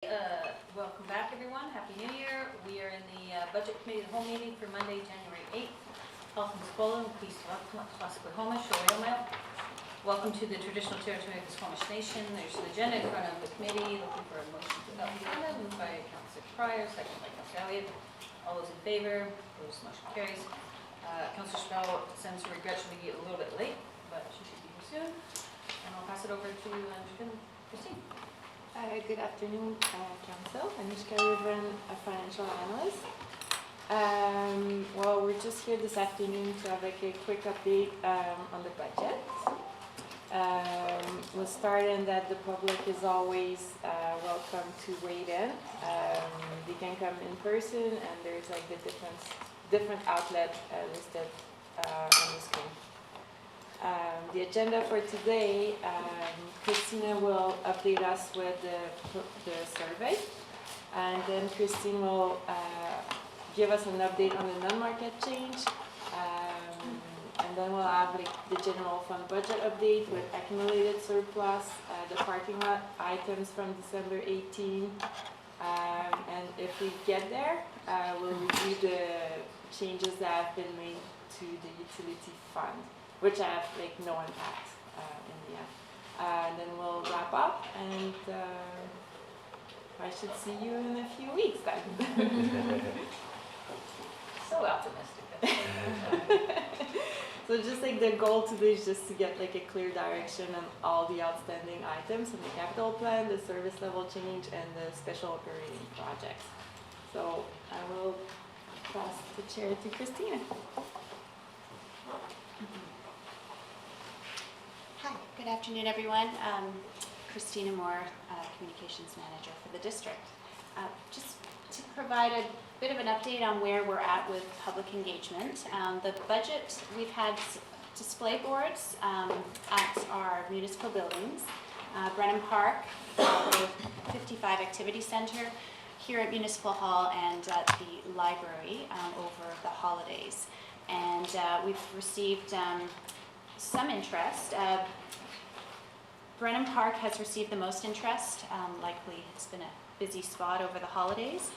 Welcome back, everyone. Happy New Year. We are in the Budget Committee, the whole meeting for Monday, January 8th. Health and Squamish, Peace, Squamish, Welcome to the traditional territory of the Squamish Nation. There's an agenda in front of the committee. Looking for a motion to adopt the agenda. Moved by Councillor Pryor, second by Councillor Elliott. All those in favor? Opposed? Motion carries. Councillor Spell sends her regrets she'll be a little bit late, but she should be here soon. And I'll pass it over to Christine. Good afternoon, Council. I'm Dividend, a financial analyst. Well, we're just here this afternoon to have like a quick update on the budget. We'll start in that the public is always welcome to weigh in. They can come in person, and there's like the different outlets listed on the screen. The agenda for today, Christina will update us with the survey, and then Christine will give us an update on the non-market change, and then we'll have like the general fund budget update with accumulated surplus, the parking lot items from December 18, and if we get there, we'll review the changes that have been made to the utility fund, which have like no impact in the end. And then we'll wrap up, and I should see you in a few weeks then. So optimistic. So just like the goal today is just to get like a clear direction on all the outstanding items in the capital plan, the service level change, and the special operating projects. So I will pass the chair to Christina. Hi, good afternoon, everyone. Christina Moore, Communications Manager for the district. Just to provide a bit of an update on where we're at with public engagement. The budget, we've had display boards at our municipal buildings, Brennan Park, the 55 Activity Center, here at Municipal Hall, and at the library over the holidays. And we've received some interest. Brennan Park has received the most interest. Likely it's been a busy spot over the holidays.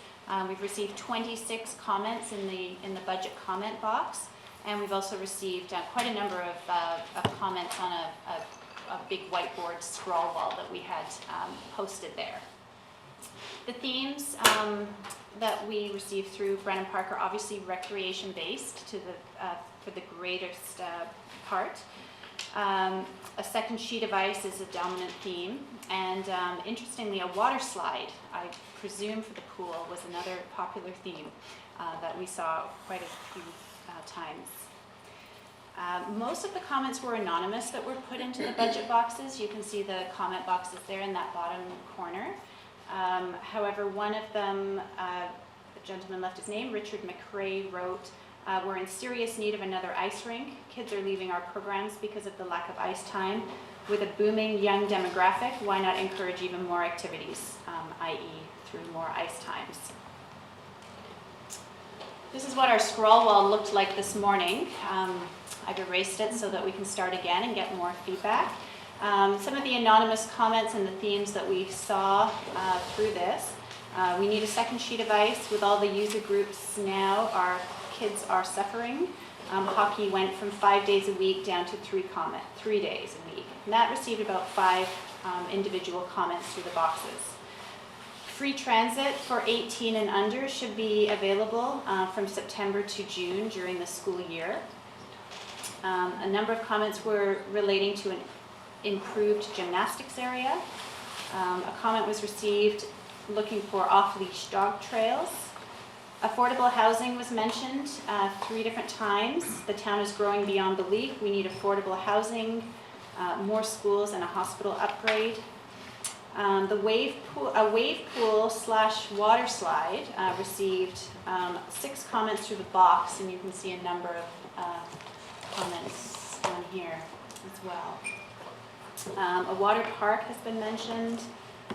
We've received 26 comments in the budget comment box, and we've also received quite a number of comments on a big whiteboard scroll wall that we had posted there. The themes that we received through Brennan Park are obviously recreation based for the greatest part. A second sheet of ice is a dominant theme, and interestingly, a water slide, I presume for the pool, was another popular theme that we saw quite a few times. Most of the comments were anonymous that were put into the budget boxes. You can see the comment boxes there in that bottom corner. However, one of them, the gentleman left his name, Richard McRae, wrote, "We're in serious need of another ice rink. Kids are leaving our programs because of the lack of ice time. With a booming young demographic, why not encourage even more activities, i.e. through more ice times?" This is what our scroll wall looked like this morning. I've erased it so that we can start again and get more feedback. Some of the anonymous comments and the themes that we saw through this. We need a second sheet of ice. With all the user groups now, our kids are suffering. Hockey went from 5 days a week down to 3 days a week. And that received about 5 individual comments through the boxes. Free transit for 18 and under should be available from September to June during the school year. A number of comments were relating to an improved gymnastics area. A comment was received looking for off-leash dog trails. Affordable housing was mentioned 3 different times. The town is growing beyond belief. We need affordable housing, more schools, and a hospital upgrade. A wave pool / water slide received 6 comments through the box, and you can see a number of comments on here as well. A water park has been mentioned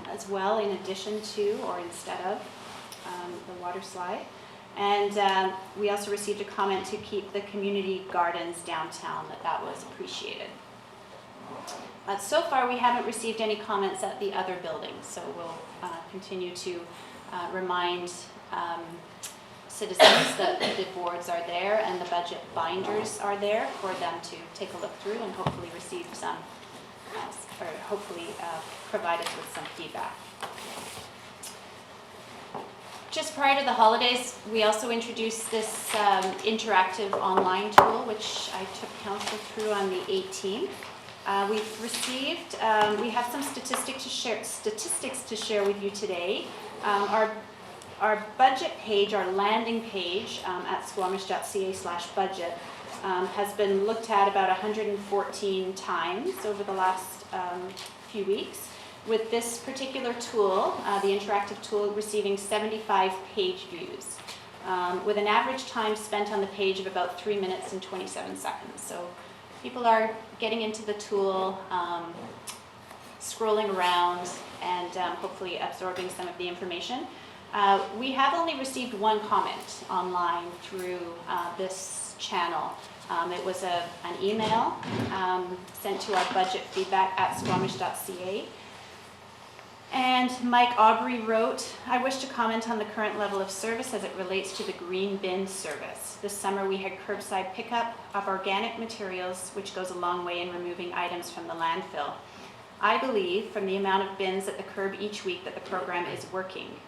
as well, in addition to or instead of the water slide. And we also received a comment to keep the community gardens downtown, that was appreciated. So far, we haven't received any comments at the other buildings, so we'll continue to remind citizens that the boards are there and the budget binders are there for them to take a look through and hopefully receive some, or hopefully provide us with some feedback. Just prior to the holidays, we also introduced this interactive online tool, which I took council through on the 18th. We've received, we have some statistics to share with you today. Our budget page, our landing page at squamish.ca/budget has been looked at about 114 times over the last few weeks. With this particular tool, the interactive tool, receiving 75 page views, with an average time spent on the page of about 3 minutes and 27 seconds. So people are getting into the tool, scrolling around, and hopefully absorbing some of the information. We have only received one comment online through this channel. It was an email sent to our budget feedback at squamish.ca. And Mike Aubrey wrote, "I wish to comment on the current level of service as it relates to the green bin service. This summer we had curbside pickup of organic materials, which goes a long way in removing items from the landfill. I believe from the amount of bins at the curb each week that the program is working.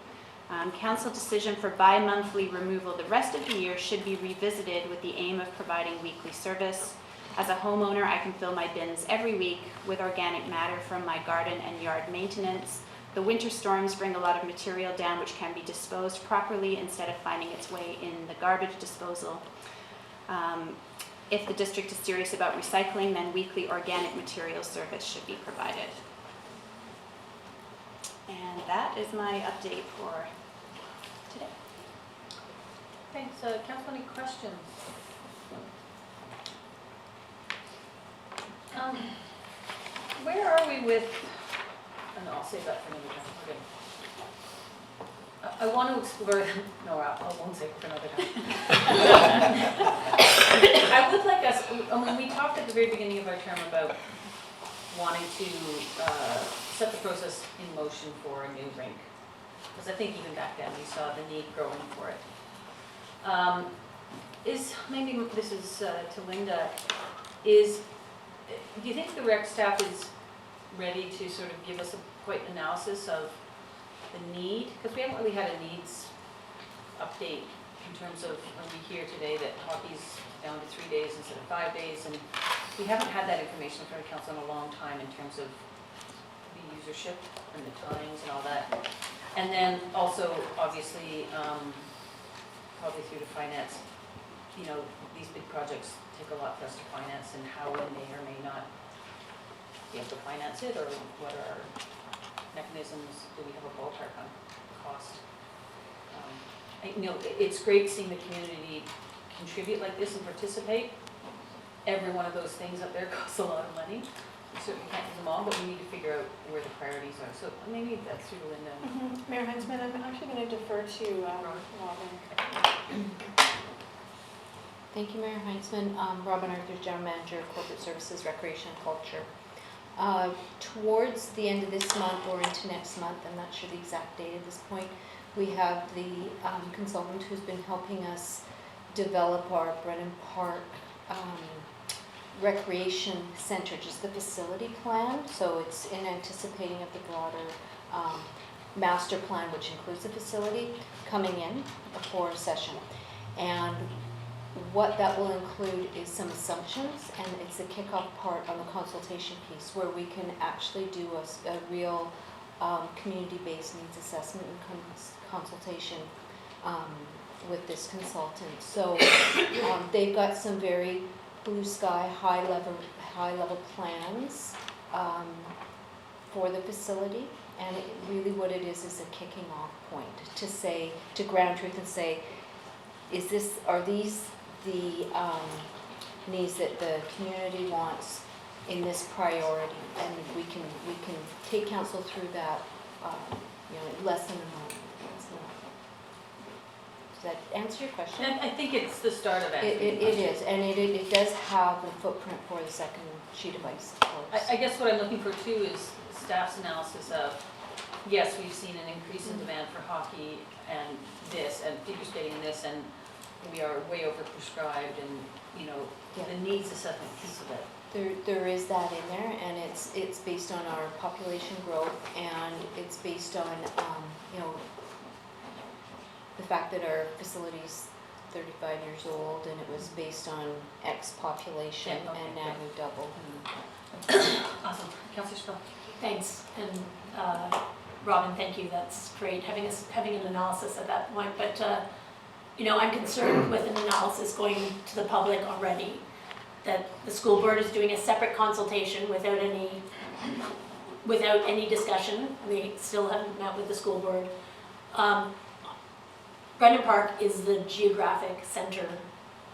Council decision for bi-monthly removal the rest of the year should be revisited with the aim of providing weekly service. As a homeowner, I can fill my bins every week with organic matter from my garden and yard maintenance. The winter storms bring a lot of material down which can be disposed properly instead of finding its way in the garbage disposal. If the district is serious about recycling, then weekly organic material service should be provided." And that is my update for today. Thanks. Council, any questions? Where are we with, oh, no, I'll save that for another time. Okay. I want to explore, no, I won't save it for another time. I would like us, when we talked at the very beginning of our term about wanting to set the process in motion for a new rink, because I think even back then we saw the need growing for it. Maybe this is to Linda, do you think the rec staff is ready to sort of give us a quick analysis of the need? Because we haven't really had a needs update in terms of when we hear today that hockey's down to 3 days instead of 5 days, and we haven't had that information from the council in a long time in terms of the usership and the times and all that. And then also, obviously, probably through the finance, you know, these big projects take a lot for us to finance, and how we may or may not be able to finance it, or what are our mechanisms? Do we have a ballpark on cost? You know, it's great seeing the community contribute like this and participate. Every one of those things up there costs a lot of money. We certainly can't do them all, but we need to figure out where the priorities are. So maybe that's through Linda. Mayor Heinzman, I'm actually going to defer to Robin. Thank you, Mayor Heinzman. Robin Arthur, General Manager, Corporate Services, Recreation and Culture. Towards the end of this month or into next month, I'm not sure the exact date at this point, we have the consultant who's been helping us develop our Brennan Park Recreation Center, just the facility plan. So it's in anticipating of the broader master plan, which includes the facility, coming in for a session. And what that will include is some assumptions, and it's the kickoff part on the consultation piece where we can actually do a real community-based needs assessment and consultation with this consultant. So they've got some very blue sky, high level plans for the facility, and really what it is a kicking off point to ground truth and say, are these the needs that the community wants in this priority, and we can take council through that, less than a month. So Does that answer your question? And I think it's the start of answering the It question. is, and it does have the footprint for the second sheet of ice, of course. I guess what I'm looking for too is staff's analysis of, yes, we've seen an increase in demand for hockey and this, and figure skating and this, and we are way overprescribed and, you know, Yeah. the needs assessment piece of it. There is that in there, and it's based on our population growth, and it's based on, you know, the fact that our facility's 35 years old, and it was based on X population, Yeah, okay, and now we've doubled. Awesome. Councillor Stroh. Thanks, and Robin, thank you, that's great, having an analysis at that point, but, you know, I'm concerned with an analysis going to the public already, that the school board is doing a separate consultation without any discussion, we still haven't met with the school board. Brendan Park is the geographic center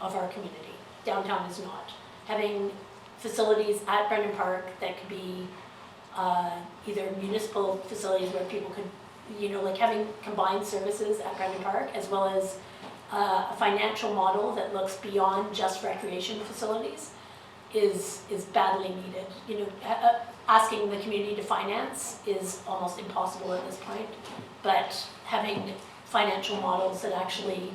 of our community, downtown is not. Having facilities at Brendan Park that could be either municipal facilities where people could, you know, like having combined services at Brendan Park, as well as a financial model that looks beyond just recreation facilities is badly needed. You know, asking the community to finance is almost impossible at this point, but having financial models that actually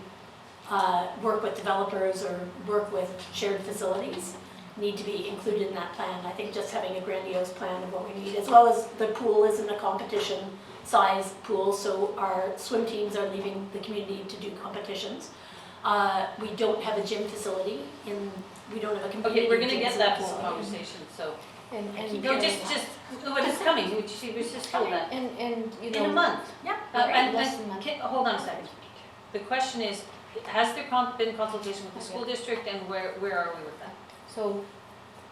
work with developers or work with shared facilities need to be included in that plan. I think just having a grandiose plan of what we need, as well as the pool isn't a competition size pool, so our swim teams are leaving the community to do competitions. We don't have a gym facility, we don't have a community Okay, we're gonna gym get that facility. whole conversation, so. And, No, no, but it's coming, she was just told that. and, you In a know, month. Yeah, And, less than a month. hold on a second. The question is, has there been consultation with the school district, and where are we with that? so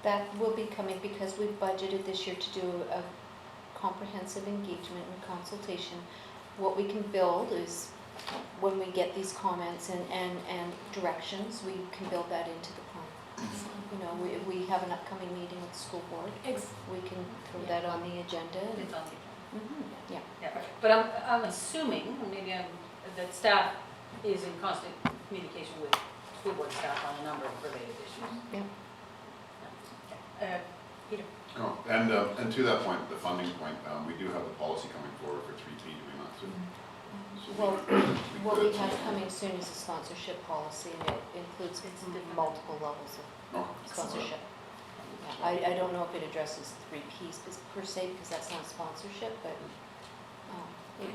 that will be coming because we've budgeted this year to do a comprehensive engagement and consultation. What we can build is, when we get these comments and directions, we can build that into the plan. You know, we have an upcoming meeting with the school board, we can throw that on the agenda. and- It's on the- Mhm, yeah. Yeah, but I'm assuming, maybe that staff is in constant communication with school board staff on a number of related issues. Yeah. Peter? Oh, and to that point, the funding point, we do have the policy coming forward for 3T, do we not? So Well, what we could- have coming soon is a sponsorship policy, and it includes multiple levels of Oh, sponsorship. Yeah, I don't know if it addresses 3Ps per se, because that's not sponsorship, but again. we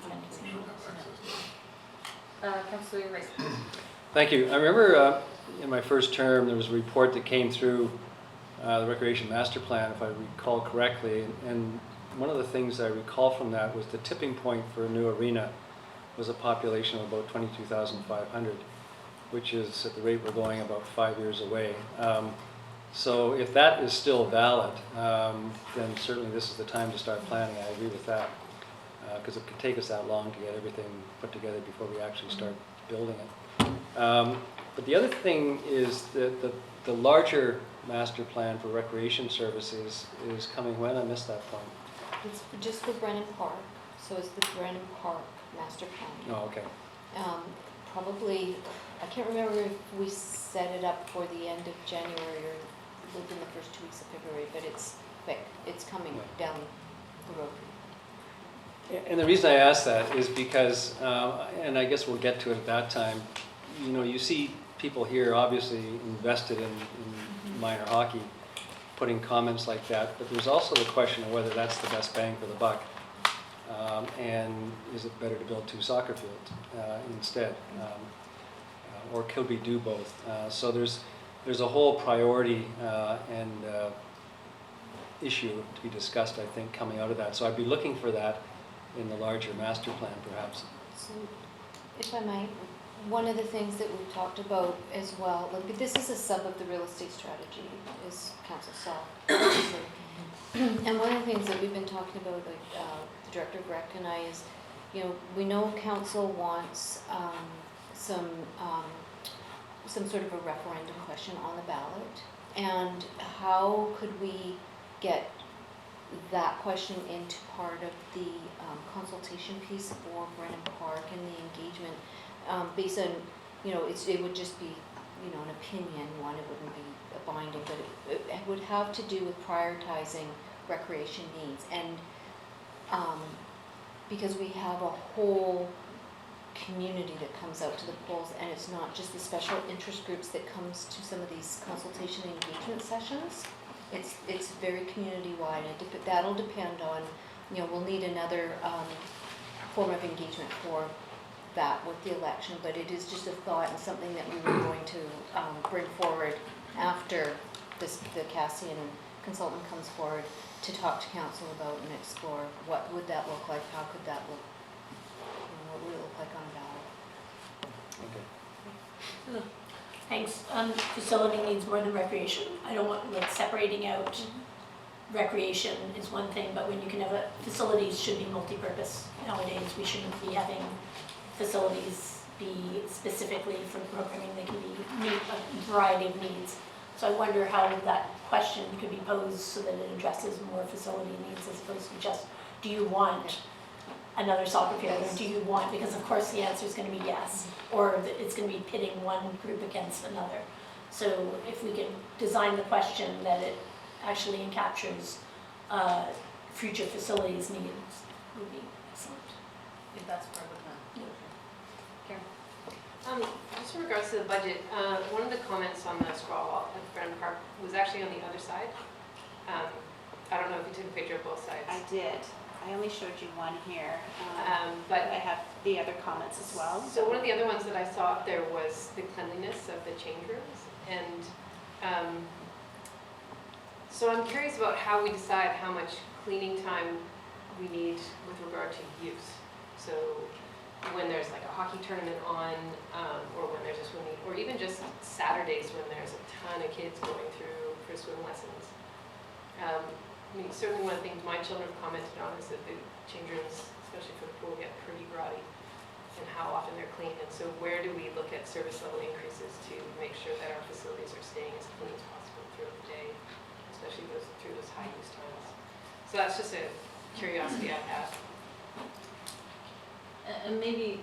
should have access to Councillor Rice? Thank you. I remember in my first term, there was a report that came through the Recreation Master Plan, if I recall correctly, and one of the things I recall from that was the tipping point for a new arena was a population of about 22,500, which is at the rate we're going about 5 years away. So if that is still valid, then certainly this is the time to start planning. I agree with that, because it could take us that long to get everything put together before we actually start building it. But the other thing is that the larger master plan for recreation services is coming when? I missed that point. It's just for Brennan Park, so it's the Brennan Park master plan. Oh, okay. Probably, I can't remember if we set it up for the end of January or within the first 2 weeks of February, but it's quick, it's coming down the road. And the reason I ask that is because, and I guess we'll get to it at that time, you know, you see people here obviously invested in minor hockey, putting comments like that, but there's also the question of whether that's the best bang for the buck. And is it better to build 2 soccer fields instead? Or could we do both? So there's a whole priority and issue to be discussed, I think, coming out of that. So I'd be looking for that in the larger master plan, perhaps. So, if I might, one of the things that we've talked about as well, like this is a sub of the real estate strategy, as Council saw, obviously. And one of the things that we've been talking about, like the Director Greg and I, is, you know, we know Council wants some sort of a referendum question on the ballot, and how could we get that question into part of the consultation piece for Brennan Park and the engagement. based on, it would just be, an opinion one, it wouldn't be a binding, but it would have to do with prioritizing recreation needs. And because we have a whole community that comes out to the polls, and it's not just the special interest groups that comes to some of these consultation and engagement sessions. It's very community-wide, and that'll depend on, we'll need another form of engagement for that with the election, but it is just a thought and something that we were going to bring forward after the Cassian consultant comes forward to talk to council about and explore what would that look like, how could that look, what would it look like on a ballot. Okay. Thanks. Facility needs more than recreation. I don't want, separating out recreation is one thing, but when you can have facilities should be multi-purpose. Nowadays, we shouldn't be having facilities be specifically for programming. They can meet a variety of needs. So I wonder how that question could be posed so that it addresses more facility needs as opposed to just, do you want another soccer field, or do you want, because of course the answer is going to be yes, or it's going to be pitting one group against another. So if we can design the question that it actually captures future facilities needs, would be excellent. If that's part of the plan. Karen? Just in regards to the budget, one of the comments on the scroll wall at Brennan Park was actually on the other side. I don't know if you took a picture of both sides. I did. I only showed you one here, but I have the other comments as well. So one of the other ones that I saw up there was the cleanliness of the change rooms. And so I'm curious about how we decide how much cleaning time we need with regard to use. So when there's like a hockey tournament on, or when there's a swimming, or even just Saturdays when there's a ton of kids going through for swim lessons. I mean, certainly one of the things my children have commented on is that the change rooms, especially for the pool, get pretty grotty, and how often they're cleaned. And so where do we look at service level increases to make sure that our facilities are staying as clean as possible throughout the day, especially through those high use times? So that's just a curiosity I have. And maybe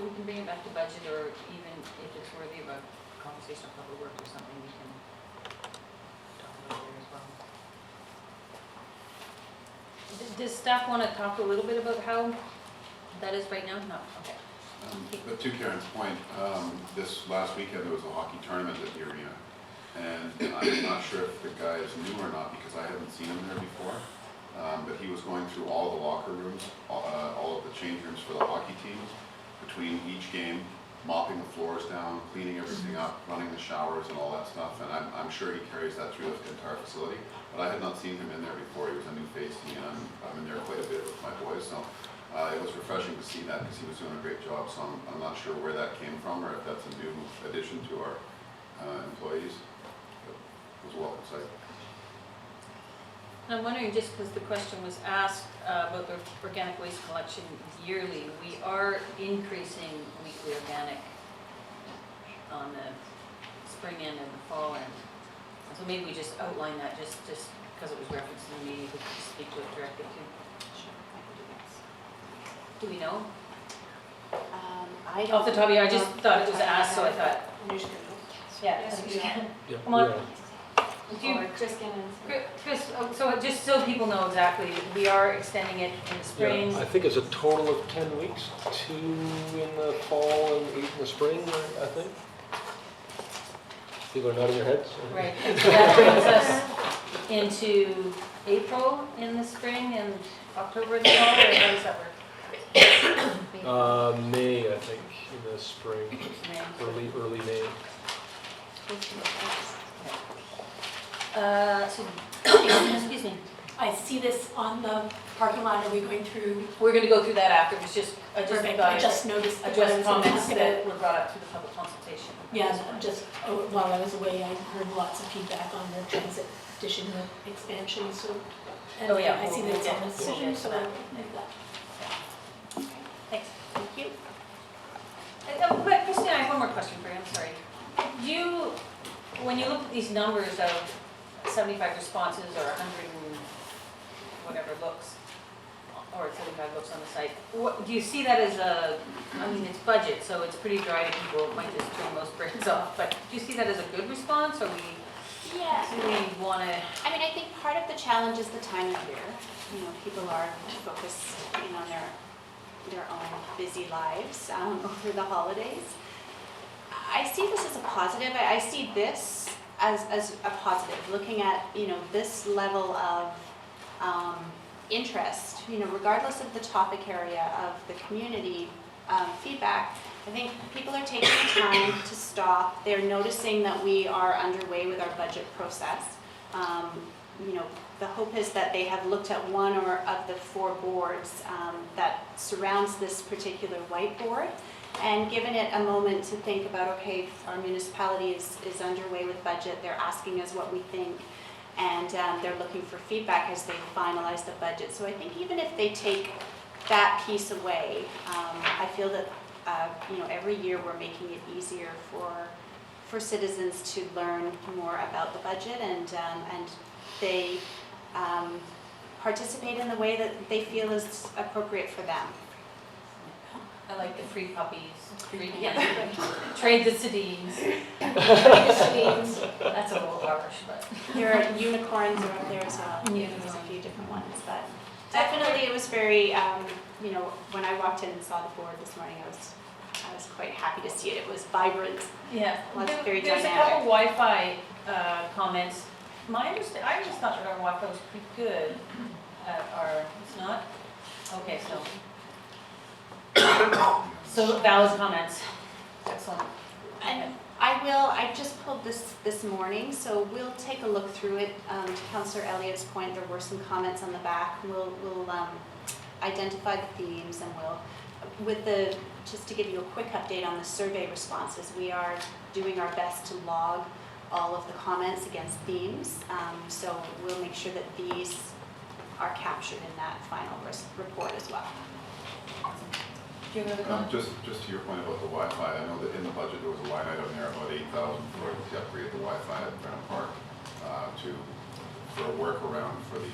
we can bring it back to budget, or even if it's worthy of a conversation on public works or something, we can talk about it as well. Does staff want to talk a little bit about how that is right now? No, okay. But to Karen's point, this last weekend there was a hockey tournament at the arena, and I'm not sure if the guy is new or not because I haven't seen him there before. But he was going through all the locker rooms, all of the change rooms for the hockey teams, between each game, mopping the floors down, cleaning everything up, running the showers and all that stuff. And I'm sure he carries that through the entire facility. But I had not seen him in there before. He was a new face to me, and I'm in there quite a bit with my boys. So it was refreshing to see that because he was doing a great job. So I'm not sure where that came from or if that's a new addition to our employees. But it was a welcome sight. I'm wondering, just because the question was asked about the organic waste collection yearly, we are increasing weekly organic on the spring end and the fall end. So maybe we just outline that just because it was referenced in the meeting, we could speak to it directly too. Sure, I can do that. Do we know? I don't. Off the top of your head, I just thought it was asked, so I thought, You're just gonna yeah. Yes, we can. Yeah. Come on. Do you, Or Chris can answer. Chris, so just so people know exactly, we are extending it in the spring. Yeah, I think it's a total of 10 weeks, 2 in the fall and 8 in the spring, I think. People are nodding their heads. Right, and so that brings us into April in the spring and October in the fall, or how does that work? May, I think, in the spring, May. early May. So, excuse me, I see this on the parking lot. Are we going through? we're gonna go through that after, it's just, I just Perfect. thought I just noticed that address when I was gonna comments ask that about. were brought up through the public consultation. Yeah, just while I was away, I heard lots of feedback on the transit addition or expansion, so. And Oh, yeah, I see that it's on the we'll decision, get so to that. I'll make that. Thanks. Thank you. But Christine, I have one more question for you, I'm sorry. Do you, when you look at these numbers of 75 responses or 100 and whatever looks or 75 books on the site. What, do you see that as a, I mean, it's budget, so it's pretty dry to people, it might just turn most burdens off, but do you see that as a good response, or Yeah. do we want to? I mean, I think part of the challenge is the time of year. You know, people are focused, on their own busy lives over the holidays. I see this as a positive. I see this as a positive, looking at, this level of interest, regardless of the topic area of the community feedback. I think people are taking the time to stop. They're noticing that we are underway with our budget process. The hope is that they have looked at one or of the 4 boards that surrounds this particular whiteboard and given it a moment to think about, okay, our municipality is underway with budget. They're asking us what we think, and they're looking for feedback as they finalize the budget. So I think even if they take that piece away, I feel that every year we're making it easier for citizens to learn more about the budget, and they participate in the way that they feel is appropriate for them. I like the free puppies, Yeah. trade the sedines. That's a little harsh, but. There are unicorns are up there as well. There's a few different ones, but definitely it was very, when I walked in and saw the board this morning, I was quite happy to see it. It was vibrant. Yeah, Well, it's very there's a dynamic. couple Wi-Fi comments. I just thought that our Wi-Fi was pretty good at it's not? Okay, so valid comments. Excellent. And I just pulled this morning, so we'll take a look through it. To Councillor Elliott's point, there were some comments on the back. We'll identify the themes, and just to give you a quick update on the survey responses, we are doing our best to log all of the comments against themes. So we'll make sure that these are captured in that final report as well. Do you have another comment? Just to your point about the Wi-Fi, I know that in the budget there was a line item there about 8,000 for to upgrade the Wi-Fi at Brown Park for a workaround for the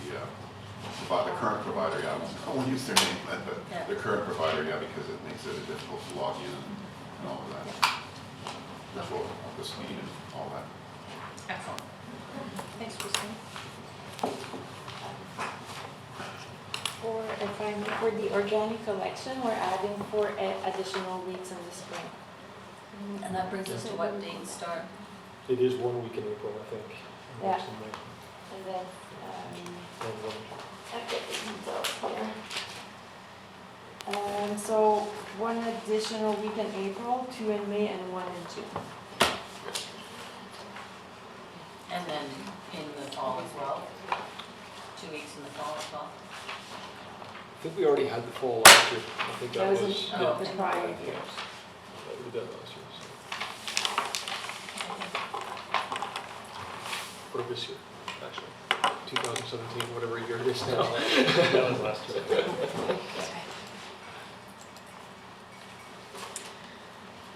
current provider. Yeah, I won't use their name, but the current provider, because it makes it difficult to log in and all of that. Control of the speed and all that. Excellent. Thanks, Christine. For the organic collection, we're adding 4 additional weeks in the spring. And that brings us to what date start? It is 1 week in April, I think. Yeah. Next in May. And then, And one- I've got the details here. So 1 additional week in April, 2 in May, and 1 in June. And then in the fall as well? 2 weeks in the fall as well? I think we already had the fall last year. I think that That was was, in yeah. the prior years. We did last year. So. Or this year, actually. 2017, whatever year it is now. That was last year.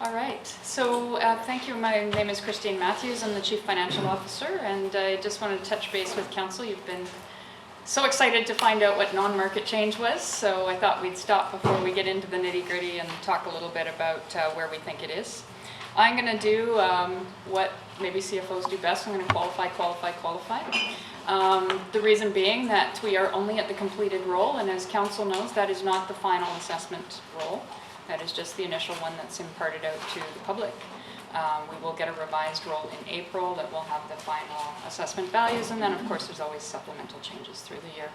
All right, so thank you. My name is Christine Matthews. I'm the Chief Financial Officer, and I just wanted to touch base with Council. You've been so excited to find out what non-market change was, so I thought we'd stop before we get into the nitty-gritty and talk a little bit about where we think it is. I'm going to do what maybe CFOs do best. I'm going to qualify. The reason being that we are only at the completed roll, and as Council knows, that is not the final assessment roll. That is just the initial one that's imparted out to the public. We will get a revised roll in April that will have the final assessment values, and then of course there's always supplemental changes through the year.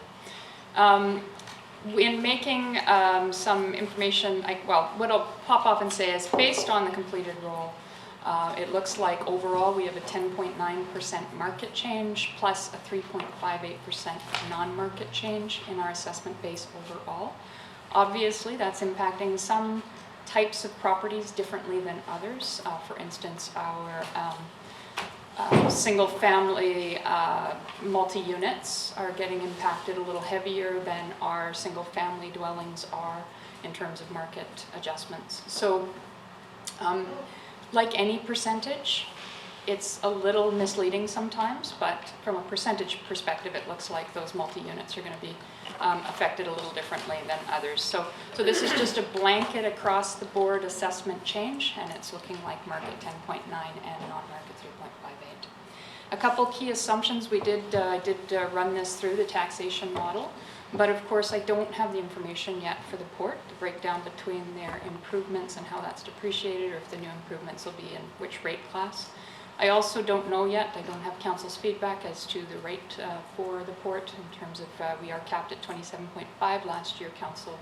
In making some information, what I'll pop off and say is based on the completed roll, it looks like overall we have a 10.9% market change plus a 3.58% non-market change in our assessment base overall. Obviously, that's impacting some types of properties differently than others. For instance, our single-family multi-units are getting impacted a little heavier than our single-family dwellings are in terms of market adjustments. So, like any percentage, it's a little misleading sometimes, but from a percentage perspective, it looks like those multi-units are going to be affected a little differently than others. So this is just a blanket across the board assessment change, and it's looking like market 10.9 and non-market 3.58. A couple key assumptions, we did run this through the taxation model, but of course I don't have the information yet for the port, the breakdown between their improvements and how that's depreciated, or if the new improvements will be in which rate class. I also don't know yet, I don't have council's feedback as to the rate for the port in terms of, we are capped at 27.5. Last year council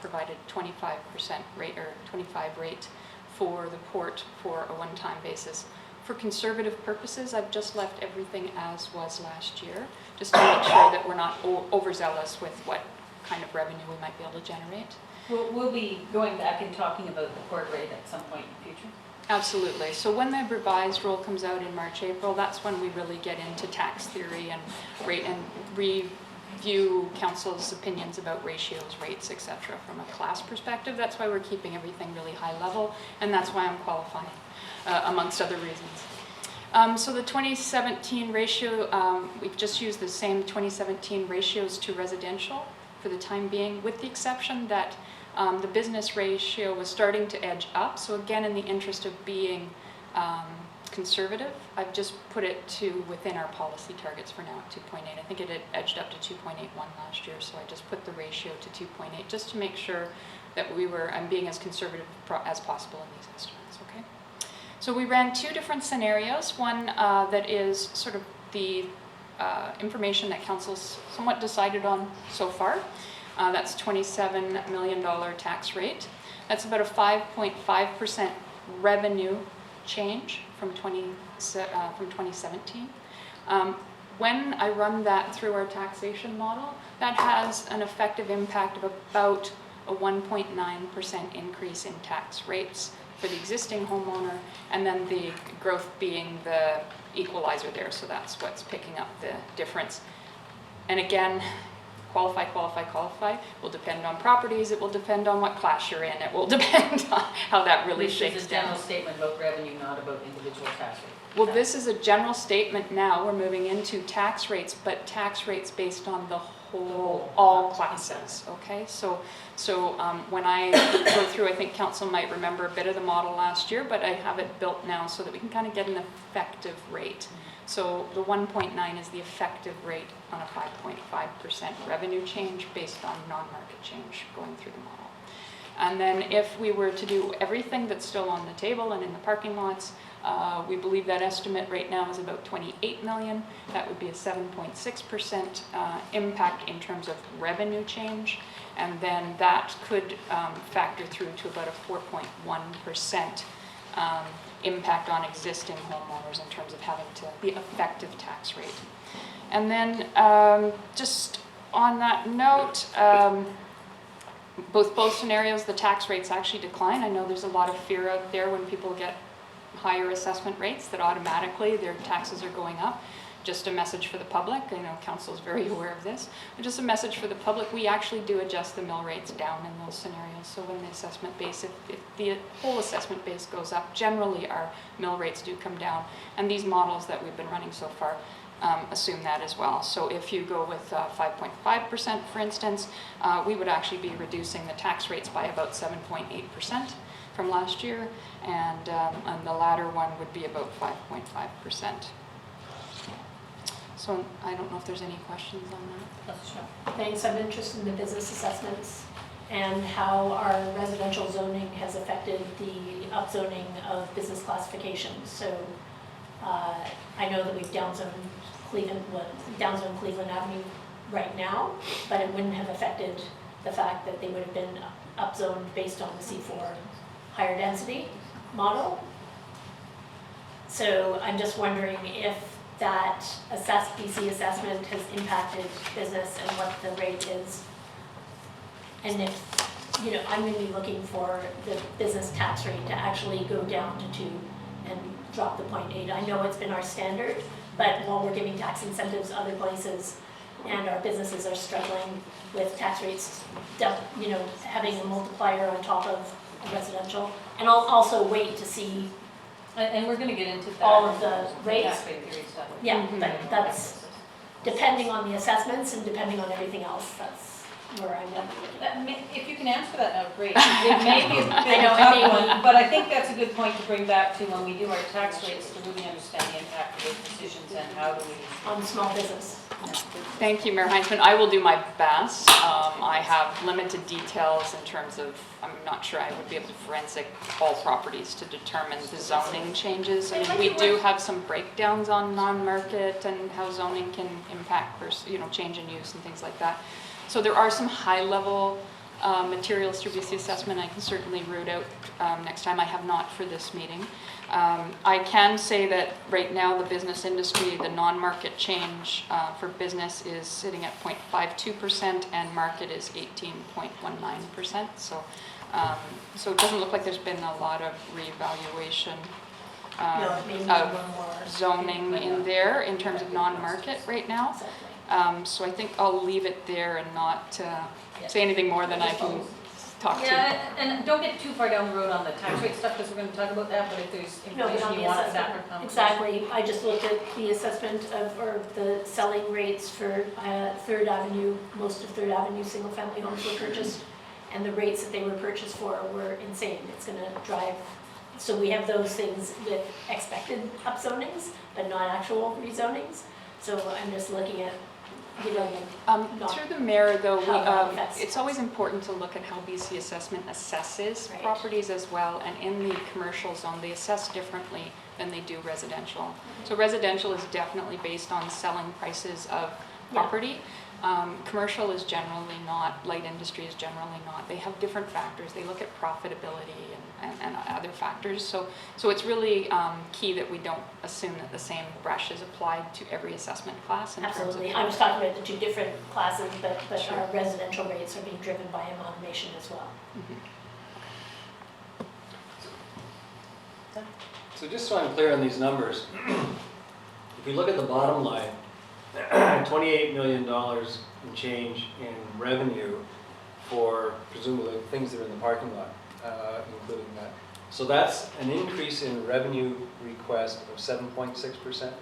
provided 25% rate, or 25 rate for the port for a one-time basis. For conservative purposes, I've just left everything as was last year, just to make sure that we're not overzealous with what kind of revenue we might be able to generate. We'll be going back and talking about the port rate at some point in the future. Absolutely. So when the revised rule comes out in March, April, that's when we really get into tax theory and rate and review council's opinions about ratios, rates, etc. from a class perspective. That's why we're keeping everything really high level, and that's why I'm qualifying, amongst other reasons. So the 2017 ratio, we've just used the same 2017 ratios to residential for the time being, with the exception that the business ratio was starting to edge up. So again, in the interest of being conservative, I've just put it to within our policy targets for now at 2.8. I think it had edged up to 2.81 last year, so I just put the ratio to 2.8 just to make sure that I'm being as conservative as possible in these estimates, okay? So we ran two different scenarios. One that is sort of the information that council's somewhat decided on so far. That's $27 million tax rate. That's about a 5.5% revenue change from 2017. When I run that through our taxation model, that has an effective impact of about a 1.9% increase in tax rates for the existing homeowner, and then the growth being the equalizer there, so that's what's picking up the difference. And again, qualify will depend on properties, it will depend on what class you're in, it will depend on how that really shakes down. This is a general statement about revenue, not about individual tax rate. Well, this is a general statement now, we're moving into tax rates, but tax rates based on the whole, all classes, okay? So when I go through, I think council might remember a bit of the model last year, but I have it built now so that we can kind of get an effective rate. So the 1.9 is the effective rate on a 5.5% revenue change based on non-market change going through the model. And then if we were to do everything that's still on the table and in the parking lots, we believe that estimate right now is about 28 million. That would be a 7.6% impact in terms of revenue change. And then that could factor through to about a 4.1% impact on existing homeowners in terms of having to the effective tax rate. And then just on that note, both scenarios, the tax rates actually decline. I know there's a lot of fear out there when people get higher assessment rates that automatically their taxes are going up. Just a message for the public, I know council is very aware of this, but just a message for the public, we actually do adjust the mill rates down in those scenarios. So when the assessment base, if the whole assessment base goes up, generally our mill rates do come down. And these models that we've been running so far assume that as well. So if you go with 5.5%, for instance, we would actually be reducing the tax rates by about 7.8% from last year, and the latter one would be about 5.5%. So I don't know if there's any questions on that. Thanks, I'm interested in the business assessments and how our residential zoning has affected the upzoning of business classifications. So I know that we've downzoned Cleveland Avenue right now, but it wouldn't have affected the fact that they would have been upzoned based on the C4 higher density model. So I'm just wondering if that BC assessment has impacted business and what the rate is. And if, I'm going to be looking for the business tax rate to actually go down to 2 and drop the 0.8. I know it's been our standard, but while we're giving tax incentives other places and our businesses are struggling with tax rates, having a multiplier on top of the residential. And I'll also wait to see. And we're going to get into that. All of the rates. Tax rate theory stuff. Yeah, but that's, depending on the assessments and depending on everything else, that's where I'm at. If you can answer that now, great. It may be a bit know, of a I tough mean- one, but I think that's a good point to bring back to when we do our tax rates, to really understand the impact of those decisions and how do we. On small business. Thank you, Mayor Heinzman. I will do my best. I have limited details in terms of, I'm not sure I would be able to forensic all properties to determine the zoning changes. I mean, we do have some breakdowns on non-market and how zoning can impact, change in use and things like that. So there are some high-level materials through BC assessment I can certainly root out next time. I have not for this meeting. I can say that right now the business industry, the non-market change for business is sitting at 0.52% and market is 18.19%. So it doesn't look like there's been a lot of reevaluation No, maybe of one more. zoning in there in terms of non-market right now. Exactly. So I think I'll leave it there and not say anything more than I can talk to. Yeah, and don't get too far down the road on the tax rate stuff, because we're going to talk about that, but if there's No, but on information the you want for assessment, that conversation. exactly. I just looked at the assessment of, or the selling rates for Third Avenue, most of Third Avenue single-family homes were purchased, and the rates that they were purchased for were insane. It's gonna drive, so we have those things with expected upzonings, but not actual rezonings. So I'm just looking at, not Through the mayor, though, how that affects it's always important to look at how BC assessment assesses Right. properties as well. And in the commercial zone, they assess differently than they do residential. So residential is definitely based on selling prices of Yeah. property. Commercial is generally not, light industry is generally not. They have different factors. They look at profitability and other factors. So it's really key that we don't assume that the same brush is applied to every assessment class. In terms of absolutely. I'm just talking about the two different classes, but Sure. our residential rates are being driven by amalgamation as well. So just so I'm clear on these numbers, if we look at the bottom line, $28 million in change in revenue for presumably things that are in the parking lot, including that. So that's an increase in revenue request of 7.6%,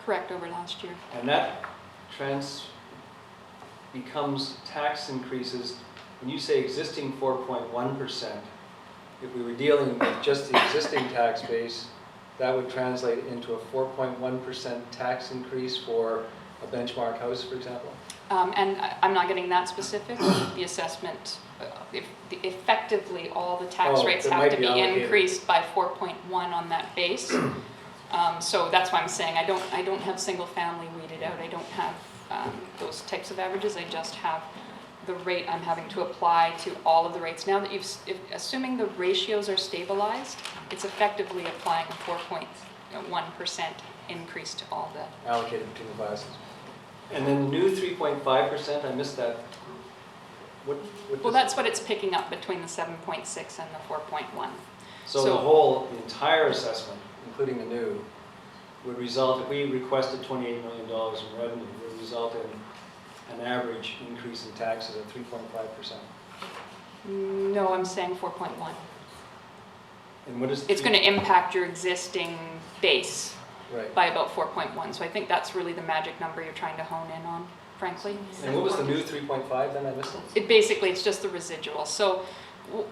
Correct, over last year. and that becomes tax increases. When you say existing 4.1%, if we were dealing with just the existing tax base, that would translate into a 4.1% tax increase for a benchmark house, for example? And I'm not getting that specific. The assessment, effectively, all the tax rates that have might to be be allocated. increased by 4.1 on that base. So that's why I'm saying I don't have single family weeded out. I don't have those types of averages. I just have the rate I'm having to apply to all of the rates. Now that assuming the ratios are stabilized, it's effectively applying a 4.1% increase to all the. Allocated between the classes. And then the new 3.5%, I missed that. What Well, does- that's what it's picking up between the 7.6 and the 4.1. So the whole, the entire assessment, including the new, would result, if we requested $28 million in revenue, would result in an average increase in taxes of 3.5%. No, I'm saying 4.1. And what is? It's going to impact your existing base Right. by about 4.1. So I think that's really the magic number you're trying to hone in on, frankly. And what was the new 3.5 then? I missed it. It's just the residual. So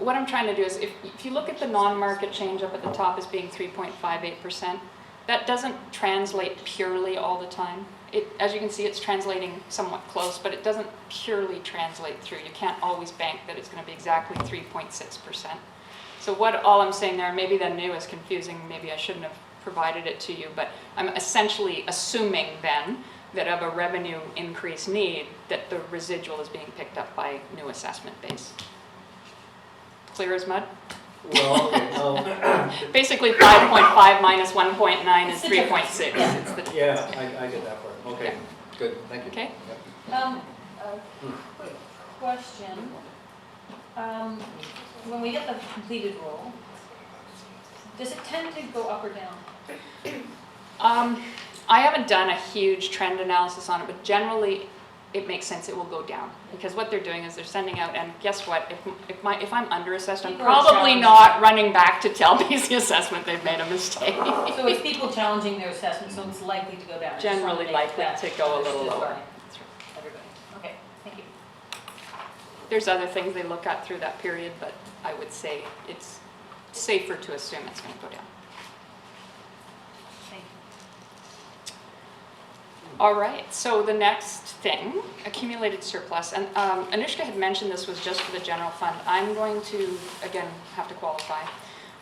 what I'm trying to do is, if you look at the non-market change up at the top as being 3.58%, that doesn't translate purely all the time. As you can see, it's translating somewhat close, but it doesn't purely translate through. You can't always bank that it's going to be exactly 3.6%. So all I'm saying there, and maybe the new is confusing, maybe I shouldn't have provided it to you, but I'm essentially assuming then that of a revenue increase need, that the residual is being picked up by new assessment base. Clear as mud? Well, okay, Basically 5.5 minus 1.9 is 3.6. It's the yeah, I get that part. Okay, good, thank you. Okay. Yep. Quick question. When we get the completed roll, does it tend to go up or down? I haven't done a huge trend analysis on it, but generally it makes sense it will go down. Because what they're doing is they're sending out, and guess what, if I'm under-assessed, I'm People are probably challenging. not running back to tell me the assessment they've made a mistake. So it's people challenging their assessment, so it's likely to go down. I just wanna Generally make likely that to go a little understood lower. by everybody. Okay, thank you. There's other things they look at through that period, but I would say it's safer to assume it's going to go down. Thank you. All right, so the next thing, accumulated surplus, and Anushka had mentioned this was just for the general fund. I'm going to, again, have to qualify.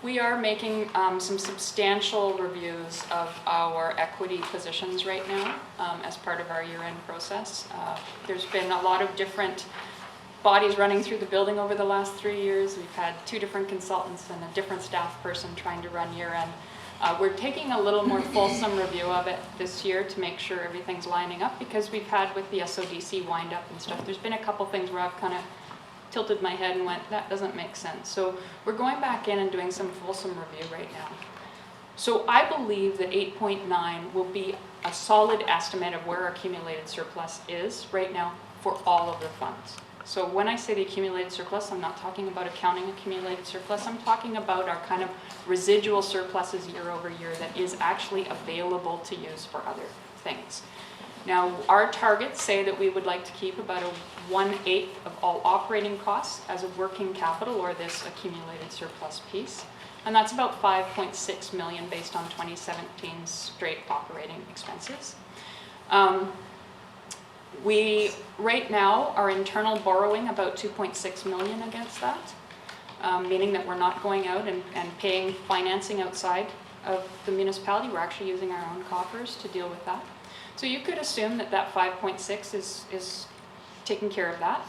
We are making some substantial reviews of our equity positions right now as part of our year-end process. There's been a lot of different bodies running through the building over the last 3 years. We've had 2 different consultants and a different staff person trying to run year-end. We're taking a little more fulsome review of it this year to make sure everything's lining up, because we've had with the SODC wind up and stuff, there's been a couple things where I've kind of tilted my head and went, that doesn't make sense. So we're going back in and doing some fulsome review right now. So I believe that 8.9 will be a solid estimate of where our accumulated surplus is right now for all of the funds. So when I say the accumulated surplus, I'm not talking about accounting accumulated surplus. I'm talking about our kind of residual surpluses year over year that is actually available to use for other things. Now, our targets say that we would like to keep about 1/8 of all operating costs as a working capital, or this accumulated surplus piece. And that's about 5.6 million based on 2017 straight operating expenses. We, right now, our internal borrowing about 2.6 million against that, meaning that we're not going out and paying financing outside of the municipality. We're actually using our own coffers to deal with that. So you could assume that that 5.6 is taking care of that.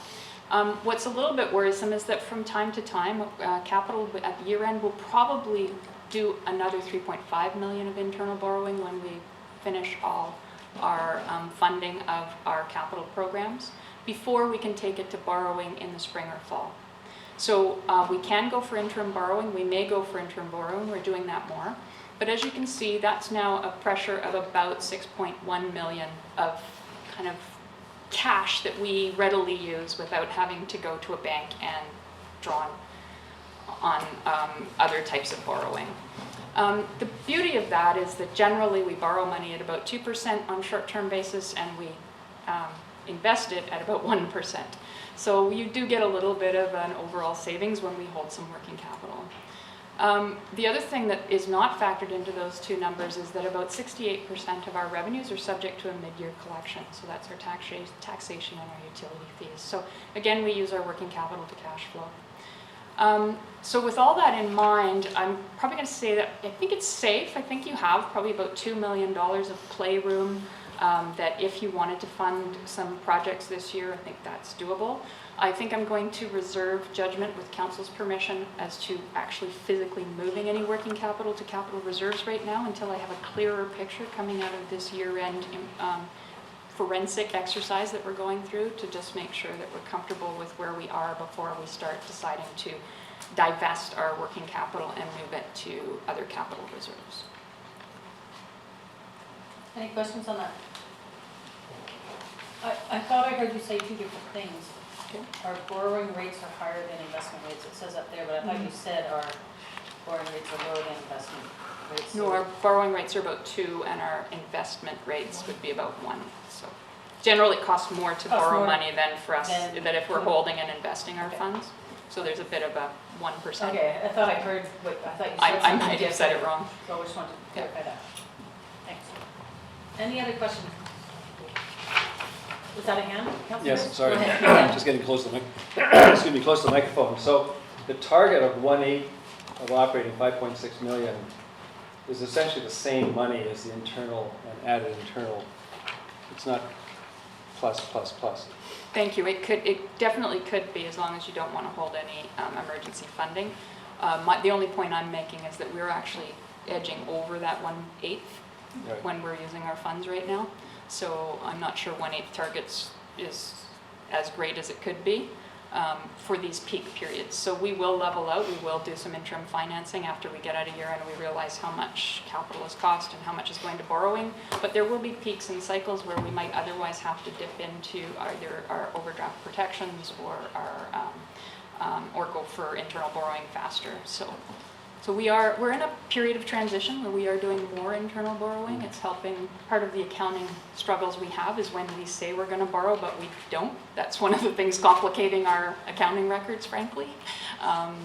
What's a little bit worrisome is that from time to time, capital at the year end will probably do another 3.5 million of internal borrowing when we finish all our funding of our capital programs before we can take it to borrowing in the spring or fall. So we can go for interim borrowing. We may go for interim borrowing. We're doing that more. But as you can see, that's now a pressure of about 6.1 million of kind of cash that we readily use without having to go to a bank and draw on other types of borrowing. The beauty of that is that generally we borrow money at about 2% on a short-term basis, and we invest it at about 1%. So you do get a little bit of an overall savings when we hold some working capital. The other thing that is not factored into those two numbers is that about 68% of our revenues are subject to a mid-year collection. So that's our taxation and our utility fees. So again, we use our working capital to cash flow. So with all that in mind, I'm probably going to say that I think it's safe. I think you have probably about $2 million of playroom that if you wanted to fund some projects this year, I think that's doable. I think I'm going to reserve judgment with council's permission as to actually physically moving any working capital to capital reserves right now until I have a clearer picture coming out of this year-end forensic exercise that we're going through to just make sure that we're comfortable with where we are before we start deciding to divest our working capital and move it to other capital reserves. Any questions on that? I thought I heard you say 2 different things. Okay. Our borrowing rates are higher than investment rates. It says up there, but I thought you said our borrowing rates are lower than investment rates. No, our borrowing rates are about 2 and our investment rates would be about 1. So generally it costs more to borrow more money than for us, than- that if we're holding and investing our Okay. funds. So there's a bit of a 1%. Okay, I thought I heard what, I thought you said I something might have said it different. wrong. So I just wanted to clarify that. Thanks. Any other questions? Was that a hand? Councilor? Yes, sorry, Go ahead. just getting close to the excuse me, close to the microphone. So the target of 1/8 of operating 5.6 million is essentially the same money as the internal and added internal. It's not plus, plus, plus. Thank you. It definitely could be, as long as you don't want to hold any emergency funding. The only point I'm making is that we're actually edging over that 1/8 Right. when we're using our funds right now. So I'm not sure 1/8 targets is as great as it could be. for these peak periods. So we will level out, we will do some interim financing after we get out a year and we realize how much capital is cost and how much is going to borrowing. But there will be peaks and cycles where we might otherwise have to dip into either our overdraft protections or or go for internal borrowing faster. So we're in a period of transition where we are doing more internal borrowing. It's helping. Part of the accounting struggles we have is when we say we're going to borrow, but we don't. That's one of the things complicating our accounting records, frankly.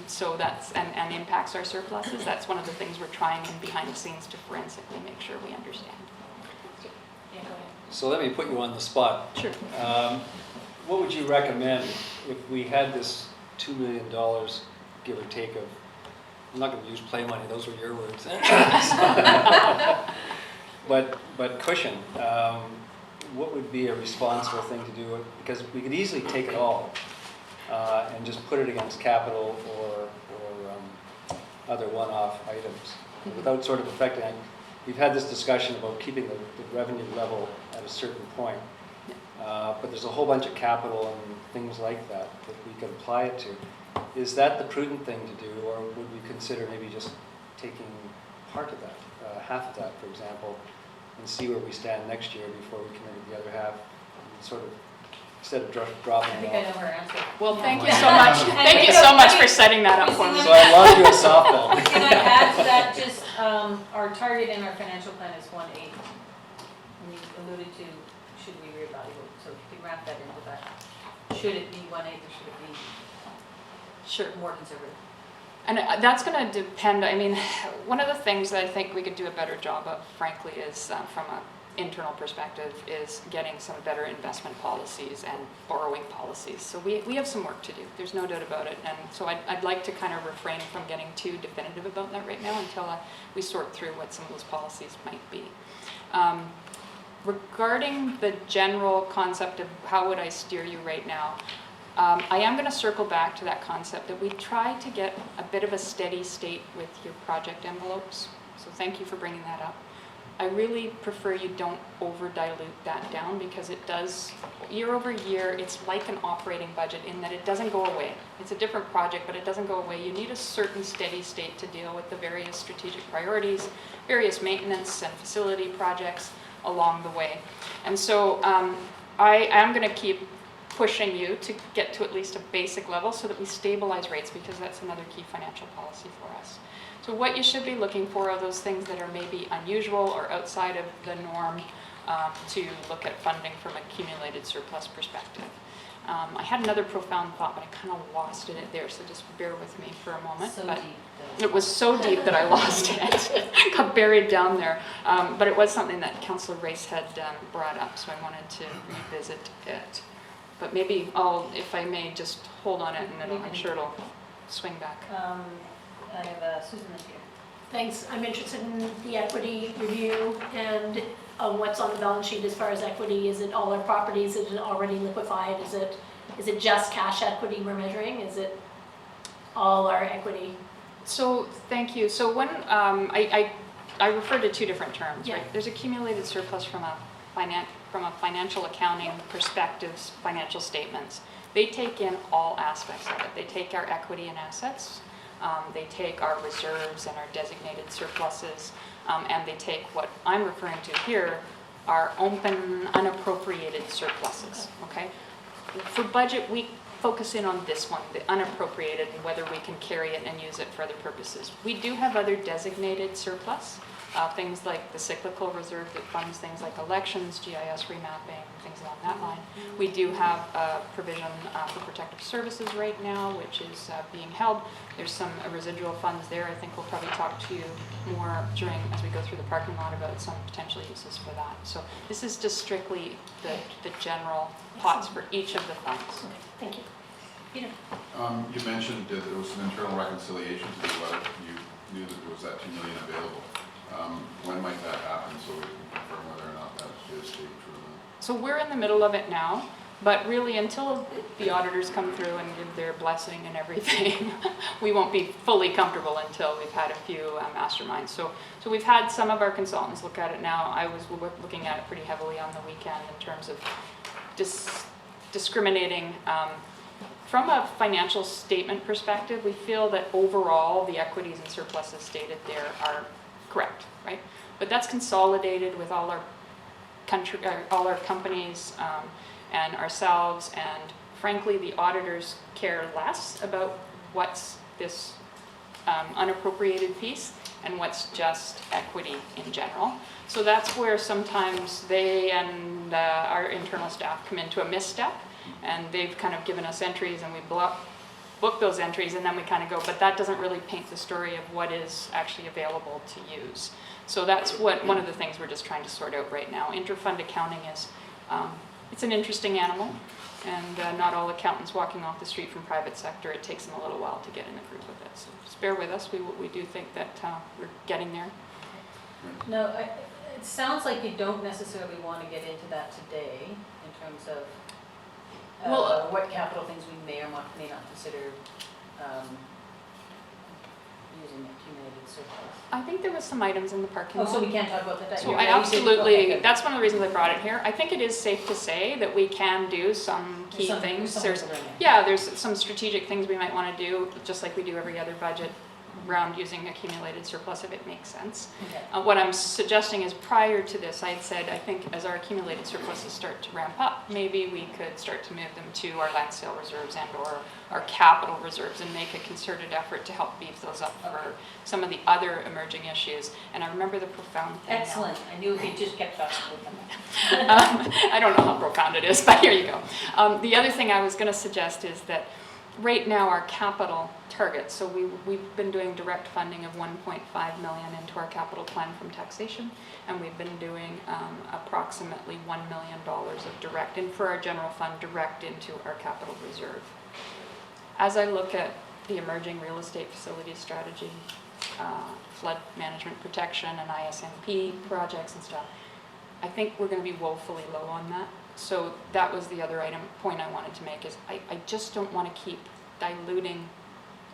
So that's, and impacts our surpluses. That's one of the things we're trying in behind the scenes to forensically make sure we understand. Yeah, go ahead. So let me put you on the spot. Sure. What would you recommend if we had this $2 million, give or take, of, I'm not going to use play money, those were your words. but cushion, what would be a responsible thing to do? Because we could easily take it all and just put it against capital or other one-off items without sort of affecting. We've had this discussion about keeping the revenue level at a certain point, but there's a whole bunch of capital and things like that we could apply it to. Is that the prudent thing to do, or would we consider maybe just taking part of that, half of that, for example, and see where we stand next year before we commit to the other half, and sort of instead of dropping I it think off? I know her answer. Well, thank you so much. Thank you so much for setting that up for me. So I lost you a softball. Can I add to that, just, our target in our financial plan is 180. And you alluded to, should we reevaluate, so if you could wrap that into that. Should it be 180 or should it be Sure. more conservative? And that's going to depend. I mean, one of the things that I think we could do a better job of, frankly, is from an internal perspective, is getting some better investment policies and borrowing policies. So we have some work to do. There's no doubt about it. And so I'd like to kind of refrain from getting too definitive about that right now until we sort through what some of those policies might be. Regarding the general concept of how would I steer you right now, I am going to circle back to that concept that we try to get a bit of a steady state with your project envelopes. So thank you for bringing that up. I really prefer you don't over dilute that down, because it does, year over year, it's like an operating budget in that it doesn't go away. It's a different project, but it doesn't go away. You need a certain steady state to deal with the various strategic priorities, various maintenance and facility projects along the way. And so I am going to keep pushing you to get to at least a basic level so that we stabilize rates, because that's another key financial policy for us. So what you should be looking for are those things that are maybe unusual or outside of the norm to look at funding from a accumulated surplus perspective. I had another profound thought, but I kind of lost it there, so just bear with me for a moment. So But deep, though. it was so deep that I lost it. Got buried down there. But it was something that Councillor Race had brought up, so I wanted to revisit it. But maybe if I may, just hold on it, and then I'm sure it'll swing back. I have Susan this year. Thanks. I'm interested in the equity review and what's on the balance sheet as far as equity. Is it all our properties? Is it already liquefied? Is it just cash equity we're measuring? Is it all our equity? So thank you. So when I refer to two different terms, Yeah. right? There's accumulated surplus from a financial accounting perspective, financial statements. They take in all aspects of it. They take our equity and assets. They take our reserves and our designated surpluses, and they take what I'm referring to here, our open, unappropriated surpluses, okay? For budget, we focus in on this one, the unappropriated, and whether we can carry it and use it for other purposes. We do have other designated surplus, things like the cyclical reserve that funds things like elections, GIS remapping, things along that line. We do have a provision for protective services right now, which is being held. There's some residual funds there. I think we'll probably talk to you more as we go through the parking lot about some potential uses for that. So this is just strictly the general pots for each of the funds. Okay, thank you. Peter? You mentioned that there was some internal reconciliation to the letter. You knew that there was that $2 million available. When might that happen so we can confirm whether or not that is true? So we're in the middle of it now, but really until the auditors come through and give their blessing and everything, we won't be fully comfortable until we've had a few masterminds. So we've had some of our consultants look at it now. I was looking at it pretty heavily on the weekend in terms of discriminating From a financial statement perspective, we feel that overall the equities and surpluses stated there are correct, right? But that's consolidated with all our companies and ourselves, and frankly, the auditors care less about what's this unappropriated piece and what's just equity in general. So that's where sometimes they and our internal staff come into a misstep, and they've kind of given us entries and we book those entries, and then we kind of go, but that doesn't really paint the story of what is actually available to use. So that's one of the things we're just trying to sort out right now. Interfund accounting is, it's an interesting animal, and not all accountants walking off the street from private sector, it takes them a little while to get in the groove with it. So just bear with us, we do think that we're getting there. No, it sounds like you don't necessarily want to get into that today in terms of what capital things we may or may not consider using accumulated surplus. I think there was some items in the parking Oh, lot. so we can't talk about that? So You're I ready to- absolutely, okay, good. that's one of the reasons I brought it here. I think it is safe to say that we can do some key There's things. some There's, wiggle room there. yeah, there's some strategic things we might want to do, just like we do every other budget round using accumulated surplus if it makes sense. Okay. What I'm suggesting is prior to this, I had said, I think as our accumulated surpluses start to ramp up, maybe we could start to move them to our land sale reserves and or our capital reserves and make a concerted effort to help beef those up for some of the other emerging issues. And I remember the profound thing now. Excellent, I knew if you just kept talking about them. I don't know how profound it is, but here you go. The other thing I was going to suggest is that right now our capital targets, so we've been doing direct funding of 1.5 million into our capital plan from taxation, and we've been doing approximately $1 million of direct, and for our general fund, direct into our capital reserve. As I look at the emerging real estate facility strategy, flood management protection and ISMP projects and stuff, I think we're going to be woefully low on that. So that was the other point I wanted to make is I just don't want to keep diluting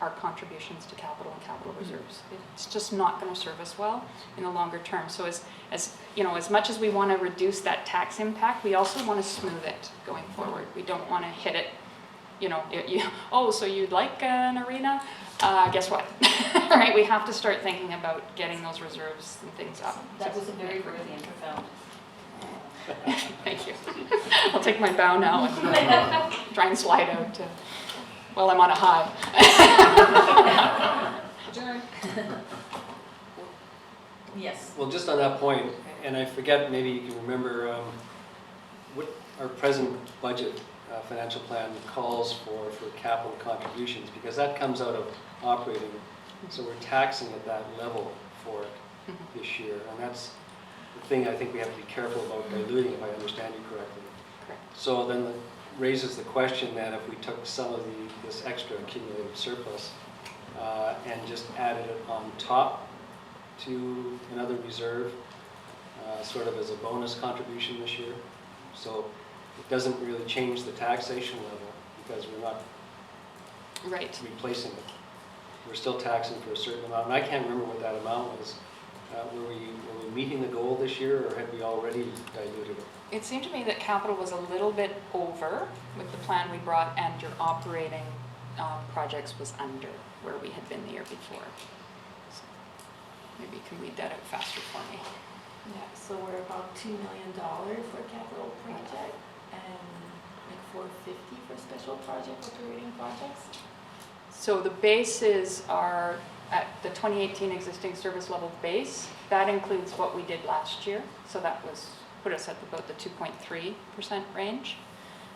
our contributions to capital and capital reserves. It's just not going to serve us well in the longer term. So as you know, as much as we want to reduce that tax impact, we also want to smooth it going forward. We don't want to hit it, you know, oh, so you'd like an arena? Guess what? Right? We have to start thinking about getting those reserves and things up. That was a very worthy and profound. Thank you. I'll take my bow now and try and slide out while I'm on a high. Yes. Well, just on that point, and I forget, maybe you can remember what our present budget financial plan calls for capital contributions, because that comes out of operating, so we're taxing at that level for it this year, and that's the thing I think we have to be careful about diluting, if I understand you correctly. Correct. So then it raises the question that if we took some of this extra accumulated surplus and just added it on top to another reserve, sort of as a bonus contribution this year. So it doesn't really change the taxation level because we're not replacing it. We're still taxing for a certain amount, and I can't remember what that amount was. Were we meeting the goal this year, or had we already diluted it? It seemed to me that capital was a little bit over with the plan we brought, and your operating projects was under where we had been the year before. So maybe you can read that out faster for me. Yeah, so we're about $2 million for capital project and like $450 for special project operating projects. So the bases are at the 2018 existing service level base. That includes what we did last year. So that put us at about the 2.3% range.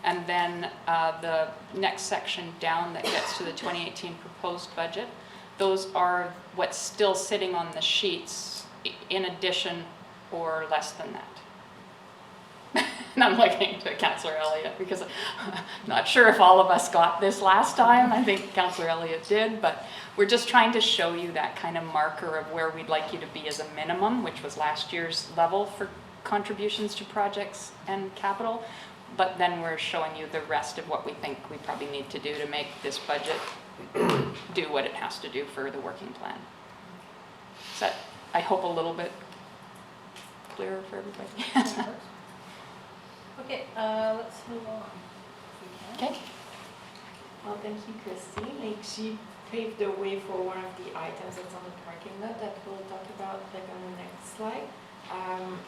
And then the next section down that gets to the 2018 proposed budget, those are what's still sitting on the sheets in addition or less than that. And I'm looking to Councillor Elliott because I'm not sure if all of us got this last time. I think Councillor Elliott did, but we're just trying to show you that kind of marker of where we'd like you to be as a minimum, which was last year's level for contributions to projects and capital. But then we're showing you the rest of what we think we probably need to do to make this budget do what it has to do for the working plan. Is that, I hope, a little bit clearer for everybody? Okay, let's move on. If we can. Okay. Well, thank you, Christine. Like, she paved the way for one of the items that's on the parking lot that we'll talk about like on the next slide.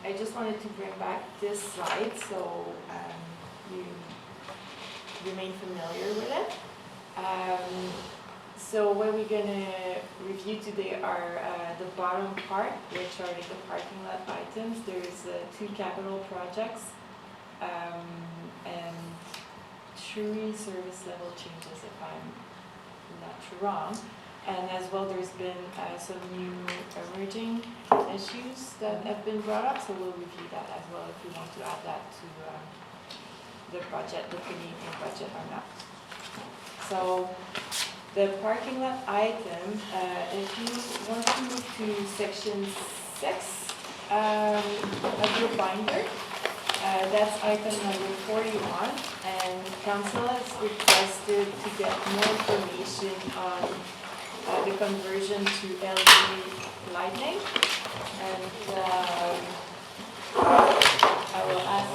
I just wanted to bring back this slide so you remain familiar with it. So what we're gonna review today are the bottom part, which are like the parking lot items. There's 2 capital projects and 3 service level changes, if I'm not wrong. And as well, there's been some new emerging issues that have been brought up, so we'll review that as well if you want to add that to the budget, the Canadian budget or not. So the parking lot item, if you want to move to section 6 of your binder, that's item number 41, and council has requested to get more information on the conversion to LED lighting, and I will ask.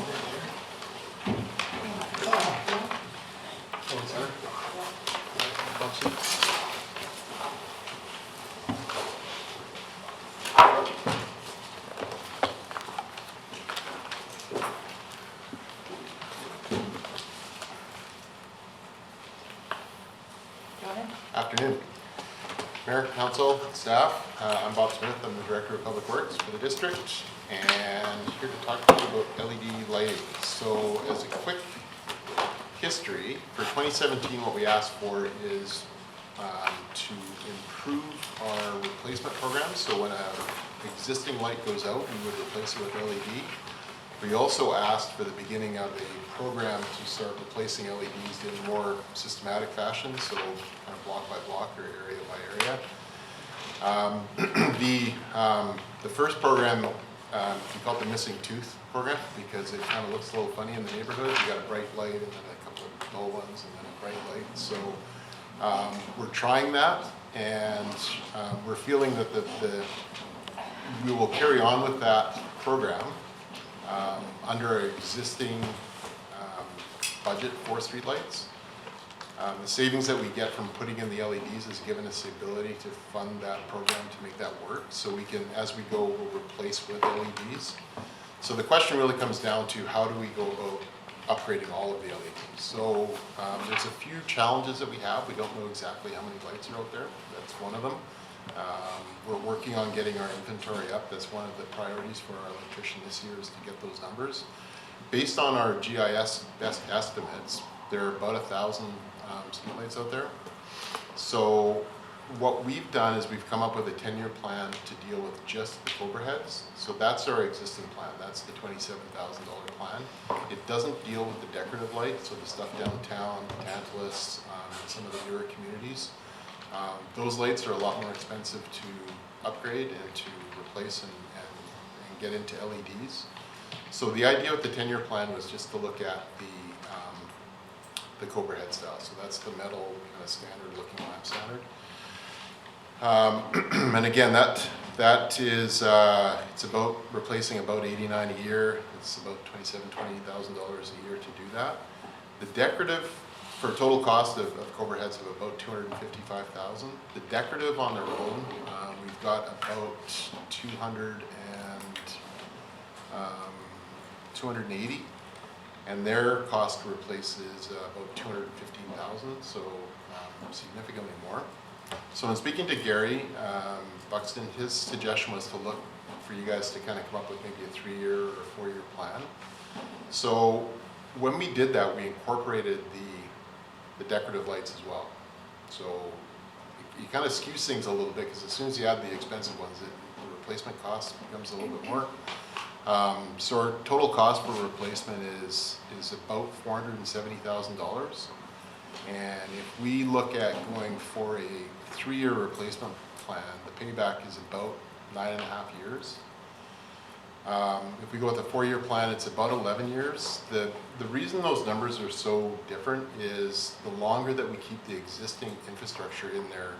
Afternoon. Mayor, Council, staff, I'm Bob Smith, I'm the Director of Public Works for the district, and here to talk to you about LED lighting. So as a quick history, for 2017 what we asked for is to improve our replacement program. So when an existing light goes out, we would replace it with LED. We also asked for the beginning of a program to start replacing LEDs in a more systematic fashion, so kind of block by block or area by area. The first program, we call it the missing tooth program because it kind of looks a little funny in the neighborhood. You got a bright light and then a couple of dull ones and then a bright light. So we're trying that, and we're feeling that we will carry on with that program under our existing budget for streetlights. The savings that we get from putting in the LEDs has given us the ability to fund that program to make that work. So we can, as we go, we'll replace with LEDs. So the question really comes down to how do we go about upgrading all of the LEDs. So there's a few challenges that we have. We don't know exactly how many lights are out there. That's one of them. We're working on getting our inventory up. That's one of the priorities for our electrician this year is to get those numbers. Based on our GIS best estimates, there are about 1,000 streetlights out there. So what we've done is we've come up with a 10-year plan to deal with just the overheads. So that's our existing plan. That's the $27,000 plan. It doesn't deal with the decorative lights, so the stuff downtown, Tantalus, some of the newer communities. Those lights are a lot more expensive to upgrade and to replace and get into LEDs. So the idea with the 10-year plan was just to look at the Cobra head style. So that's the metal kind of standard looking lamp standard. And again, that is it's about replacing about 89 a year. It's about $27,000, $28,000 a year to do that. The decorative, for a total cost of Cobra heads of about $255,000. The decorative on their own, we've got about 280, and their cost to replace is about $215,000, so significantly more. So in speaking to Gary Buxton, his suggestion was to look for you guys to kind of come up with maybe a 3-year or 4-year plan. So when we did that, we incorporated the decorative lights as well. So you kind of skews things a little bit because as soon as you add the expensive ones, the replacement cost becomes a little bit more. So our total cost for replacement is about $470,000. And if we look at going for a 3-year replacement plan, the payback is about 9.5 years. If we go with a 4-year plan, it's about 11 years. The reason those numbers are so different is the longer that we keep the existing infrastructure in there,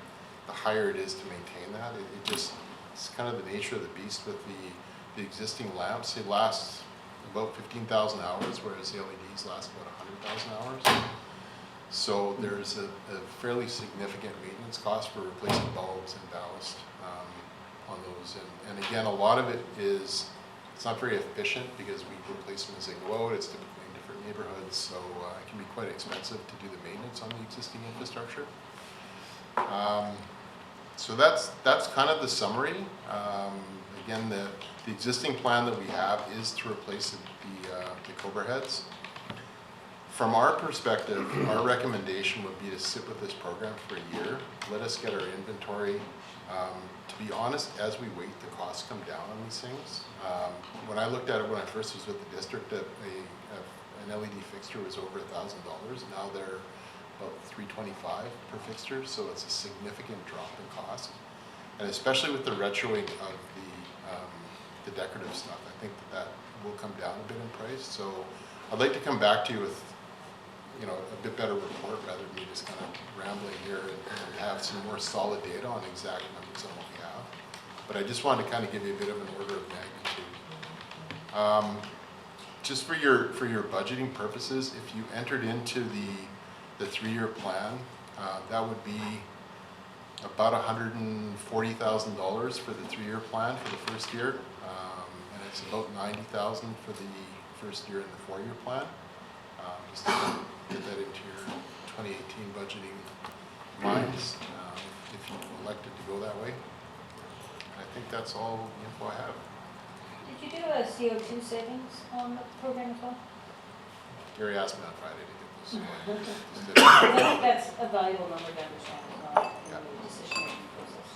the higher it is to maintain that. It's kind of the nature of the beast with the existing lamps. They last about 15,000 hours, whereas the LEDs last about 100,000 hours. So there's a fairly significant maintenance cost for replacing bulbs and ballast on those. And again, a lot of it is, it's not very efficient because we replace them as they go out. It's typically in different neighborhoods, so it can be quite expensive to do the maintenance on the existing infrastructure. So that's kind of the summary. Again, the existing plan that we have is to replace the Cobra heads. From our perspective, our recommendation would be to sit with this program for a year. Let us get our inventory. To be honest, as we wait, the costs come down on these things. When I looked at it when I first was with the district, an LED fixture was over $1,000. Now they're about $325 per fixture, so it's a significant drop in cost. And especially with the retroing of the decorative stuff, I think that will come down a bit in price. So I'd like to come back to you with a bit better report rather than me just kind of rambling here and have some more solid data on exact numbers on what we have. But I just wanted to kind of give you a bit of an order of magnitude. Just for your budgeting purposes, if you entered into the 3-year plan, that would be about $140,000 for the 3-year plan for the first year, and it's about $90,000 for the first year in the 4-year plan. Just to get that into your 2018 budgeting minds, if you elected to go that way. And I think that's all the info I have. Did you do a CO2 savings on the program as well? Gary asked me on Friday to get this. I think that's a valuable number to understand as well in the decision-making process.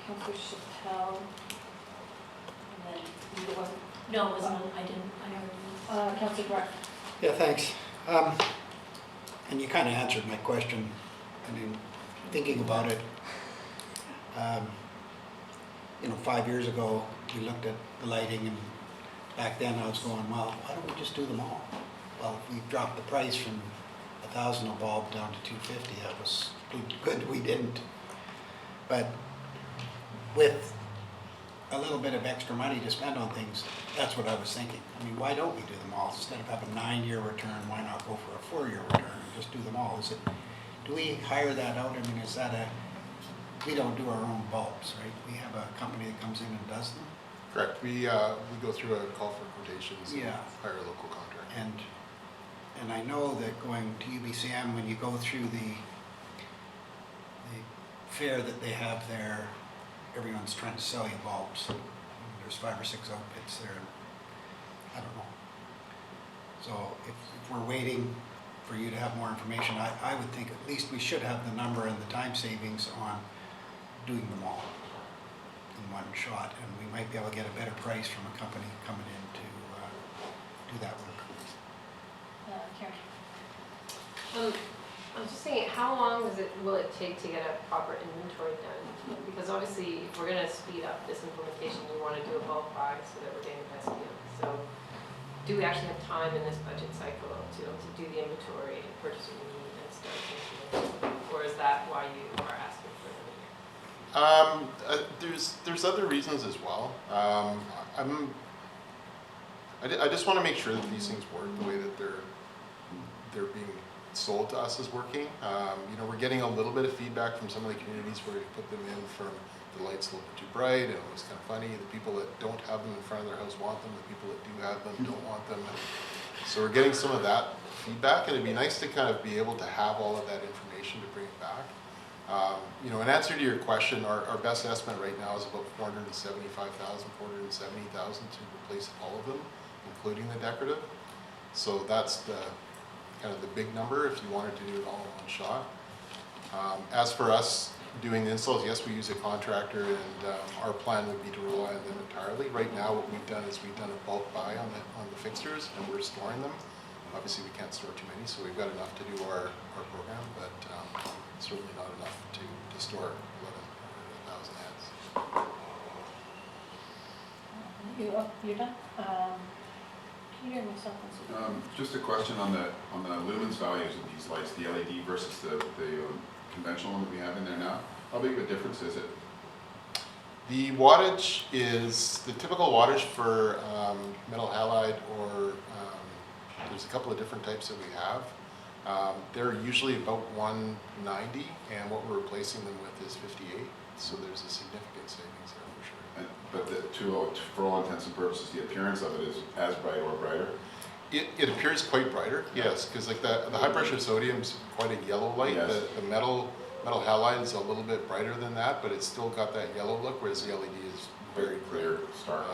Councillor Chappelle, and then either one. No, it wasn't, I didn't, I already. Councillor Brock. Yeah, thanks. And you kind of answered my question. I mean, thinking about it, 5 years ago, we looked at the lighting, and back then I was going, well, why don't we just do them all? Well, we dropped the price from $1,000 a bulb down to $250. That was good we didn't. But with a little bit of extra money to spend on things, that's what I was thinking. I mean, why don't we do them all? Instead of having a 9-year return, why not go for a 4-year return and just do them all? Do we hire that out? I mean, we don't do our own bulbs, right? We have a company that comes in and does them. Correct. We go through a call for quotations and hire a local contractor. And I know that going to UBCM, when you go through the fair that they have there, everyone's trying to sell you bulbs. There's 5 or 6 outfits there. I don't know. So if we're waiting for you to have more information, I would think at least we should have the number and the time savings on doing them all in one shot, and we might be able to get a better price from a company coming in to do that work. Karen. I'm just thinking, how long will it take to get a proper inventory done? Because obviously, if we're going to speed up this implementation, we want to do a bulk buy so that we're getting the best deal. So, do we actually have time in this budget cycle to do the inventory and purchase what we need and start thinking, or is that why you are asking for it? There's other reasons as well. I just want to make sure that these things work the way that they're being sold to us as working. We're getting a little bit of feedback from some of the communities where we put them in from the lights a little bit too bright, and it was kind of funny. The people that don't have them in front of their house want them. The people that do have them don't want them. And so we're getting some of that feedback, and it'd be nice to kind of be able to have all of that information to bring it back. In answer to your question, our best estimate right now is about $475,000, $470,000 to replace all of them, including the decorative. So that's kind of the big number if you wanted to do it all in one shot. As for us doing the installs, yes, we use a contractor, and our plan would be to rely on them entirely. Right now, what we've done is we've done a bulk buy on the fixtures, and we're storing them. Obviously, we can't store too many, so we've got enough to do our program, but certainly not enough to store 1,000 heads. You're done? Can you hear myself? Just a question on the lumens values of these lights, the LED versus the conventional one that we have in there now. How big of a difference is it? The wattage is the typical wattage for metal halide, or there's a couple of different types that we have. They're usually about 190, and what we're replacing them with is 58. So there's a significant savings there for sure. But for all intents and purposes, the appearance of it is as bright or brighter? It appears quite brighter, yes, because like the high pressure sodium's quite a yellow light. Yes. The metal halide is a little bit brighter than that, but it's still got that yellow look, whereas the LED is very Clear, stark.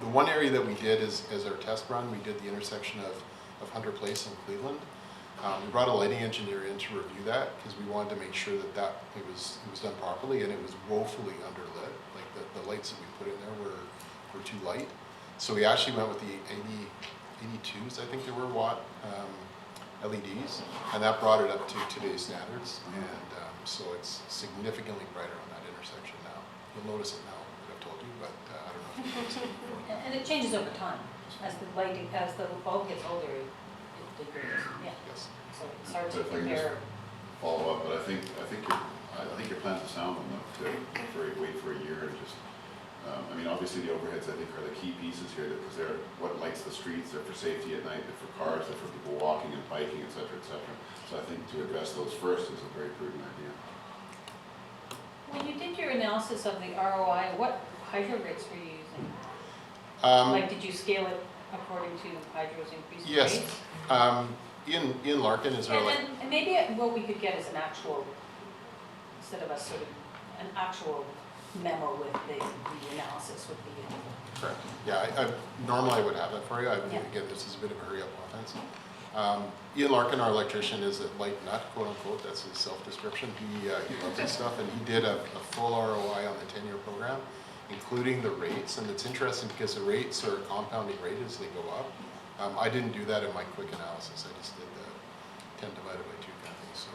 The one area that we did is, as our test run, we did the intersection of Hunter Place and Cleveland. We brought a lighting engineer in to review that because we wanted to make sure that it was done properly, and it was woefully underlit. Like the lights that we put in there were too light. So we actually went with the 82s, I think they were, watt LEDs, and that brought it up to today's standards. And so it's significantly brighter on that intersection now. You'll notice it now that I've told you, but I don't know if you've noticed it before. And it changes over time. As the bulb gets older, it degrades, yeah. Yes. So it's hard to If I can just compare. follow up, but I think your plan's a sound one though, to wait for a year and just, I mean, obviously the overheads I think are the key pieces here because they're what lights the streets, they're for safety at night, they're for cars, they're for people walking and biking, et cetera, et cetera. So I think to address those first is a very prudent idea. When you did your analysis of the ROI, what hydro rates were you using? Like, did you scale it according to hydro's increasing Yes. rates? Ian Larkin is our And maybe what we could get is an actual, instead of a sort of, an actual memo with the analysis would be. correct. Yeah, I normally I would have that for you. Yeah. Again, this is a bit of a hurry up offense. Ian Larkin, our electrician, is a light nut, quote unquote. That's his self-description. He loves this stuff, and he did a full ROI on the 10-year program, including the rates. And it's interesting because the rates are compounding rate as they go up. I didn't do that in my quick analysis. I just did the 10 divided by 2 kind of thing. So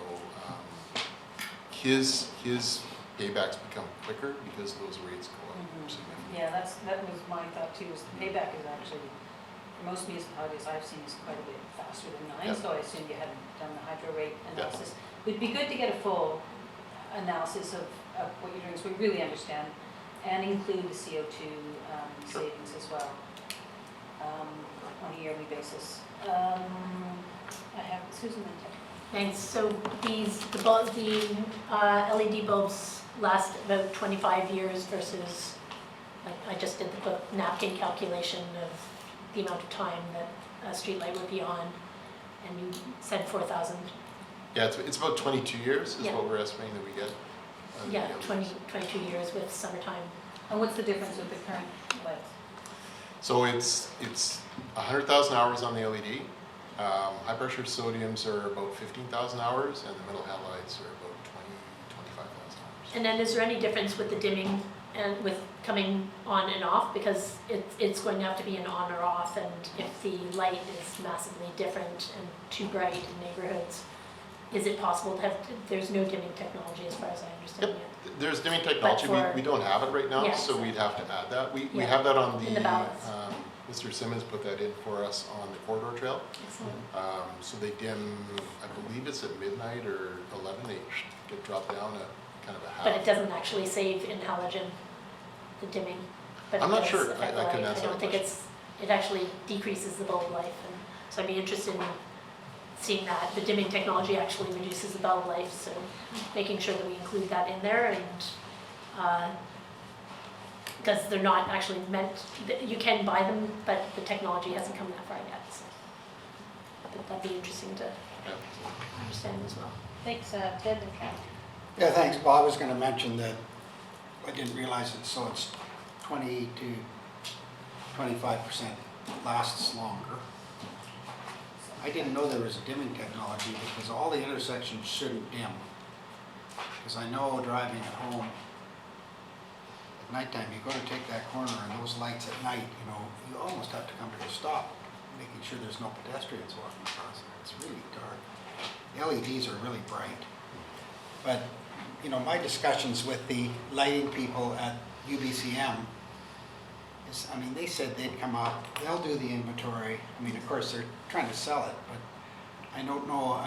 his paybacks become quicker because those rates go up significantly. Yeah, that was my thought too, is the payback is actually, for most municipalities I've seen, is quite a bit faster than mine, Yep. so I assumed you hadn't done the hydro rate analysis. It would be good to get a full analysis of what you're doing, so we really understand, and include the CO2 savings as well, on a yearly basis. I have Susan and Ted. Thanks. So the LED bulbs last about 25 years versus, like, I just did the quick napkin calculation of the amount of time that a street light would be on, and you said 4,000. Yeah, it's about 22 years is Yeah. what we're estimating that we get. Yeah, 22 years with summertime. And what's the difference with the current lights? So it's 100,000 hours on the LED. High pressure sodiums are about 15,000 hours, and the metal halides are about 25,000 hours. And then is there any difference with the dimming and with coming on and off? Because it's going to have to be an on or off, and if the light is massively different and too bright in neighborhoods, is it possible to have, there's no dimming technology as far as I understand Yep. yet? There's dimming technology. for- We don't have it right now, Yes. so we'd have to add that. We Yeah. have that on In the balance. Mr. Simmons put that in for us on the corridor trail. Excellent. So they dim, I believe it's at midnight or 11, they get dropped down at kind of a half. But it doesn't actually save in halogen, the dimming. But I'm it not does sure. affect I the couldn't light. answer I don't that think it actually decreases the bulb life, and so I'd be interested in seeing that. The dimming technology actually reduces the bulb life, so making sure that we include that in there, and because they're not actually meant, you can buy them, but the technology hasn't come that far yet, so but that'd be interesting to Yeah. understand as well. Thanks, Ted and Kat. Yeah, thanks. Well, I was going to mention that I didn't realize it, so it's 20 to 25% lasts longer. I didn't know there was a dimming technology because all the intersections shouldn't dim. Because I know driving at home at nighttime, you go to take that corner and those lights at night, you almost have to come to a stop, making sure there's no pedestrians walking across there. It's really dark. The LEDs are really bright. But, my discussions with the lighting people at UBCM is, they said they'd come out, they'll do the inventory. Of course, they're trying to sell it, but I don't know,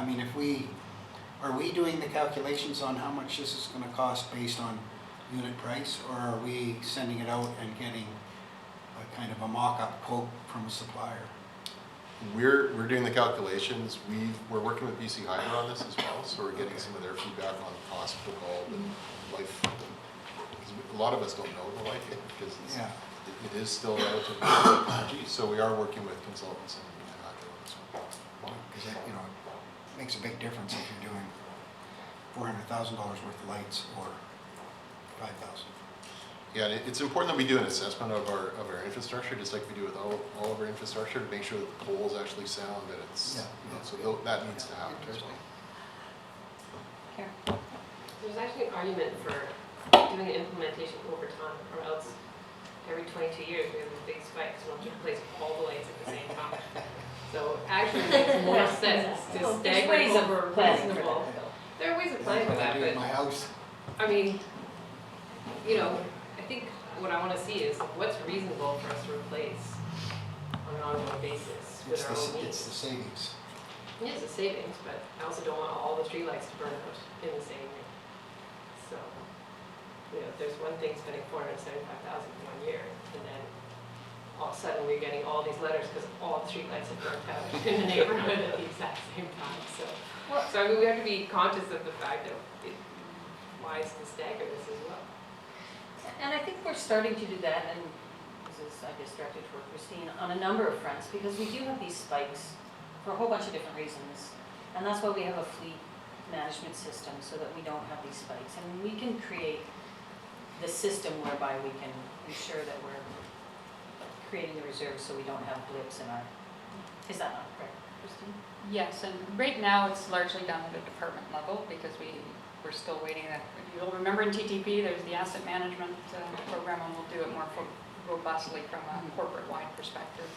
are we doing the calculations on how much this is gonna cost based on unit price, or are we sending it out and getting a kind of a mock-up quote from a supplier? we're doing the calculations. We're working with BC Hydro on this as well, so we're getting some of their feedback on cost per bulb and life. Because a lot of us don't know the life because Yeah. it is still relatively new technology. So we are working with consultants and Hydro on this one. Because that, it makes a big difference if you're doing $400,000 worth of lights or 5,000. Yeah, and it's important that we do an assessment of our infrastructure, just like we do with all of our infrastructure, to make sure that the poles actually sound, that it's, so that needs to happen as well. Here. There's actually an argument for doing the implementation over time, or else every 22 years we have these big spikes and we'll have to replace all the lights at the same time. So actually it makes more sense to There's stagger ways of over planning for reasonable. that, though. There are ways of planning for That's that, what I do but at my house. I mean, I think what I want to see is what's reasonable for us to replace on an ongoing basis with our own It's the needs. savings. It is a savings, but I also don't want all the streetlights to burn out in the same way. So, there's one thing spending $475,000 in 1 year, and then all of a sudden we're getting all these letters because all the streetlights have burnt out in the neighborhood at the exact same time. So I mean, we have to be conscious of the fact that it's wise to stagger this as well. And I think we're starting to do that, and this is, I guess, directed toward Christine, on a number of fronts, because we do have these spikes for a whole bunch of different reasons. And that's why we have a fleet management system, so that we don't have these spikes. And we can create the system whereby we can ensure that we're creating the reserves so we don't have blips in our, is that not correct, Christine? Yes, and right now it's largely done at a department level because we're still waiting. You'll remember in TTP there's the asset management program, and we'll do it more robustly from a corporate-wide perspective.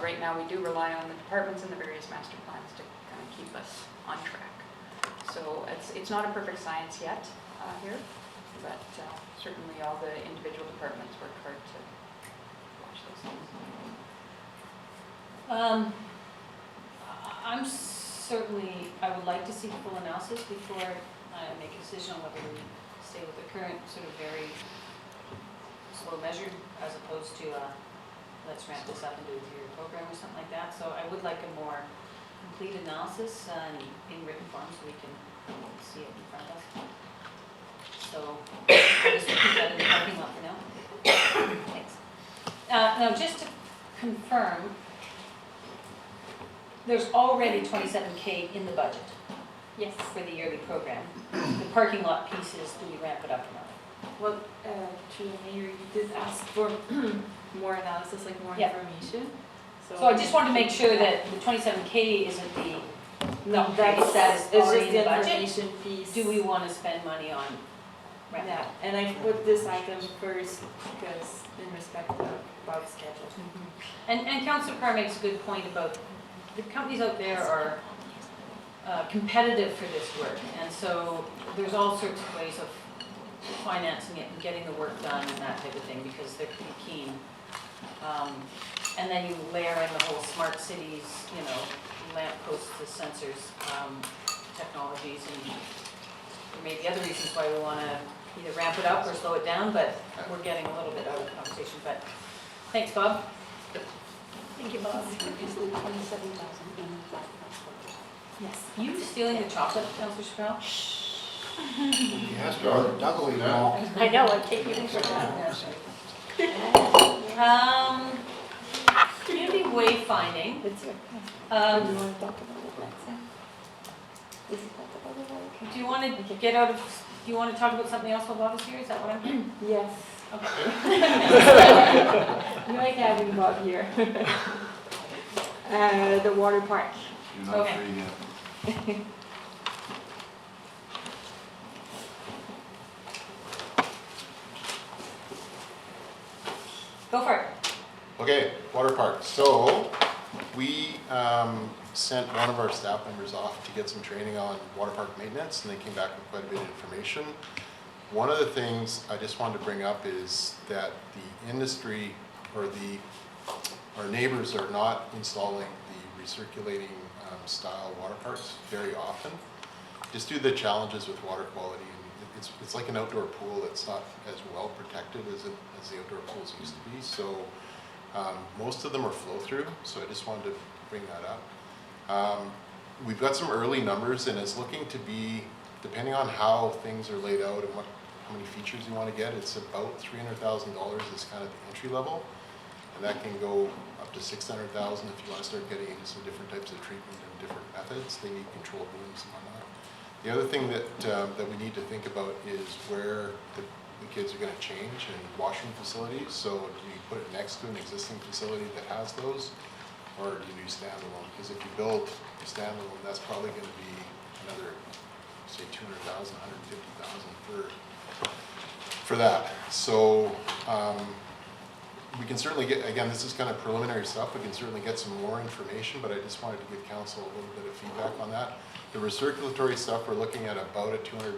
Right now we do rely on the departments and the various master plans to kind of keep us on track. So it's not a perfect science yet here, but certainly all the individual departments work hard to watch those things. I would like to see full analysis before I make a decision on whether we stay with the current sort of very slow measured as opposed to let's ramp this up and do a 3-year program or something like that. So I would like a more complete analysis in written form so we can see it in front of us. So I guess we'll keep that in the parking lot for now. Thanks. Now just to confirm, there's already $27K in the budget. Yes. For the yearly program. The parking lot pieces, do we ramp it up or not? Well, through the mayor, you did ask for more analysis, like more Yeah. information. So I just wanted to make sure that the $27K isn't the increase that is it's already just in the the budget. information piece. Do we want to spend money on ramping Yeah, up? and I put this item first because in respect of Bob's schedule. And Councillor Carr makes a good point about the companies out there are competitive for this work. And so there's all sorts of ways of financing it and getting the work done and that type of thing because they're pretty keen. And then you layer in the whole smart cities, lamp posts, the sensors, technologies, and there may be other reasons why we want to either ramp it up or slow it down, but we're getting a little bit out of the conversation. But thanks, Bob. Thank you, Bob. Yes. You stealing the chocolate, Councillor Chappelle? He has to order double even more. I know, I take you for that. Community wayfinding. It's here. Do you want to get out of, do you want to talk about something else while Bob is here? Is that what I'm hearing? Yes. Okay. You like having Bob here. The water park. You're not Okay. free yet. Go for it. Okay, water park. So we sent one of our staff members off to get some training on water park maintenance, and they came back with quite a bit of information. One of the things I just wanted to bring up is that the industry or our neighbors are not installing the recirculating style water parks very often, just due to the challenges with water quality. And it's like an outdoor pool that's not as well protected as the outdoor pools used to be. So most of them are flow through. So I just wanted to bring that up. We've got some early numbers, and it's looking to be, depending on how things are laid out and how many features you want to get, it's about $300,000 is kind of the entry level, and that can go up to $600,000 if you want to start getting into some different types of treatment and different methods. They need controlled rooms and whatnot. The other thing that we need to think about is where the kids are going to change and washroom facilities. So do you put it next to an existing facility that has those, or do you do standalone? Because if you build a standalone, that's probably going to be another, say, $200,000, $150,000 for that. So we can certainly get, again, this is kind of preliminary stuff, we can certainly get some more information, but I just wanted to give council a little bit of feedback on that. The recirculatory stuff, we're looking at about a $250,000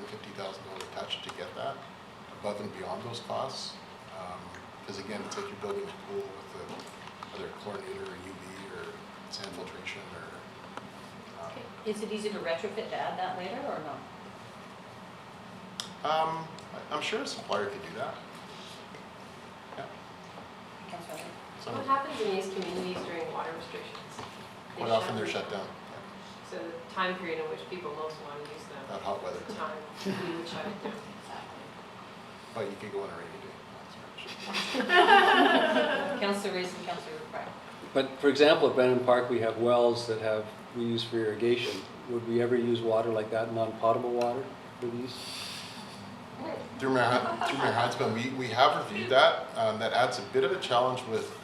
touch to get that, above and beyond those costs. Because again, it's like you're building a pool with either chlorinator or UV or sand filtration or... Is it easy to retrofit to add that later or no? I'm sure a supplier could do that. Yeah. Councillor Lee? So What happens in these communities during water restrictions? quite often they're shut down. So the time period in which people most want to use them. That hot weather. The time we would shut it down. But you could go on a rainy day. Not so much. Councillor Rees and Councillor Repre. But for example, at Brennan Park, we have wells that we use for irrigation. Would we ever use water like that, non-potable water for these? Through Mayor Heinzman, we have reviewed that. That adds a bit of a challenge with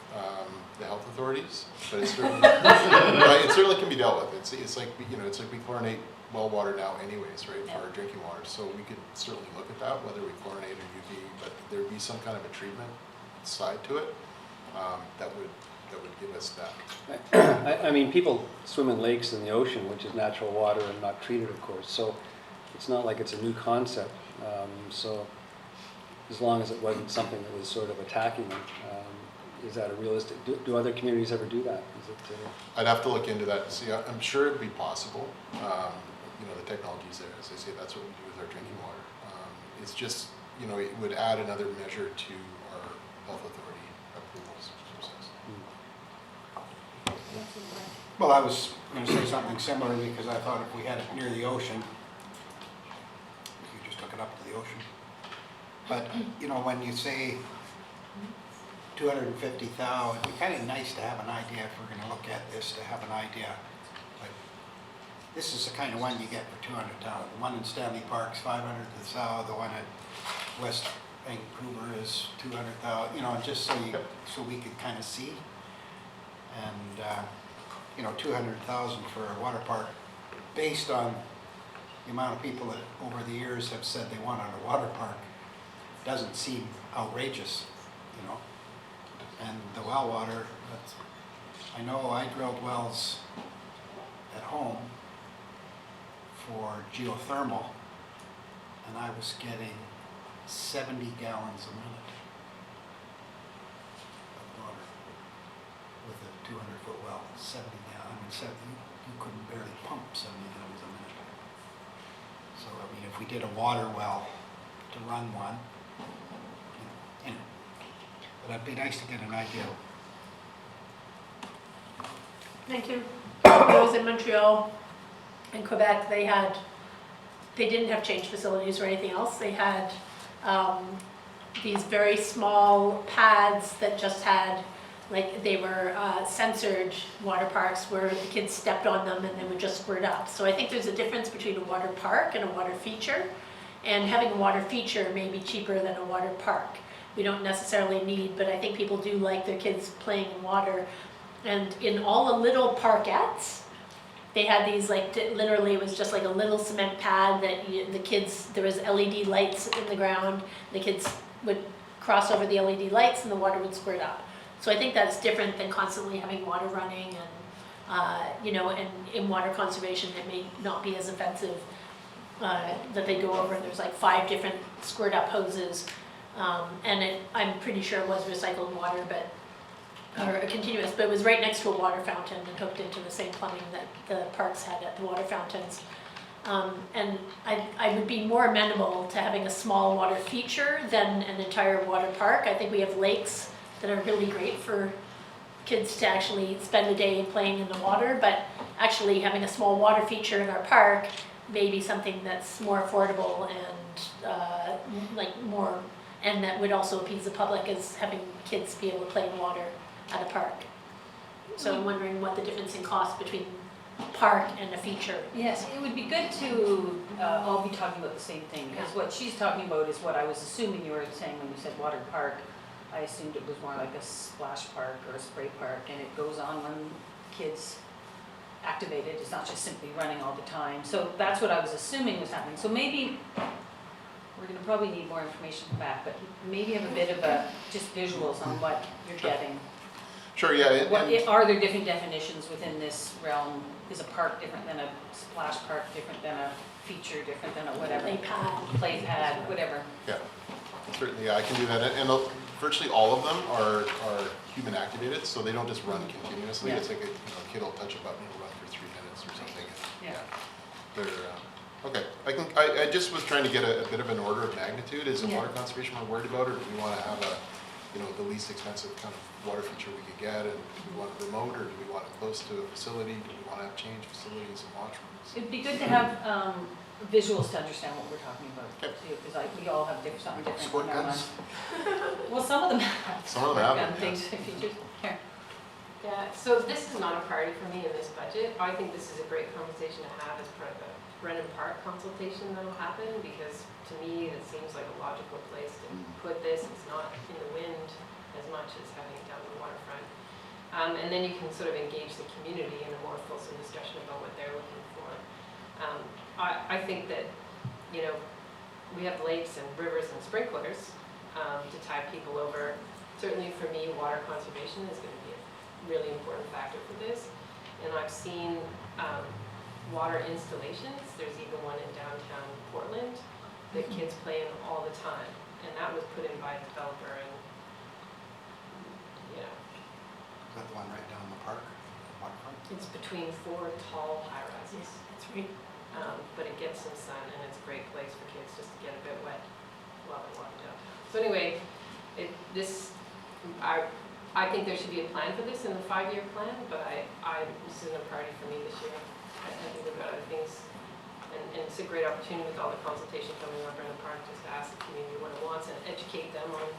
the health authorities, but it's certainly, right, it certainly can be dealt with. It's like, it's like we chlorinate well water now anyways, right, for our drinking water. So we could certainly look at that, whether we chlorinate or UV, but there would be some kind of a treatment side to it that would give us that. I mean, people swim in lakes in the ocean, which is natural water and not treated, of course. So it's not like it's a new concept. So as long as it wasn't something that was sort of attacking them, is that a realistic? Do other communities ever do that? Is it? I'd have to look into that to see. I'm sure it'd be possible. The technology's there. As I say, that's what we do with our drinking water. It's just, it would add another measure to our health authority approvals process. Well, I was going to say something similar because I thought if we had it near the ocean, you just hook it up to the ocean. But, when you say 250,000, it'd be kind of nice to have an idea if we're going to look at this, to have an idea. Like, this is the kind of one you get for 200,000. The one in Stanley Park's 500,000. The one at West Vancouver is 200,000. Just so we could kind of see. And 200,000 for a water park, based on the amount of people that over the years have said they want a water park, doesn't seem outrageous, And the well water, I know I drilled wells at home for geothermal, and I was getting 70 gallons a minute of water with a 200-foot well. 70 gallons. You couldn't barely pump 70 gallons a minute. So if we did a water well to run one, but it'd be nice to get an idea. Thank you. When I was in Montreal and Quebec, they didn't have change facilities or anything else. They had these very small pads that just had, they were censored water parks where the kids stepped on them and they would just squirt up. So I think there's a difference between a water park and a water feature. And having a water feature may be cheaper than a water park. We don't necessarily need, but I think people do like their kids playing in water. And in all the little parkettes, they had these literally it was just like a little cement pad that there was LED lights in the ground. The kids would cross over the LED lights and the water would squirt up. So I think that's different than constantly having water running and, and in water conservation it may not be as offensive that they go over and there's 5 different squirt up hoses. I'm pretty sure it was recycled water, or continuous, but it was right next to a water fountain and hooked into the same plumbing that the parks had at the water fountains. And I would be more amenable to having a small water feature than an entire water park. I think we have lakes that are really great for kids to actually spend the day playing in the water, but actually having a small water feature in our park may be something that's more affordable and like more, and that would also appease the public as having kids be able to play in water at a park. So I'm wondering what the difference in cost between park and a feature. Yes, it would be good to all be talking about the same thing, because what she's talking about is what I was assuming you were saying when you said water park. I assumed it was more like a splash park or a spray park, and it goes on when kids activate it. It's not just simply running all the time. So that's what I was assuming was happening. So maybe we're gonna probably need more information back, but maybe have a bit of a, just visuals on what you're getting. Sure, yeah. What, are there different definitions within this realm? Is a park different than a splash park, different than a feature, different than a whatever? Play pad, whatever. Yeah, certainly, yeah, I can do that. And virtually all of them are human activated, so they don't just run continuously. Yeah. It's like a kid will touch a button and run for 3 minutes or something. Yeah. They're, okay, I just was trying to get a bit of an order of magnitude. Is it water conservation we're worried about, or do we want to have the least expensive kind of water feature we could get, and do we want it remote, or do we want it close to a facility? Do we want to have change facilities and washrooms? It'd be good to have visuals to understand what we're talking about, too, because we all have something different Squirt in our guns? minds. Well, some of them have. Some of them have gun them, things, features. Here. Yeah, so this is not a priority for me in this budget. I think this is a great conversation to have as part of the Brennan Park consultation that'll happen, because to me, it seems like a logical place to put this. It's not in the wind as much as having it down the waterfront. And then you can sort of engage the community in a more fulsome discussion about what they're looking for. I think that, we have lakes and rivers and sprinklers to tide people over. Certainly for me, water conservation is going to be a really important factor for this. And I've seen water installations. There's even one in downtown Portland that kids play in all the time. And that was put in by a developer, and Is that the one right down the park, waterfront? it's between 4 tall high-rises. That's right. But it gets some sun, and it's a great place for kids just to get a bit wet while they're walking downtown. So anyway, I think there should be a plan for this in the 5-year plan, but this isn't a priority for me this year. I think we've got other things, and it's a great opportunity with all the consultation coming up in the park, just to ask the community what it wants and educate them on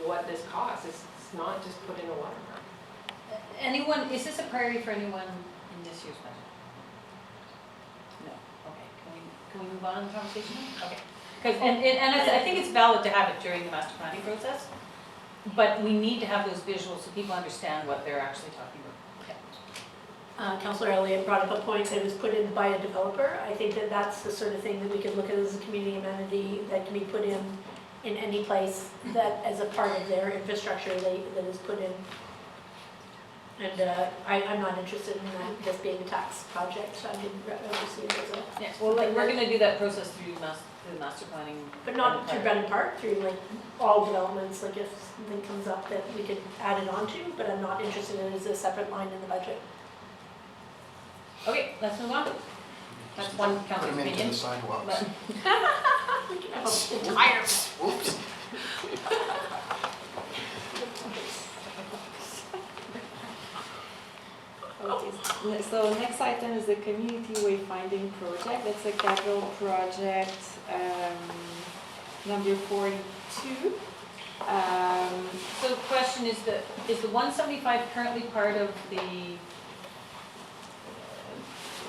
what this costs. It's not just put in a water park. Is this a priority for anyone in this year's budget? No, okay, can we move on in the conversation? Okay, because, I think it's valid to have it during the master planning process, but we need to have those visuals so people understand what they're actually talking about. Okay. Councillor Elliott brought up a point that it was put in by a developer. I think that that's the sort of thing that we could look at as a community amenity that can be put in any place that as a part of their infrastructure that is put in. And I'm not interested in that just being a tax project, so I didn't rather see it as a... Yes, well, we're going to do that process through the master planning. But not through Brennan Park, through like all developments, like if something comes up that we could add it on to, but I'm not interested in it as a separate line in the budget. Okay, let's move on. That's one Put council's them into opinion. the sidewalks. Entire. Oops. So next item is the community wayfinding project. That's a capital project number 42. So the question is the 175 currently part of the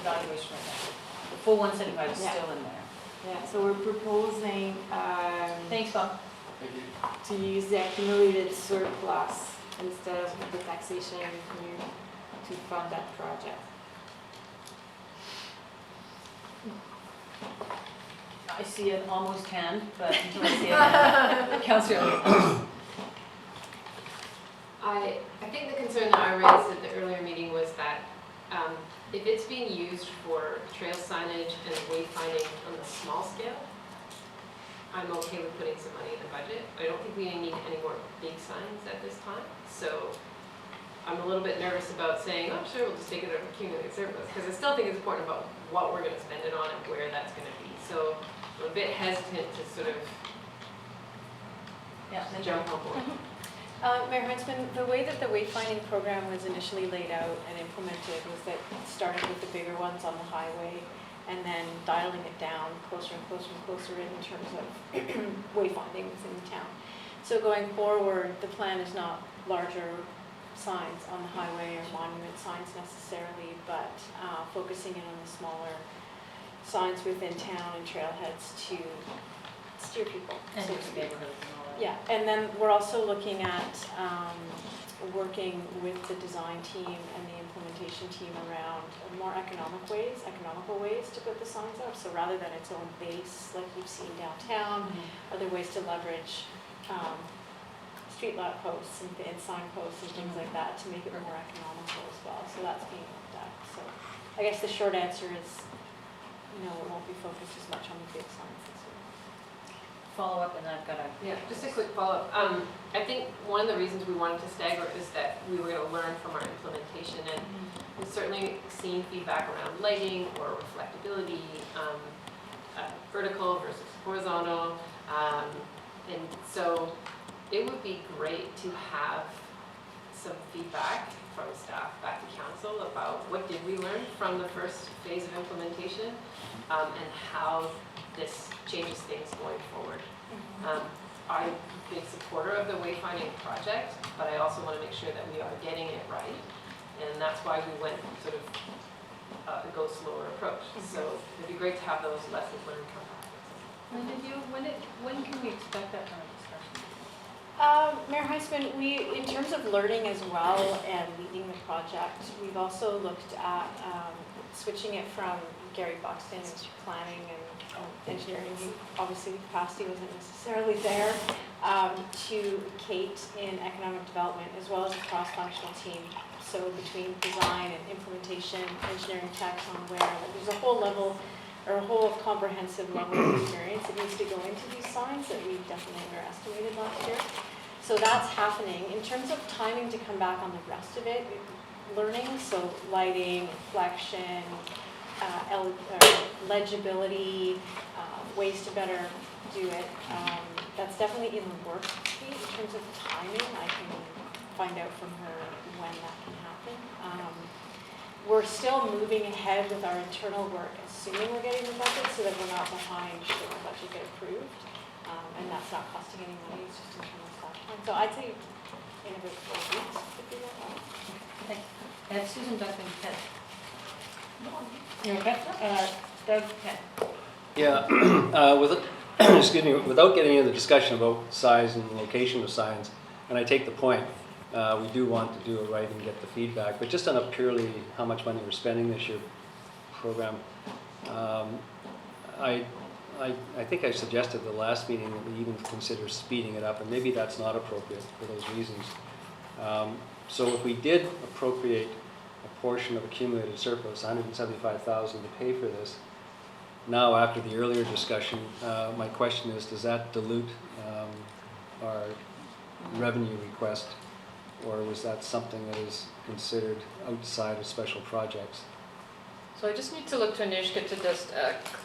evaluation right now? The full 175 is still in there. Yeah, so we're proposing Thanks, Bob. to use the accumulated surplus instead of the taxation revenue to fund that project. I see an almost hand, but until I see it, Councillor. I think the concern that I raised at the earlier meeting was that if it's being used for trail signage and wayfinding on the small scale, I'm okay with putting some money in the budget. I don't think we need any more big signs at this time. So I'm a little bit nervous about saying, oh, sure, we'll just take it out of accumulated surplus, because I still think it's important about what we're going to spend it on and where that's going to be. So I'm a bit hesitant to sort of jump on board. Mayor Huntsman, the way that the wayfinding program was initially laid out and implemented was that it started with the bigger ones on the highway and then dialing it down closer and closer and closer in terms of wayfinding within the town. So going forward, the plan is not larger signs on the highway or monument signs necessarily, but focusing in on the smaller signs within town and trailheads to steer people. And so to it's speak. neighborhoods and all that. Yeah, and then we're also looking at working with the design team and the implementation team around more economical ways to put the signs up. So rather than its own base, like you've seen downtown, other ways to leverage street light posts and signposts and things like that to make it more economical as well. So that's being looked at. So I guess the short answer is, it won't be focused as much on the big signs this year. Follow up, and I've got a. Yeah, just a quick follow-up. I think one of the reasons we wanted to stagger it is that we were going to learn from our implementation, and we've certainly seen feedback around lighting or reflectability, vertical versus horizontal, and so it would be great to have some feedback from staff back to council about what did we learn from the first phase of implementation, and how this changes things going forward. I'm a big supporter of the wayfinding project, but I also want to make sure that we are getting it right, and that's why we went sort of a go slower approach. So it'd be great to have those lessons learned come back. When can we expect that kind of discussion? Mayor Heisman, in terms of learning as well and leading the project, we've also looked at switching it from Gary Buxton's planning and engineering, obviously capacity wasn't necessarily there, to Kate in economic development, as well as a cross-functional team. So between design and implementation, engineering techs, I'm aware that there's a whole comprehensive level of experience that needs to go into these signs that we definitely underestimated last year. So that's happening. In terms of timing to come back on the rest of it, learning, so lighting, reflection, legibility, ways to better do it. That's definitely in the works. In terms of timing, I can find out from her when that can happen. We're still moving ahead with our internal work, assuming we're getting the budget so that we're not behind should the budget get approved. And that's not costing any money, it's just internal stuff. And so I'd say in about 4 weeks would be that. Thanks. I have Susan, Doug, and Ted. You're okay? Doug, Ted. Yeah, excuse me, without getting into the discussion about size and location of signs, and I take the point, we do want to do it right and get the feedback, but just on a purely how much money we're spending this year program, I think I suggested at the last meeting that we even consider speeding it up, and maybe that's not appropriate for those reasons. So if we did appropriate a portion of accumulated surplus, $175,000 to pay for this, now after the earlier discussion, my question is, does that dilute our revenue request, or was that something that is considered outside of special projects? So I just need to look to Anishka to just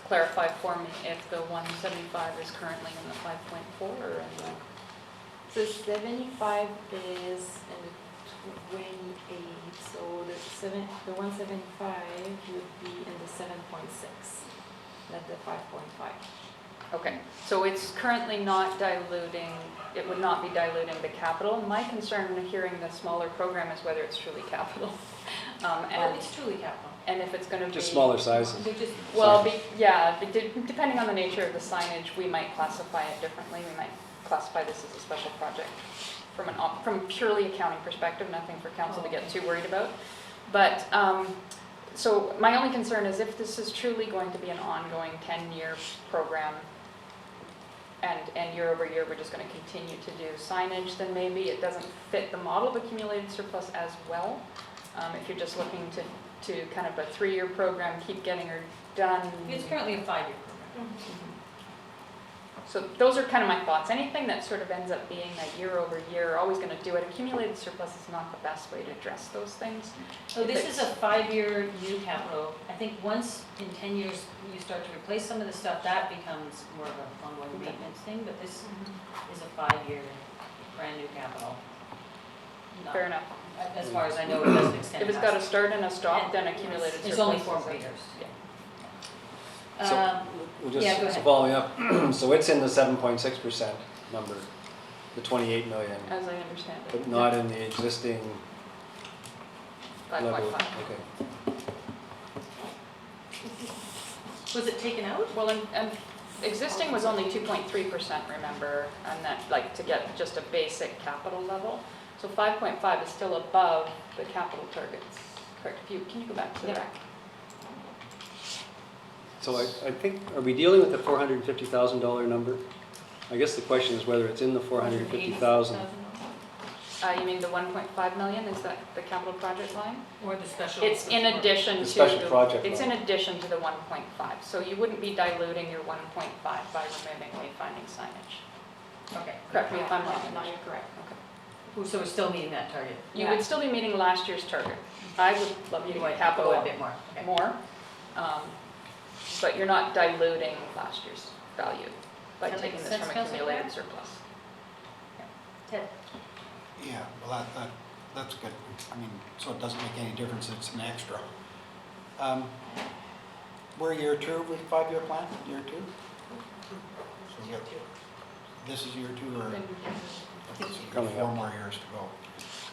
clarify for me if the 175 is currently in the 5.4 or in the... So 75 is in the 28, so the 175 would be in the 7.6, not the 5.5. Okay, so it's currently not diluting, it would not be diluting the capital. My concern in hearing the smaller program is whether it's truly capital. Oh, it's truly capital. And if it's going to be... Just smaller sizes. They're just. Well, depending on the nature of the signage, we might classify it differently. We might classify this as a special project from a purely accounting perspective, nothing for council to get too worried about. But, so my only concern is if this is truly going to be an ongoing 10-year program, and year over year we're just going to continue to do signage, then maybe it doesn't fit the model of accumulated surplus as well. If you're just looking to kind of a 3-year program, keep getting her done. It's currently a 5-year program. So those are kind of my thoughts. Anything that sort of ends up being a year over year, always going to do it. Accumulated surplus is not the best way to address those things. So this is a 5-year new capital. I think once in 10 years you start to replace some of the stuff, that becomes more of an ongoing maintenance thing, but this is a 5-year brand new capital. No. Fair enough. As far as I know, it doesn't extend. If it's got a past- start and a stop, then accumulated surplus. It's only is 4 a- more years. So, Um, we'll yeah, go just, so ahead. following up, so it's in the 7.6% number, the 28 million, As I understand it. but not in the existing level? 5.5. Okay. Was it taken out? Well, and existing was only 2.3%, remember, and that, like, to get just a basic capital level. So 5.5 is still above the capital targets. Correct, can you go back to the Yeah. rec? So I think, are we dealing with the $450,000 number? I guess the question is whether it's in the 450,000. You mean the 1.5 million, is that the capital project line? Or the special? It's in addition to. The special project It's in line. addition to the 1.5, so you wouldn't be diluting your 1.5 by removing wayfinding signage. Okay. Correct me if I'm wrong. No, you're correct. Okay. So we're still meeting that target? You would still be meeting last year's target. I would love you to You want get to capital go a bit more? Okay. more, but you're not diluting last year's value by That taking makes this sense, from Councillor accumulated Clare? surplus. Ted? Yeah, well, that's good. I mean, so it doesn't make any difference, it's an extra. We're year 2 with 5-year plan, year 2? So we got, this is year 2 or? So we've got Coming 4 up. more years to go.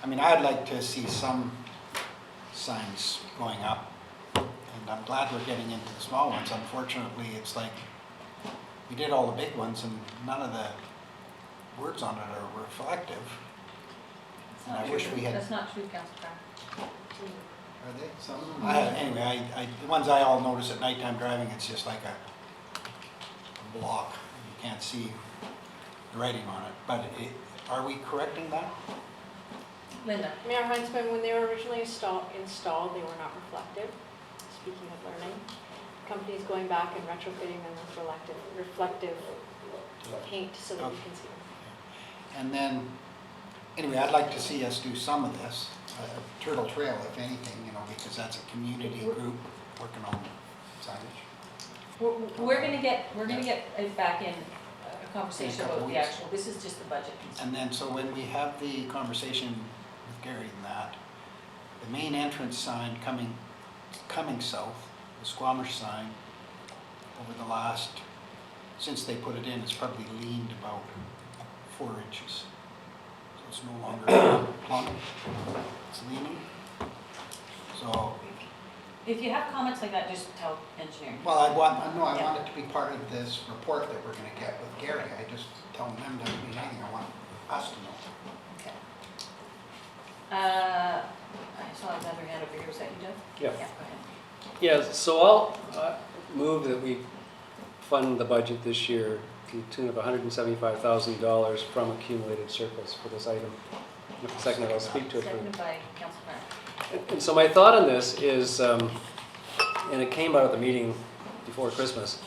I mean, I'd like to see some signs going up, and I'm glad we're getting into the small ones. Unfortunately, it's like, we did all the big ones and none of the words on it are reflective. That's And not I wish true. we had- That's not true, Councillor Craig. Are they? Some of them? Anyway, the ones I all notice at nighttime driving, it's just like a block. You can't see the writing on it. But are we correcting that? Linda? Mayor Heinzman, when they were originally installed, they were not reflective. Speaking of learning, companies going back and retrofitting them with reflective paint so that you can see them. And then, anyway, I'd like to see us do some of this, Turtle Trail, if anything, because that's a community group working on signage. We're gonna get it back in a conversation couple about the weeks. actual, this is just the budget piece. And then, so when we have the conversation with Gary and that, the main entrance sign coming south, the Squamish sign, over the last, since they put it in, it's probably leaned about 4 inches. So it's no longer plumb, it's leaning. So, If you have comments like that, just tell engineering. well, I want it to be part of this report that we're gonna get with Gary. I just tell them to be anything, I want us to know. Okay. I saw another hand over here, was that you, Jeff? Yeah. Yeah, go ahead. Yeah, so I'll move that we fund the budget this year to the tune of $175,000 from accumulated surplus for this item. With a second, I'll speak to it. Seconded by Councillor Craig. And so my thought on this is, and it came out of the meeting before Christmas,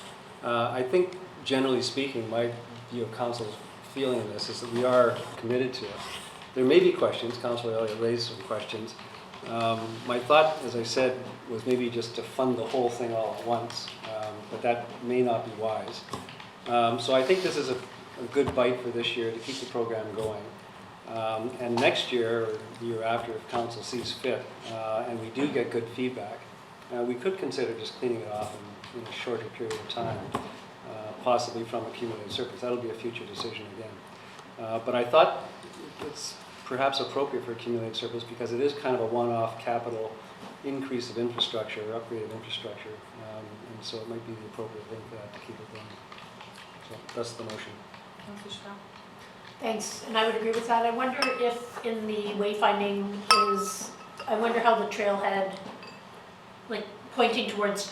I think generally speaking, my view of council's feeling on this is that we are committed to it. There may be questions, Councilor Elliott raised some questions. My thought, as I said, was maybe just to fund the whole thing all at once, but that may not be wise. So I think this is a good bite for this year to keep the program going. And next year, or the year after, if council sees fit, and we do get good feedback, we could consider just cleaning it off in a shorter period of time, possibly from accumulated surplus. That'll be a future decision again. But I thought it's perhaps appropriate for accumulated surplus because it is kind of a one-off capital increase of infrastructure, or upgrade of infrastructure, and so it might be the appropriate thing for that to keep it going. So that's the motion. Councillor Strong? Thanks, and I would agree with that. I wonder if in the wayfinding I wonder how the trailhead, like pointing towards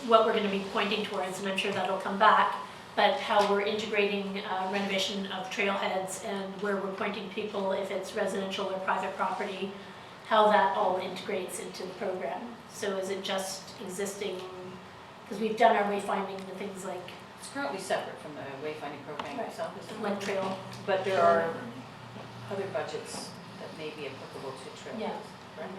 what we're gonna be pointing towards, and I'm sure that'll come back, but how we're integrating renovation of trailheads and where we're pointing people, if it's residential or private property, how that all integrates into the program. So is it just existing, because we've done our wayfinding, the things like It's currently separate from the wayfinding program Right. itself, isn't it? like trail. But there are other budgets that may be applicable to trails. Yeah. correct?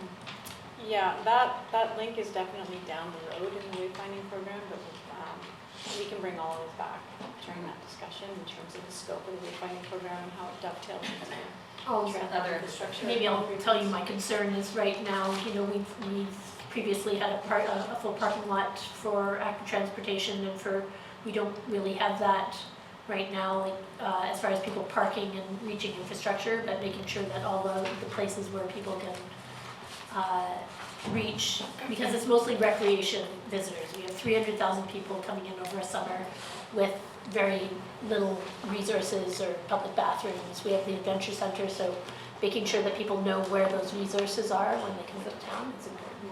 Yeah, that link is definitely down the road in the wayfinding program, but We can bring all of those back during that discussion in terms of the scope of the wayfinding program and how it dovetails into Other infrastructure. Maybe I'll tell you my concern is right now, you know, we've previously had a full parking lot for active transportation and we don't really have that right now, like, as far as people parking and reaching infrastructure, but making sure that all the places where people can, reach, because it's mostly recreation visitors. We have 300,000 people coming in over a summer with very little resources or public bathrooms. We have the adventure center, so making sure that people know where those resources are when they come to town is important.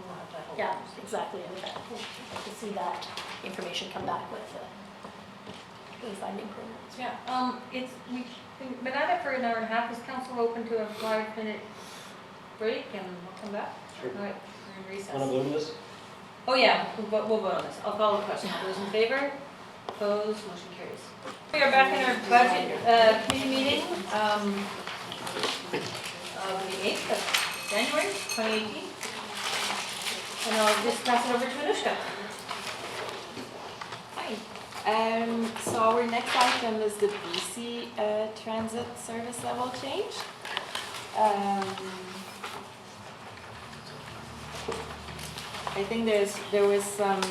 Yeah, exactly. And I'd like to see that information come back with wayfinding programs. Yeah, we've been at it for an hour and a half. Is council open to a 5-minute break and we'll come back? Sure. All right, we're in recess. Want to vote on this? Oh, yeah, we'll vote on this. I'll call the question. All those in favor? Opposed? Motion carries. We are back in our budget committee meeting of the 8th of January 2018. And I'll just pass it over to Anushka. Hi. So our next item is the BC transit service level change. I think there was some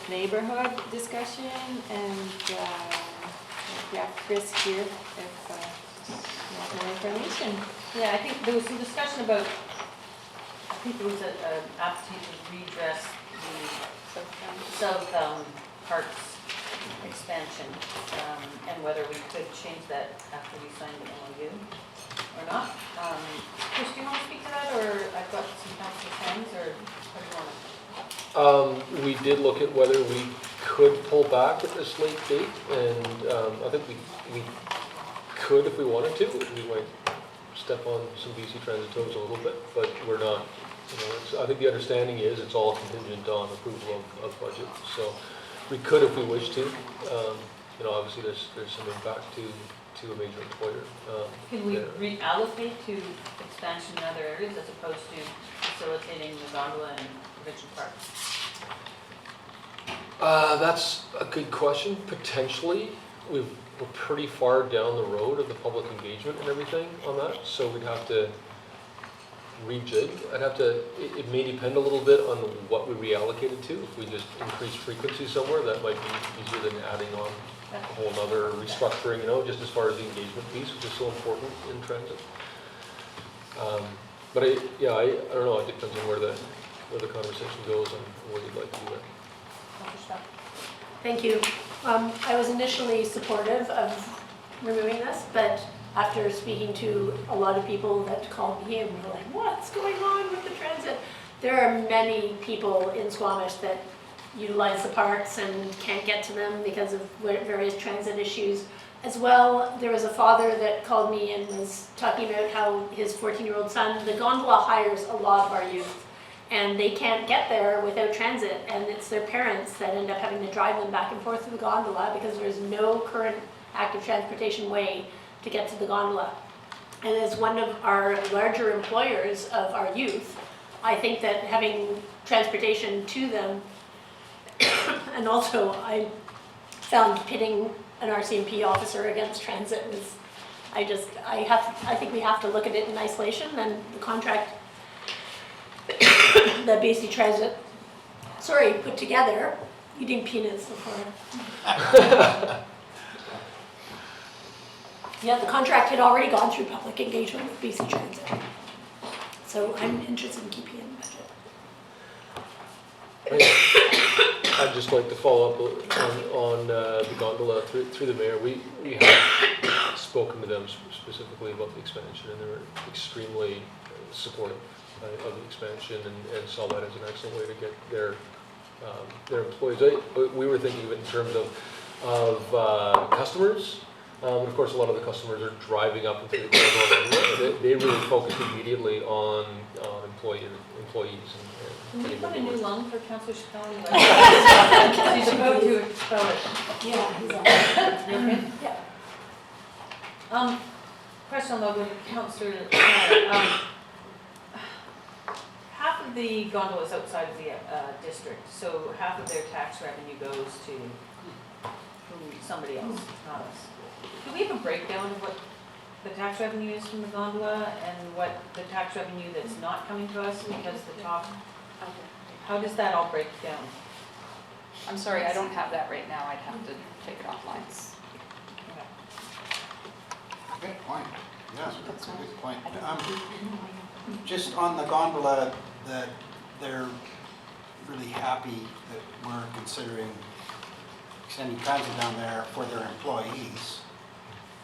neighborhood discussion, and we have Chris here if you want more information. Yeah, I think there was some discussion about, I think there was an application to redress the South Parks expansion, and whether we could change that after we signed the MOU or not. Chris, do you want to speak to that, or I've got some council plans, or what do you want to? We did look at whether we could pull back at this late date, and I think we could if we wanted to. We might step on some BC Transit toes a little bit, but we're not. You know, I think the understanding is it's all contingent on approval of budget. So we could if we wish to. You know, obviously there's some impact to a major employer. Can we reallocate to expansion in other areas as opposed to facilitating the gondola and Provincial Park? That's a good question. Potentially, we're pretty far down the road of the public engagement and everything on that, so we'd have to rejig. It may depend a little bit on what we reallocated to. If we just increase frequency somewhere, that might be easier than adding on a whole other restructuring, you know, just as far as the engagement piece, which is so important in transit. But I don't know, it depends on where the conversation goes and what you'd like to do there. Thank you. I was initially supportive of removing this, but after speaking to a lot of people that called me and were like, what's going on with the transit? There are many people in Squamish that utilize the parks and can't get to them because of various transit issues. As well, there was a father that called me and was talking about how his 14-year-old son, the gondola hires a lot of our youth, and they can't get there without transit, and it's their parents that end up having to drive them back and forth to the gondola because there's no current active transportation way to get to the gondola. And as one of our larger employers of our youth, I think that having transportation to them, and also I found pitting an RCMP officer against transit was, I think we have to look at it in isolation, and the contract that BC Transit, put together, eating peanuts before. Yeah, the contract had already gone through public engagement with BC Transit. So I'm interested in keeping it in the budget. I'd just like to follow up on the gondola through the mayor. We have spoken to them specifically about the expansion, and they're extremely supportive of the expansion and saw that as an excellent way to get their employees. We were thinking of it in terms of customers. Of course, a lot of the customers are driving up into the gondola. They really focused immediately on employees. Can we put a new lung for Councillor Chappelle? He's about to expel it. Yeah, exactly. You okay? Yeah. Question though with Councillor, half half of the gondolas outside of the district, so half of their tax revenue goes to somebody else, not us. Do we have a breakdown of what the tax revenue is from the gondola and what the tax revenue that's not coming to us because the top, how does that all break down? I'm sorry, I don't have that right now. I'd have to take it offline. Good point. Yeah, that's a good point. Just on the gondola, that they're really happy that we're considering extending transit down there for their employees.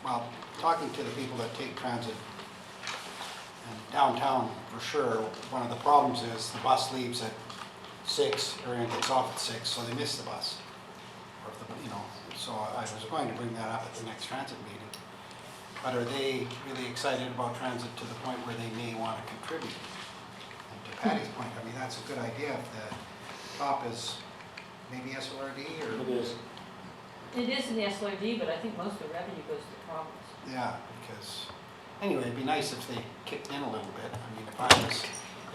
Well, talking to the people that take transit in downtown, for sure, one of the problems is the bus leaves at 6, or it gets off at 6, so they miss the bus. Or if the, you know, so I was going to bring that up at the next transit meeting. But are they really excited about transit to the point where they may want to contribute? And to Patty's point, I mean, that's a good idea if the top is maybe SLRD or? It is. It is in the SLRD, but I think most of the revenue goes to the province. Yeah, because, anyway, it'd be nice if they kicked in a little bit. I mean,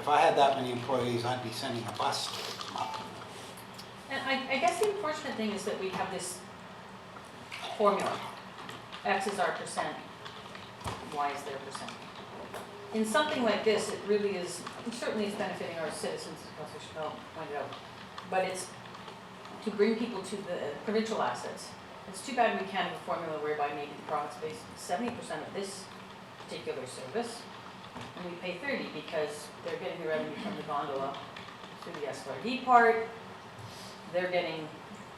if I had that many employees, I'd be sending a bus to pick them up. And I guess the unfortunate thing is that we have this formula. X is our percent, Y is their percent. In something like this, it really is, certainly it's benefiting our citizens, as Councillor Chappelle pointed out, but it's to bring people to the provincial assets. It's too bad we can't have a formula whereby maybe the province pays 70% of this particular service, and we pay 30 because they're getting the revenue from the gondola through the SLRD part. They're getting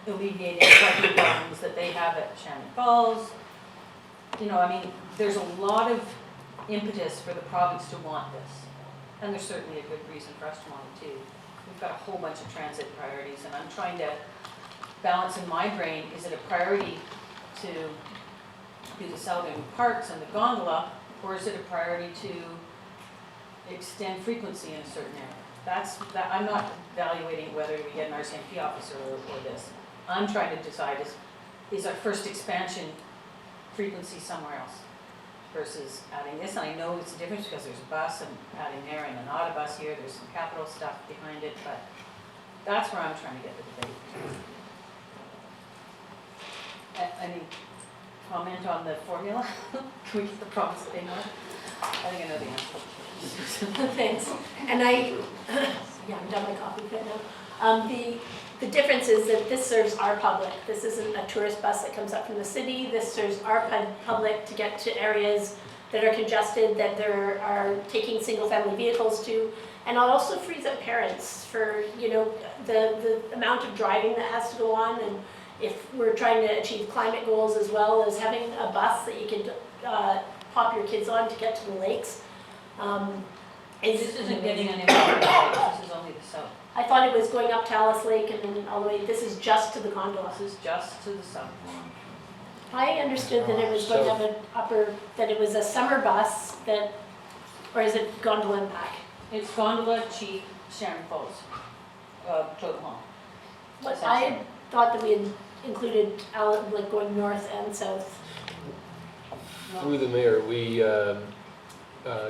alleviating parking problems that they have at Shannon Falls. You know, I mean, there's a lot of impetus for the province to want this. And there's certainly a good reason for us to want it too. We've got a whole bunch of transit priorities, and I'm trying to balance in my brain, is it a priority to do the southern parks and the gondola, or is it a priority to extend frequency in a certain area? I'm not evaluating whether we get an RCMP officer or this. I'm trying to decide is our first expansion frequency somewhere else versus adding this. And I know it's a difference because there's a bus and adding there and an auto bus here. There's some capital stuff behind it, but that's where I'm trying to get the debate. Any comment on the formula? Can we get the province to pay more? I think I know the answer. Thanks. And yeah, I'm done my coffee right now. The difference is that this serves our public. This isn't a tourist bus that comes up from the city. This serves our public to get to areas that are congested, that there are taking single-family vehicles to, and it also frees up parents for, you know, the amount of driving that has to go on. And if we're trying to achieve climate goals as well as having a bus that you can pop your kids on to get to the lakes. This isn't getting any this is only the south. I thought it was going up to Alice Lake and then all the way, this is just to the gondola. This is just to the south. I understood that it was going to have an upper, that it was a summer bus that, or is it gondola and back? It's gondola, Chief, Sharon Falls, Totem Hall. But I thought that we had included like going north and south. Through the mayor, we,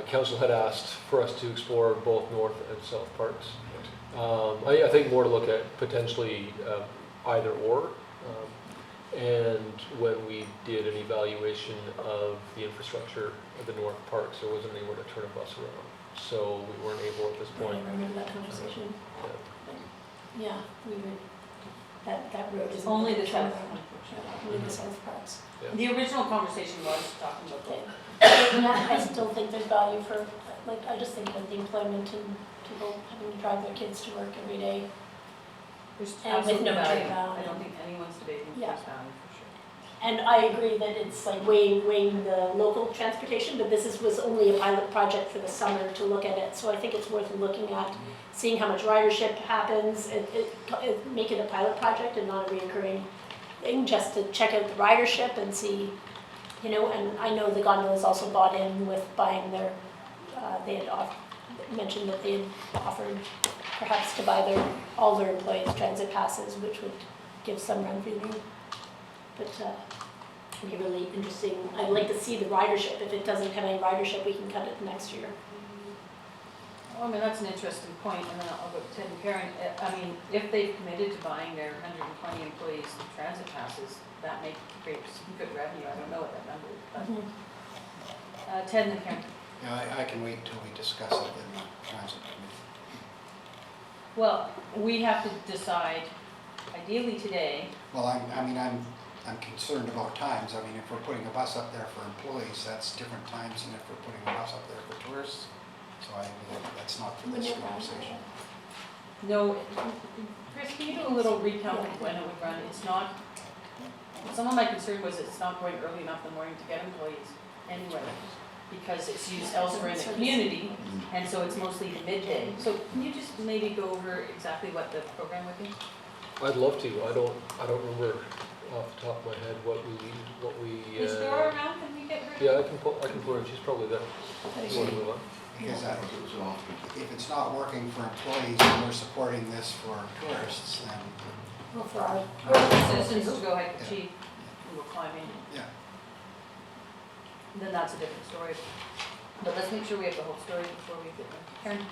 council had asked for us to explore both north and south parks. I think more to look at potentially either or. And when we did an evaluation of the infrastructure of the north parks, there wasn't anywhere to turn a bus around. So we weren't able at this point. I remember that conversation. Yeah, we were, that road is. Only the south. Only the south parks. Yeah. The original conversation was talking about that. And I still think there's value for, like, I just think that the employment and people having to drive their kids to work every day. There's And with absolute no value. turnaround. I don't think anyone's debating Yeah. there's value for sure. And I agree that it's like weighing the local transportation, but this was only a pilot project for the summer to look at it. So I think it's worth looking at, seeing how much ridership happens, make it a pilot project and not a reoccurring thing, just to check out the ridership and see, you know, and I know the gondolas also bought in with buying their, they had mentioned that they had offered perhaps to buy all their employees transit passes, which would give some run revenue. But it'd be really interesting. I'd like to see the ridership. If it doesn't have any ridership, we can cut it next year. Well, I mean, that's an interesting point, and then I'll go to Ted and Karen. I mean, if they've committed to buying their 120 employees transit passes, that may create some good revenue. I don't know what that number is, but. Ted and Karen. Yeah, I can wait until we discuss it in the transit committee. Well, we have to decide, ideally today. Well, I'm concerned about times. I mean, if we're putting a bus up there for employees, that's different times than if we're putting a bus up there for tourists. So that's not for this conversation. No, Chris, can you do a little recount of when it would run? It's not, some of my concern was it's not going early enough in the morning to get employees anyway, because it's used elsewhere in the community, and so it's mostly the midday. So can you just maybe go over exactly what the program would be? I'd love to. I don't remember off the top of my head what we. Is Dora around? Can we get her? Yeah, I can pull her in. She's probably there. You want to move on? Because if it's not working for employees and we're supporting this for tourists, then. Well, for our. Or the citizens to go ahead and cheat, and we'll climb in. Yeah. Then that's a different story. But let's make sure we have the whole story before we get there. Karen, do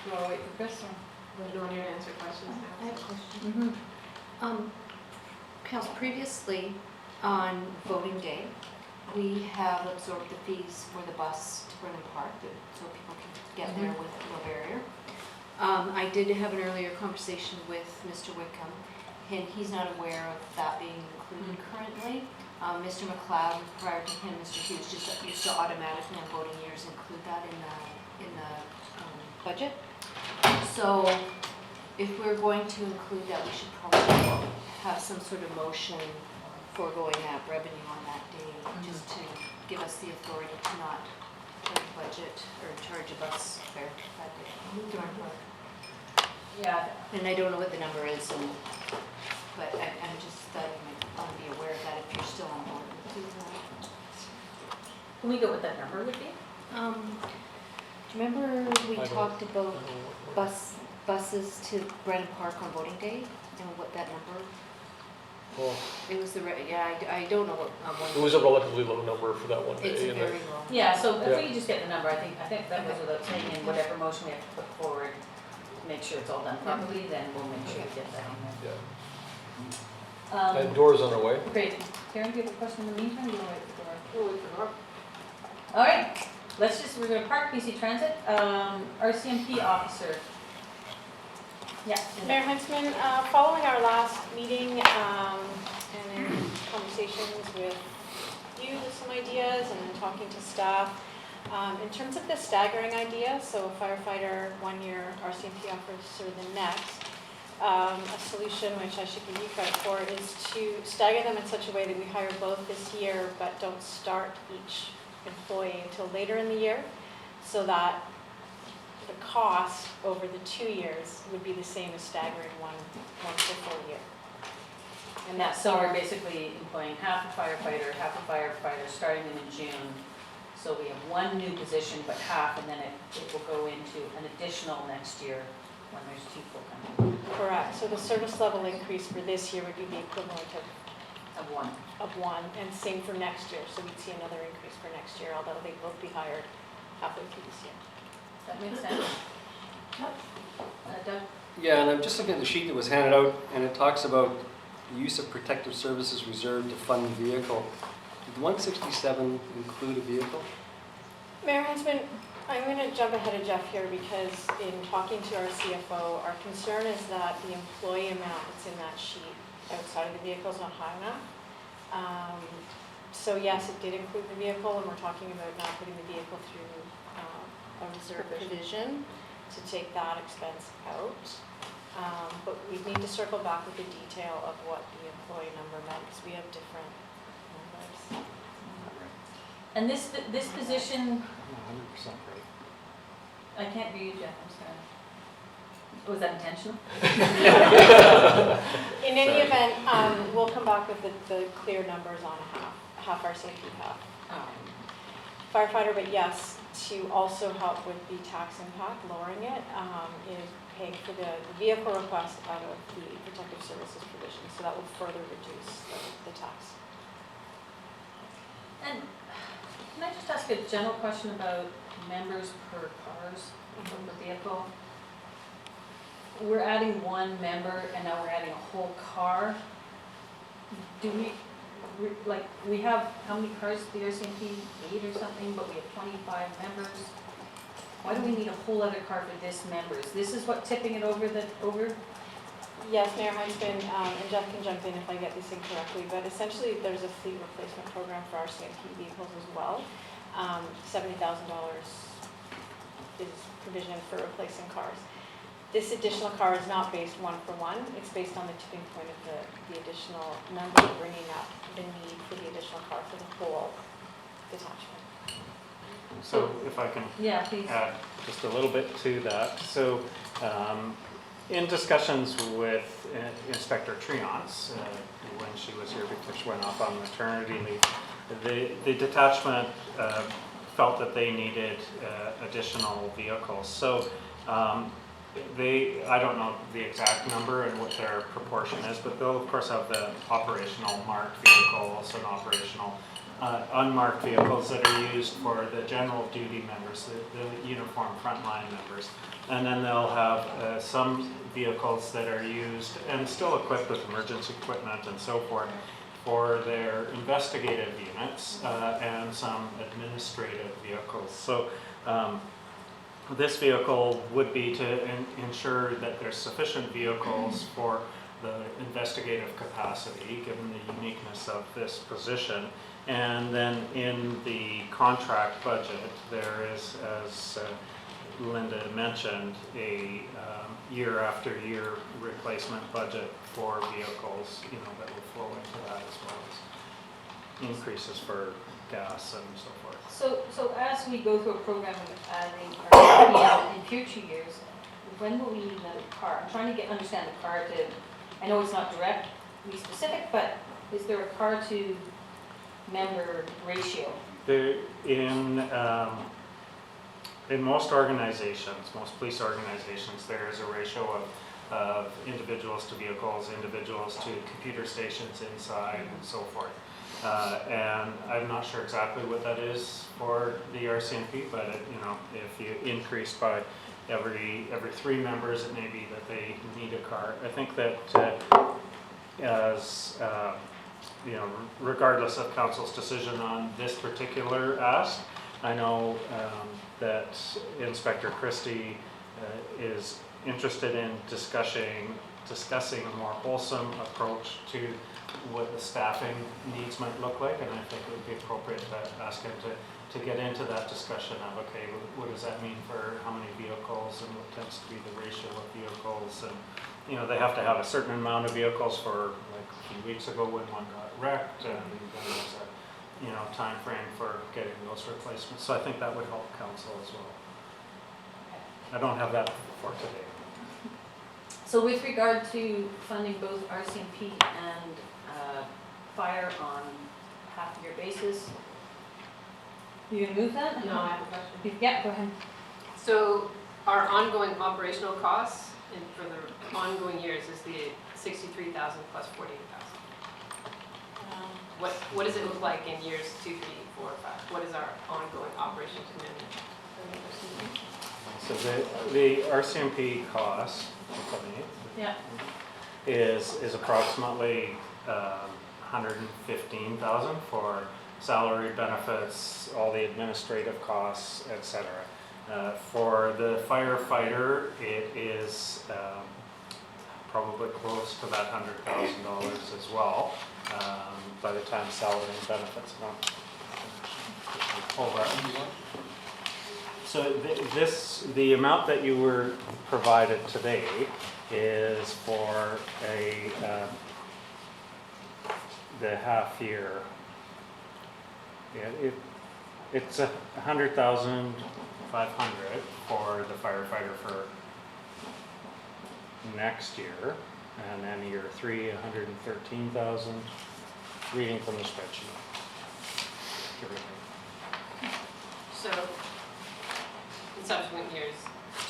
you want to wait for Chris? Would you want to answer questions now? I have a question. Council, previously on voting day, we have absorbed the fees for the bus to Brennan Park, so people can get there with no barrier. I did have an earlier conversation with Mr. Wickham, and he's not aware of that being included currently. Mr. McLeod, prior to him, Mr. Hughes, just used to automatically on voting years include that in the budget. So if we're going to include that, we should probably have some sort of motion for going at revenue on that day, just to give us the authority to not put a budget or charge a bus fare that day. Yeah. And I don't know what the number is, but I'm just thought you might want to be aware of that if you're still on board with that. Can we go with that number would be? Do you remember we talked about buses to Brennan Park on voting day and what that number? Well, It was I don't know what. it was a relatively low number for that one day. It's and very low. Yeah, so if Yeah. we could just get the number, I think that goes without saying, and whatever motion we have to put forward, to make sure it's all done properly, then we'll make sure we get that in there. Yeah. And Dora's on her way. Great. Karen, do you have a question in the meantime? Do you want to wait for Dora? We'll wait for Nora. All right, we're going to park BC Transit. RCMP officer. Yeah. Mayor Huntsman, following our last meeting and in conversations with you with some ideas and then talking to staff, in terms of the staggering idea, so firefighter 1 year, RCMP officer the next, a solution which I should give you credit for is to stagger them in such a way that we hire both this year but don't start each employee until later in the year, so that the cost over the 2 years would be the same as staggering one for 4 year. And that's, so we're basically employing half a firefighter, starting them in June. So we have one new position, but half, and then it will go into an additional next year when there's 2 full-time. Correct. So the service level increase for this year would be the equivalent Of one. of 1, and same for next year. So we'd see another increase for next year, although they both be hired halfway through this year. That makes sense? Doug? Yeah, and I'm just looking at the sheet that was handed out, and it talks about the use of protective services reserved to fund the vehicle. Did 167 include a vehicle? Mayor Huntsman, I'm going to jump ahead of Jeff here because in talking to our CFO, our concern is that the employee amount that's in that sheet outside of the vehicle is not high enough. So yes, it did include the vehicle, and we're talking about not putting the vehicle through a reserve provision to take that expense out. But we need to circle back with the detail of what the employee number meant, because we have different numbers. And this position, 100% right. I can't read you, Jeff, I'm sorry. Was that intentional? In any event, we'll come back with the clear numbers on half RCMP, half firefighter, but yes, to also help with the tax impact, lowering it, is paying for the vehicle request out of the protective services provision, so that will further reduce the tax. And Can I just ask a general question about members per cars of the vehicle? We're adding one member and now we're adding a whole car. Do we have, how many cars at the RCMP, 8 or something, but we have 25 members? Why do we need a whole other car for this members? This is what tipping it over over? Yes, Mayor Heinzman, and Jeff can jump in if I get this incorrectly, but essentially there's a fleet replacement program for RCMP vehicles as well. $70,000 is provisioned for replacing cars. This additional car is not based one for one, it's based on the tipping point of the additional number, bringing up the need for the additional car for the whole detachment. So if I can Yeah, please. add just a little bit to that. So in discussions with Inspector Triance, when she was here before she went off on maternity leave, the detachment felt that they needed additional vehicles. So I don't know the exact number and what their proportion is, but they'll of course have the operational marked vehicles and operational unmarked vehicles that are used for the general duty members, the uniform frontline members. And then they'll have some vehicles that are used and still equipped with emergency equipment and so forth for their investigative units and some administrative vehicles. So this vehicle would be to ensure that there's sufficient vehicles for the investigative capacity, given the uniqueness of this position. And then in the contract budget, there is, as Linda mentioned, a year after year replacement budget for vehicles, that will flow into that, as well as increases for gas and so forth. So as we go through a program of adding in future years, when will we need another car? I'm trying to understand the car I know it's not directly specific, but is there a car to member ratio? In most organizations, most police organizations, there is a ratio of individuals to vehicles, individuals to computer stations inside, and so forth. And I'm not sure exactly what that is for the RCMP, but if you increase by every 3 members, it may be that they need a car. I think that as regardless of council's decision on this particular ask, I know that Inspector Christie is interested in discussing a more wholesome approach to what the staffing needs might look like, and I think it would be appropriate to ask him to get into that discussion of, okay, what does that mean for how many vehicles and what tends to be the ratio of vehicles, and they have to have a certain amount of vehicles for, like a few weeks ago when one got wrecked, and then there's a time frame for getting those replacements. So I think that would help council as well. I don't have that for today. So with regard to funding both RCMP and fire on half-year basis, you gonna move that? No, I have a question. Yeah, go ahead. So our ongoing operational costs for the ongoing years is the 63,000 plus 48,000. What does it look like in years 2, 3, 4, 5? What is our ongoing operations commitment? So the RCMP cost, Yeah. is approximately 115,000 for salary, benefits, all the administrative costs, etc. For the firefighter, it is probably close to that $100,000 as well, by the time salary and benefits are over. So the amount that you were provided today is for the half year. Yeah, it's $100,500 for the firefighter for next year, and then year 3, $113,000. Reading from the spreadsheet. Give or take. So in subsequent years,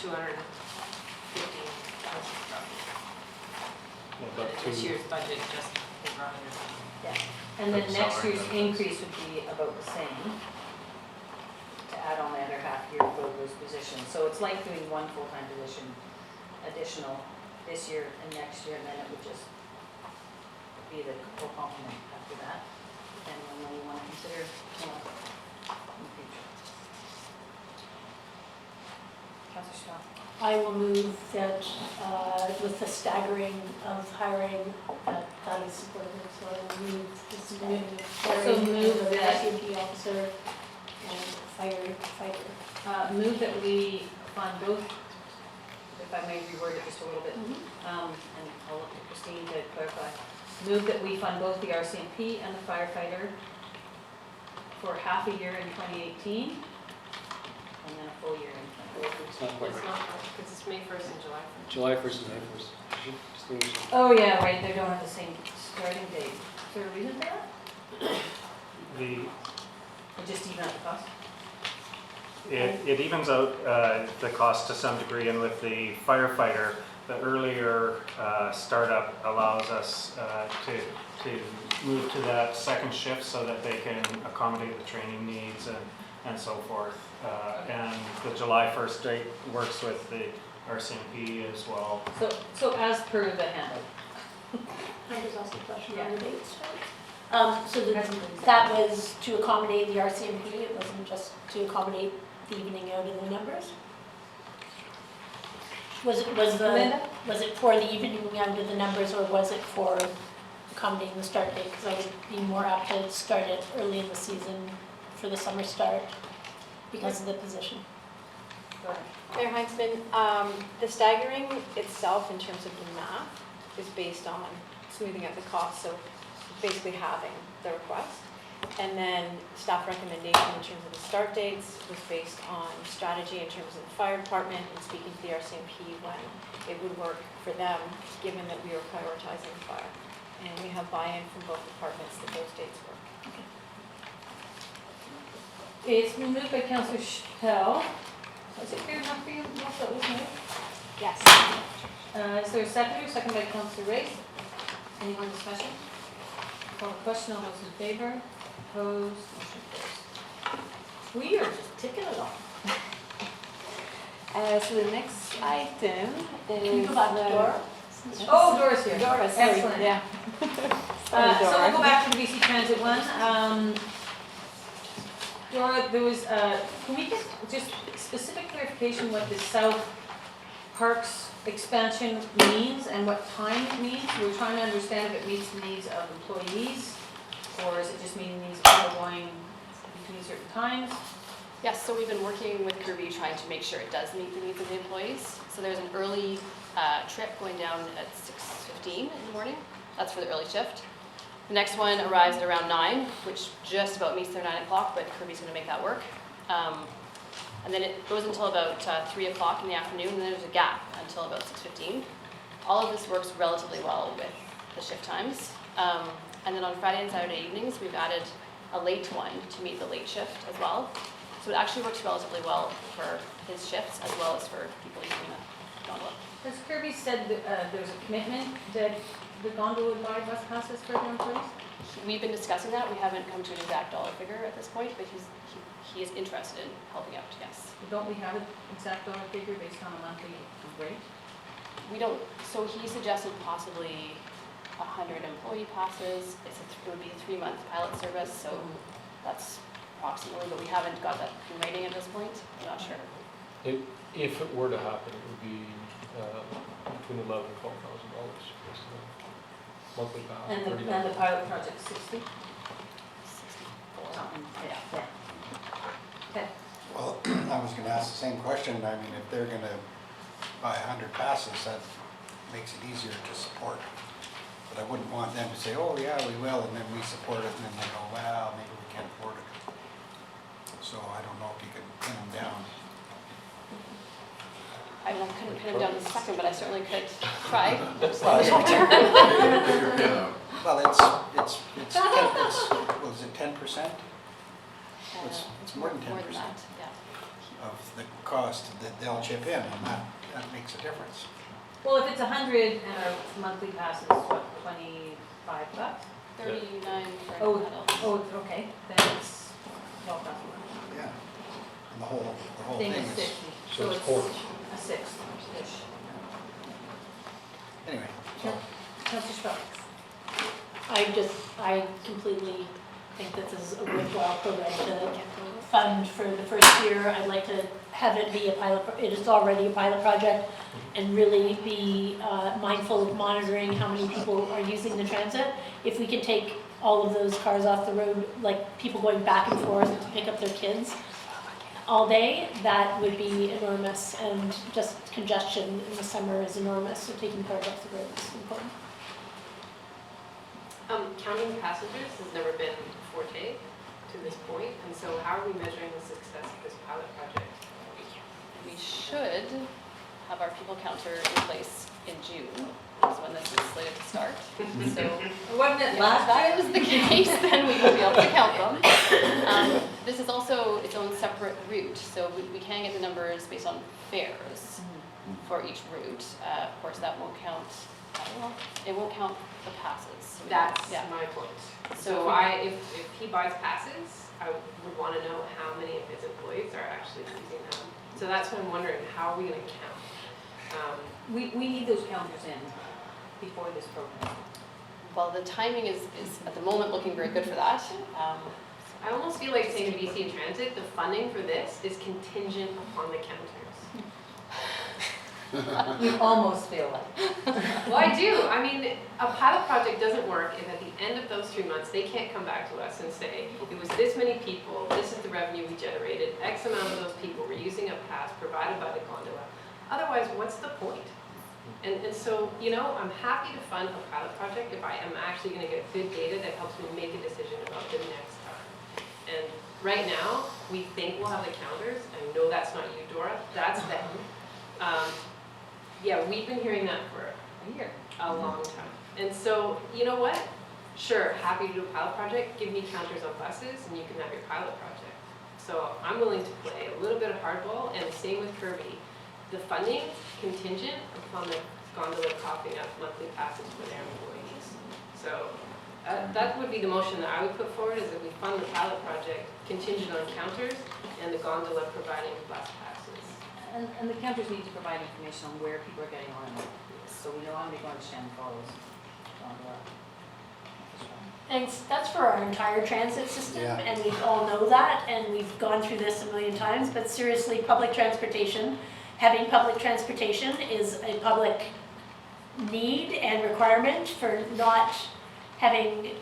215,000 roughly. About But this two- year's budget just over 100,000. Yeah. And then But next salary year's benefits. increase would be about the same. those positions. So it's like doing one full-time position additional this year and next year, and then it would just be the full complement after that, depending on when you want to consider more in the future. Councillor Strong. I will move that with the staggering of hiring, that is supported, so I will move this commitment of staggering move of the that- RCMP officer and firefighter. Move that we fund both, if I may reword it just a little bit, Mm-hmm. and I'll look at Christine to clarify. Move that we fund both the RCMP and the firefighter for half a year in 2018, and then a full year in 2019. It's not quite It's right. not, because it's May 1st and July 1st. July 1st and May 1st. Should distinguish them. Oh, yeah, right, they don't have the same starting date. Is there a reason for that? The, Or just even out the cost? it evens out the cost to some degree, and with the firefighter, the earlier startup allows us to move to that second shift so that they can accommodate the training needs and so forth. And the July 1st date works with the RCMP as well. So as per the handout. I was also a question Yeah. on the dates, right? So that was to accommodate the RCMP, it wasn't just to accommodate the evening out of the numbers? Was Linda? it for the evening out of the numbers, or was it for accommodating the start date? Because I would be more apt to start it early in the season for the summer start because of the position. Go ahead. Mayor Heinzman, the staggering itself in terms of the math is based on smoothing out the cost, so basically halving the request. And then staff recommendation in terms of the start dates was based on strategy in terms of the fire department and speaking to the RCMP when it would work for them, given that we are prioritizing fire. And we have buy-in from both departments that those dates work. It's been moved by Councillor Chappell. Is it clear enough for you, what that was moved? Yes. Is there a seconder? Second by Councillor Race. Any more discussion? Call the question, all those in favor? Opposed? Motion carries. We are just ticking along. So the next item is. Can you go back to Dora? Oh, Dora's here. Dora, sorry. Excellent. Yeah. So we'll go back to the BC Transit one. Dora, there was, can we get just specific clarification what the South Parks expansion means and what time it means? We're trying to understand if it meets the needs of employees, or is it just meeting needs of people going between certain times? Yes, so we've been working with Kirby trying to make sure it does meet the needs of the employees. So there's an early trip going down at 6:15 in the morning. That's for the early shift. The next one arrives at around 9, which just about meets their 9 o'clock, but Kirby's going to make that work. And then it goes until about 3 o'clock in the afternoon, and then there's a gap until about 6:15. All of this works relatively well with the shift times. And then on Friday and Saturday evenings, we've added a late one to meet the late shift as well. So it actually works relatively well for his shifts as well as for people using the gondola. Has Kirby said that there's a commitment that the gondola would buy bus passes for their employees? We've been discussing that. We haven't come to an exact dollar figure at this point, but he is interested in helping out, yes. Don't we have an exact dollar figure based on a monthly rate? We don't, so he suggested possibly 100 employee passes. It would be a 3-month pilot service, so that's approximately, but we haven't got that in writing at this point. I'm not sure. If it were to happen, it would be between $11,000 and $12,000 based on the monthly pass. And the pilot project 60? 64. Something, yeah. Okay. Well, I was gonna ask the same question. I mean, if they're gonna buy 100 passes, that makes it easier to support. But I wouldn't want them to say, oh, yeah, we will, and then we support it, and then they go, well, maybe we can't afford it. So I don't know if you could pin them down. I mean, I couldn't pin him down in a second, but I certainly could try. Well, it's, was it 10%? It's more than 10%. More than that, yeah. Of the cost that they'll chip in, and that makes a difference. Well, if it's 100 and our monthly pass is what, $25? 39 for Oh, adults. oh, okay, then it's $12,000. Yeah. the whole Thing thing is is. 50, So so it's it's quarters. a sixth-ish. Anyway, so, Councillor Sparks. I completely think this is a worthwhile program to fund for the first year. I'd like to have it be a pilot, it is already a pilot project, and really be mindful of monitoring how many people are using the transit. If we can take all of those cars off the road, like people going back and forth to pick up their kids all day, that would be enormous, and just congestion in the summer is enormous, so taking cars off the road is important. Counting passengers has never been a forte to this point, and so how are we measuring the success of this pilot project? We should have our people counter in place in June, is when this is slated to start. So Wasn't it if last that year? is the case, then we will be able to count them. This is also its own separate route, so we can get the numbers based on fares for each route. Of course, that won't count, well, it won't count the passes. So That's yeah. my point. So So if he buys passes, I would want to know how many of his employees are actually using them. So that's what I'm wondering, how are we going to count? We need those counters in before this program. Well, the timing is at the moment looking very good for that. I almost feel like saying to BC Transit, the funding for this is contingent upon the counters. You almost feel like. Well, I do. I mean, a pilot project doesn't work if at the end of those 3 months, they can't come back to us and say, it was this many people, this is the revenue we generated, X amount of those people were using a pass provided by the gondola. Otherwise, what's the point? And so, you know, I'm happy to fund a pilot project if I am actually going to get good data that helps me make a decision about the next time. And right now, we think we'll have the counters. I know that's not you, Dora. That's them. Yeah, we've been hearing that for a year, a long time. And so, you know what? Sure, happy to do a pilot project. Give me counters on buses and you can have your pilot project. So I'm willing to play a little bit of hardball, and same with Kirby. The funding contingent upon the gondola coughing up monthly passes for their employees. So that would be the motion that I would put forward, is that we fund the pilot project contingent on counters and the gondola providing bus passes. And the counters need to provide information on where people are getting on, so we know how many going to Shannon Falls. Thanks, that's for our entire transit system, Yeah. and we all know that, and we've gone through this a million times, but seriously, public transportation, having public transportation is a public need and requirement for not having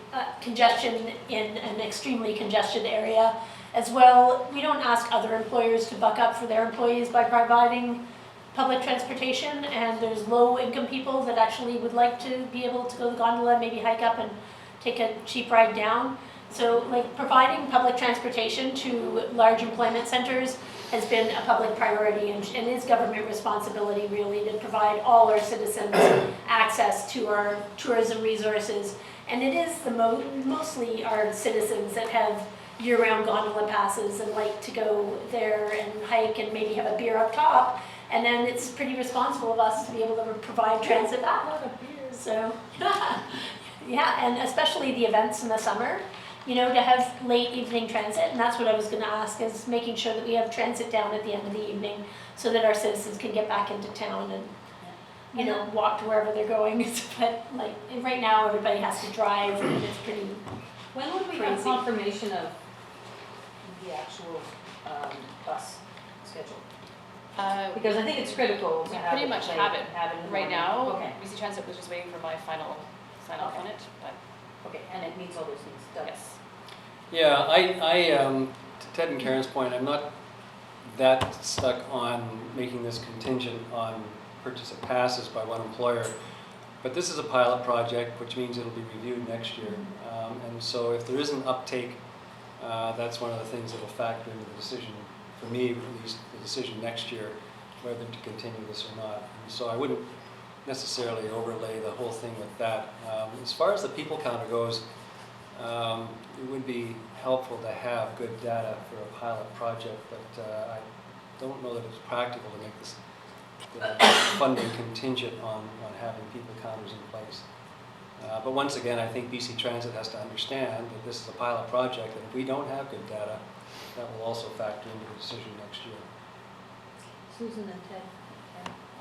congestion in an extremely congested area. As well, we don't ask other employers to buck up for their employees by providing public transportation, and there's low-income people that actually would like to be able to go to the gondola, maybe hike up and take a cheap ride down. So like providing public transportation to large employment centers has been a public priority, and is government responsibility really to provide all our citizens access to our tourism resources. And it is mostly our citizens that have year-round gondola passes and like to go there and hike and maybe have a beer up top. And then it's pretty responsible of us to be able to provide transit back. So, yeah, and especially the events in the summer, you know, to have late evening transit. And that's what I was going to ask, is making sure that we have transit down at the end of the evening so that our citizens can get back into town and, you know, walk to wherever they're going. But like right now, everybody has to drive, and it's pretty. When would we have Crazy. confirmation of the actual bus schedule? Because I think it's critical to We have pretty it much late, have it in the right morning. now. Okay, BC Transit was just waiting for my final sign off on it, but okay, and it meets all those needs, done. yes. Yeah, to Ted and Karen's point, I'm not that stuck on making this contingent on purchase of passes by one employer. But this is a pilot project, which means it'll be reviewed next year. And so if there is an uptake, that's one of the things that will factor into the decision, for me at least, the decision next year, whether to continue this or not. And so I wouldn't necessarily overlay the whole thing with that. As far as the people counter goes, it would be helpful to have good data for a pilot project, but I don't know that it's practical to make this funding contingent on having people counters in place. But once again, I think BC Transit has to understand that this is a pilot project, and if we don't have good data, that will also factor into the decision next year. Susan and Ted.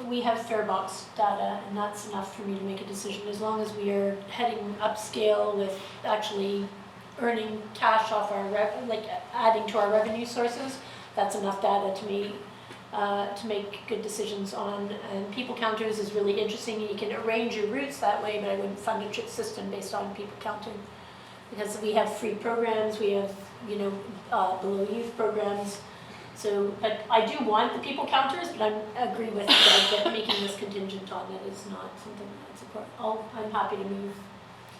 We have fare box data, and that's enough for me to make a decision. As long as we are heading upscale with actually earning cash off our, like adding to our revenue sources, that's enough data to me to make good decisions on. And people counters is really interesting. You can arrange your routes that way, but I wouldn't fund a trip system based on people counting. Because we have free programs, we have, you know, below youth programs. So, but I do want the people counters, but I agree with Doug that making this contingent on it is not something that's important. I'm happy to move.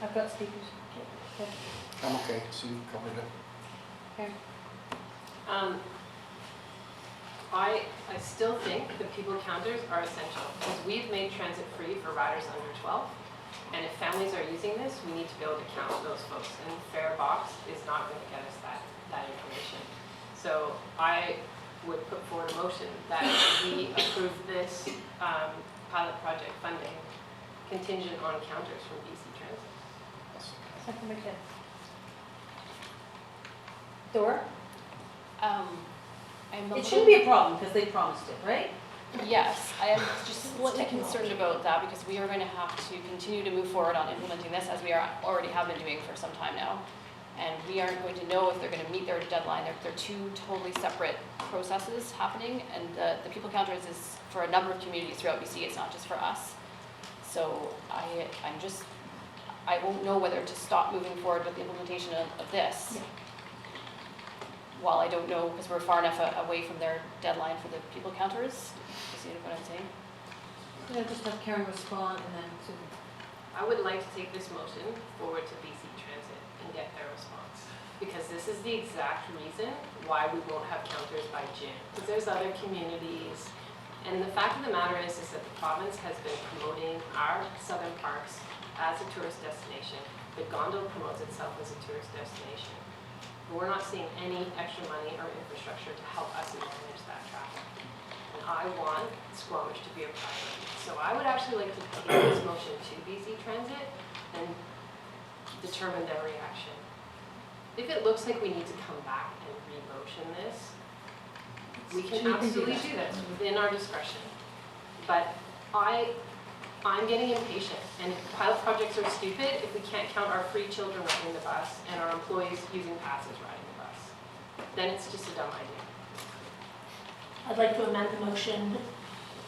I've got speakers. Okay. I'm okay, Sue covered it. Okay. I still think the people counters are essential because we've made transit free for riders under 12. And if families are using this, we need to be able to count those folks. And fare box is not going to get us that information. So I would put forward a motion that we approve this pilot project funding contingent on counters from BC Transit. Second by Ted. Dora? It shouldn't be a problem because they promised it, right? Yes, I am just slightly concerned about that because we are going to have to continue to move forward on implementing this as we already have been doing for some time now. And we aren't going to know if they're going to meet their deadline. They're two totally separate processes happening, and the people counters is for a number of communities throughout BC. It's not just for us. So I won't know whether to stop moving forward with the implementation of this. Yeah. While I don't know, because we're far enough away from their deadline for the people counters. You see what I'm saying? Yeah, just have Karen respond and then Susan. I would like to take this motion forward to BC Transit and get their response. Because this is the exact reason why we won't have counters by June. Because there's other communities. And the fact of the matter is that the province has been promoting our southern parks as a tourist destination. The gondola promotes itself as a tourist destination. But we're not seeing any extra money or infrastructure to help us manage that traffic. And I want Squamish to be a priority. So I would actually like to take this motion to BC Transit and determine their reaction. If it looks like we need to come back and re-motion this, we can absolutely do that within our discretion. But I'm getting impatient, and if pilot projects are stupid, if we can't count our free children riding the bus and our employees using passes riding the bus, then it's just a dumb idea. I'd like to amend the motion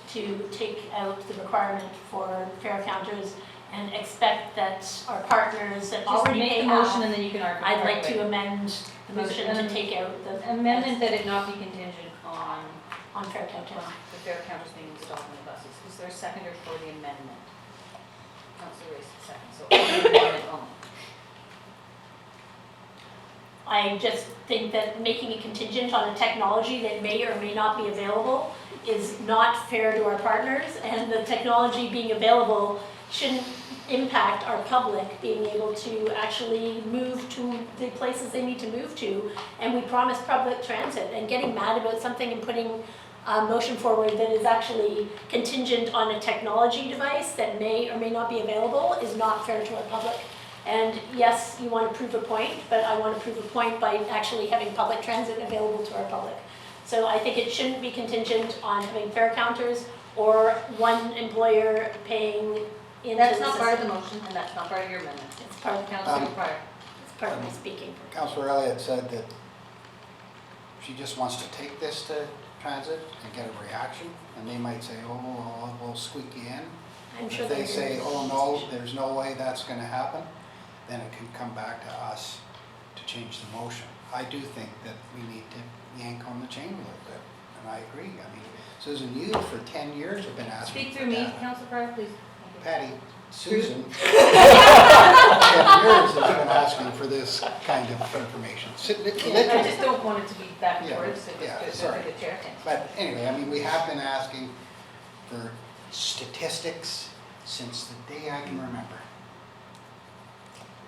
to take out the requirement for fare counters and expect that our partners that Just already make pay the motion half. and then you can argue. I'd like right to away. amend the motion to take out the Amendment that it not be contingent on fare counters. the fare counters being installed in the buses. Is there a seconder for the amendment? Councilor Race, second. So amendment only. I just think that making it contingent on a technology that may or may not be available is not fair to our partners, and the technology being available shouldn't impact our public being able to actually move to the places they need to move to. And we promise public transit, and getting mad about something and putting a motion forward that is actually contingent on a technology device that may or may not be available is not fair to our public. And yes, you want to prove a point, but I want to prove a point by actually having public transit available to our public. So I think it shouldn't be contingent on having fare counters or one employer paying into That's the not part of the system. motion, and that's not part of your amendment. It's part of Councilor Pryor. It's part of my speaking. Councillor Elliott said that she just wants to take this to transit and get a reaction, and they might say, oh, well, we'll squeak you in. I'm sure If they they're say, very oh, no, there's no way that's gonna happen, then it can come back to us to change the motion. I do think that we need to yank on the chain a little bit, and I agree. I mean, Susan, you for 10 years have been asking Speak for through me, data. Councilor Pryor, please. Patty, Susan, 10 years has been asking for this kind of information. I just don't want it to be back and Yeah, forth, so yeah, just sorry. the chair can. But anyway, I mean, we have been asking for statistics since the day I can remember.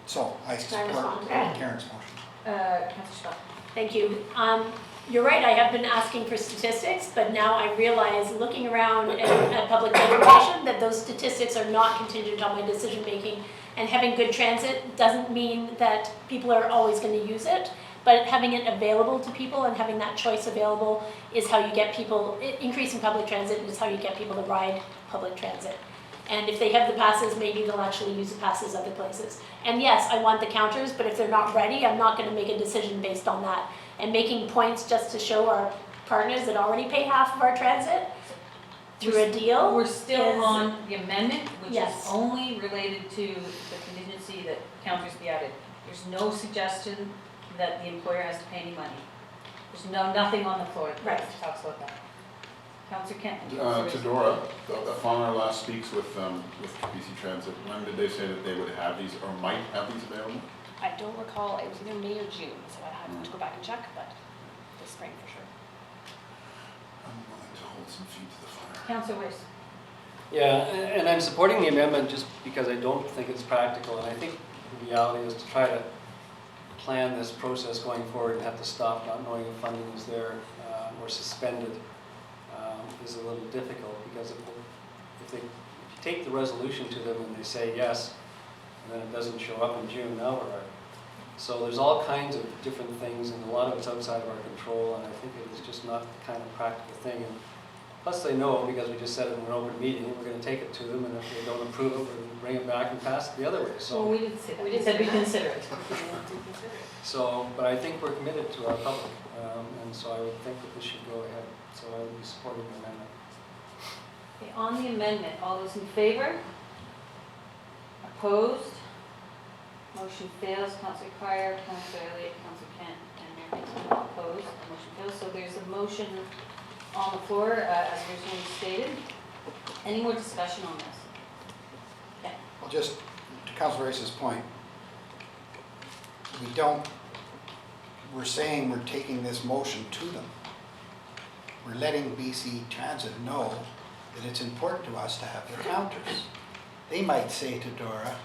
So I support respond? Karen's motion. Councilor Scott. Thank you. You're right, I have been asking for statistics, but now I realize, looking around at public information, that those statistics are not contingent on my decision making. And having good transit doesn't mean that people are always going to use it, but having it available to people and having that choice available is how you get people, increasing public transit is how you get people to ride public transit. And if they have the passes, maybe they'll actually use the passes other places. And yes, I want the counters, but if they're not ready, I'm not gonna make a decision based on that. And making points just to show our partners that already pay half of our transit through a deal. We're still is- on the amendment, which is Yes. only related to the contingency that counters be added. There's no suggestion that the employer has to pay any money. There's nothing on the floor that talks about that. Councillor Kent. To Dora, upon our last speaks with BC Transit, when did they say that they would have these, or might have these available? I don't recall, it was either May or June, so I have to go back and check, but this spring for sure. I'm willing to hold some feet to the fire. Councillor Weiss. Yeah, and I'm supporting the amendment just because I don't think it's practical, and I think the reality is to try to plan this process going forward and have to stop not knowing if funding is there or suspended is a little difficult, because if you take the resolution to them and they say yes, and then it doesn't show up in June, now we're right. So there's all kinds of different things, and a lot of it's outside of our control, and I think it is just not the kind of practical thing. And plus they know, because we just said it in an open meeting, we're going to take it to them, and if they don't approve it, we're going to bring it back and pass it the other way. So, Well, we didn't say that. We said we consider it. so, but I think we're committed to our public, and so I would think that this should go ahead. So I would be supporting the amendment. Okay, on the amendment, all those in favor? Opposed? Motion fails. Councillor Cryer, Councillor Elliott, Councillor Kent, and Mayor Hickson opposed. The motion fails. So there's a motion on the floor as originally stated. Any more discussion on this? Okay. Well, just to Councillor Rice's point, we're saying we're taking this motion to them. We're letting BC Transit know that it's important to us to have their counters. They might say to Dora,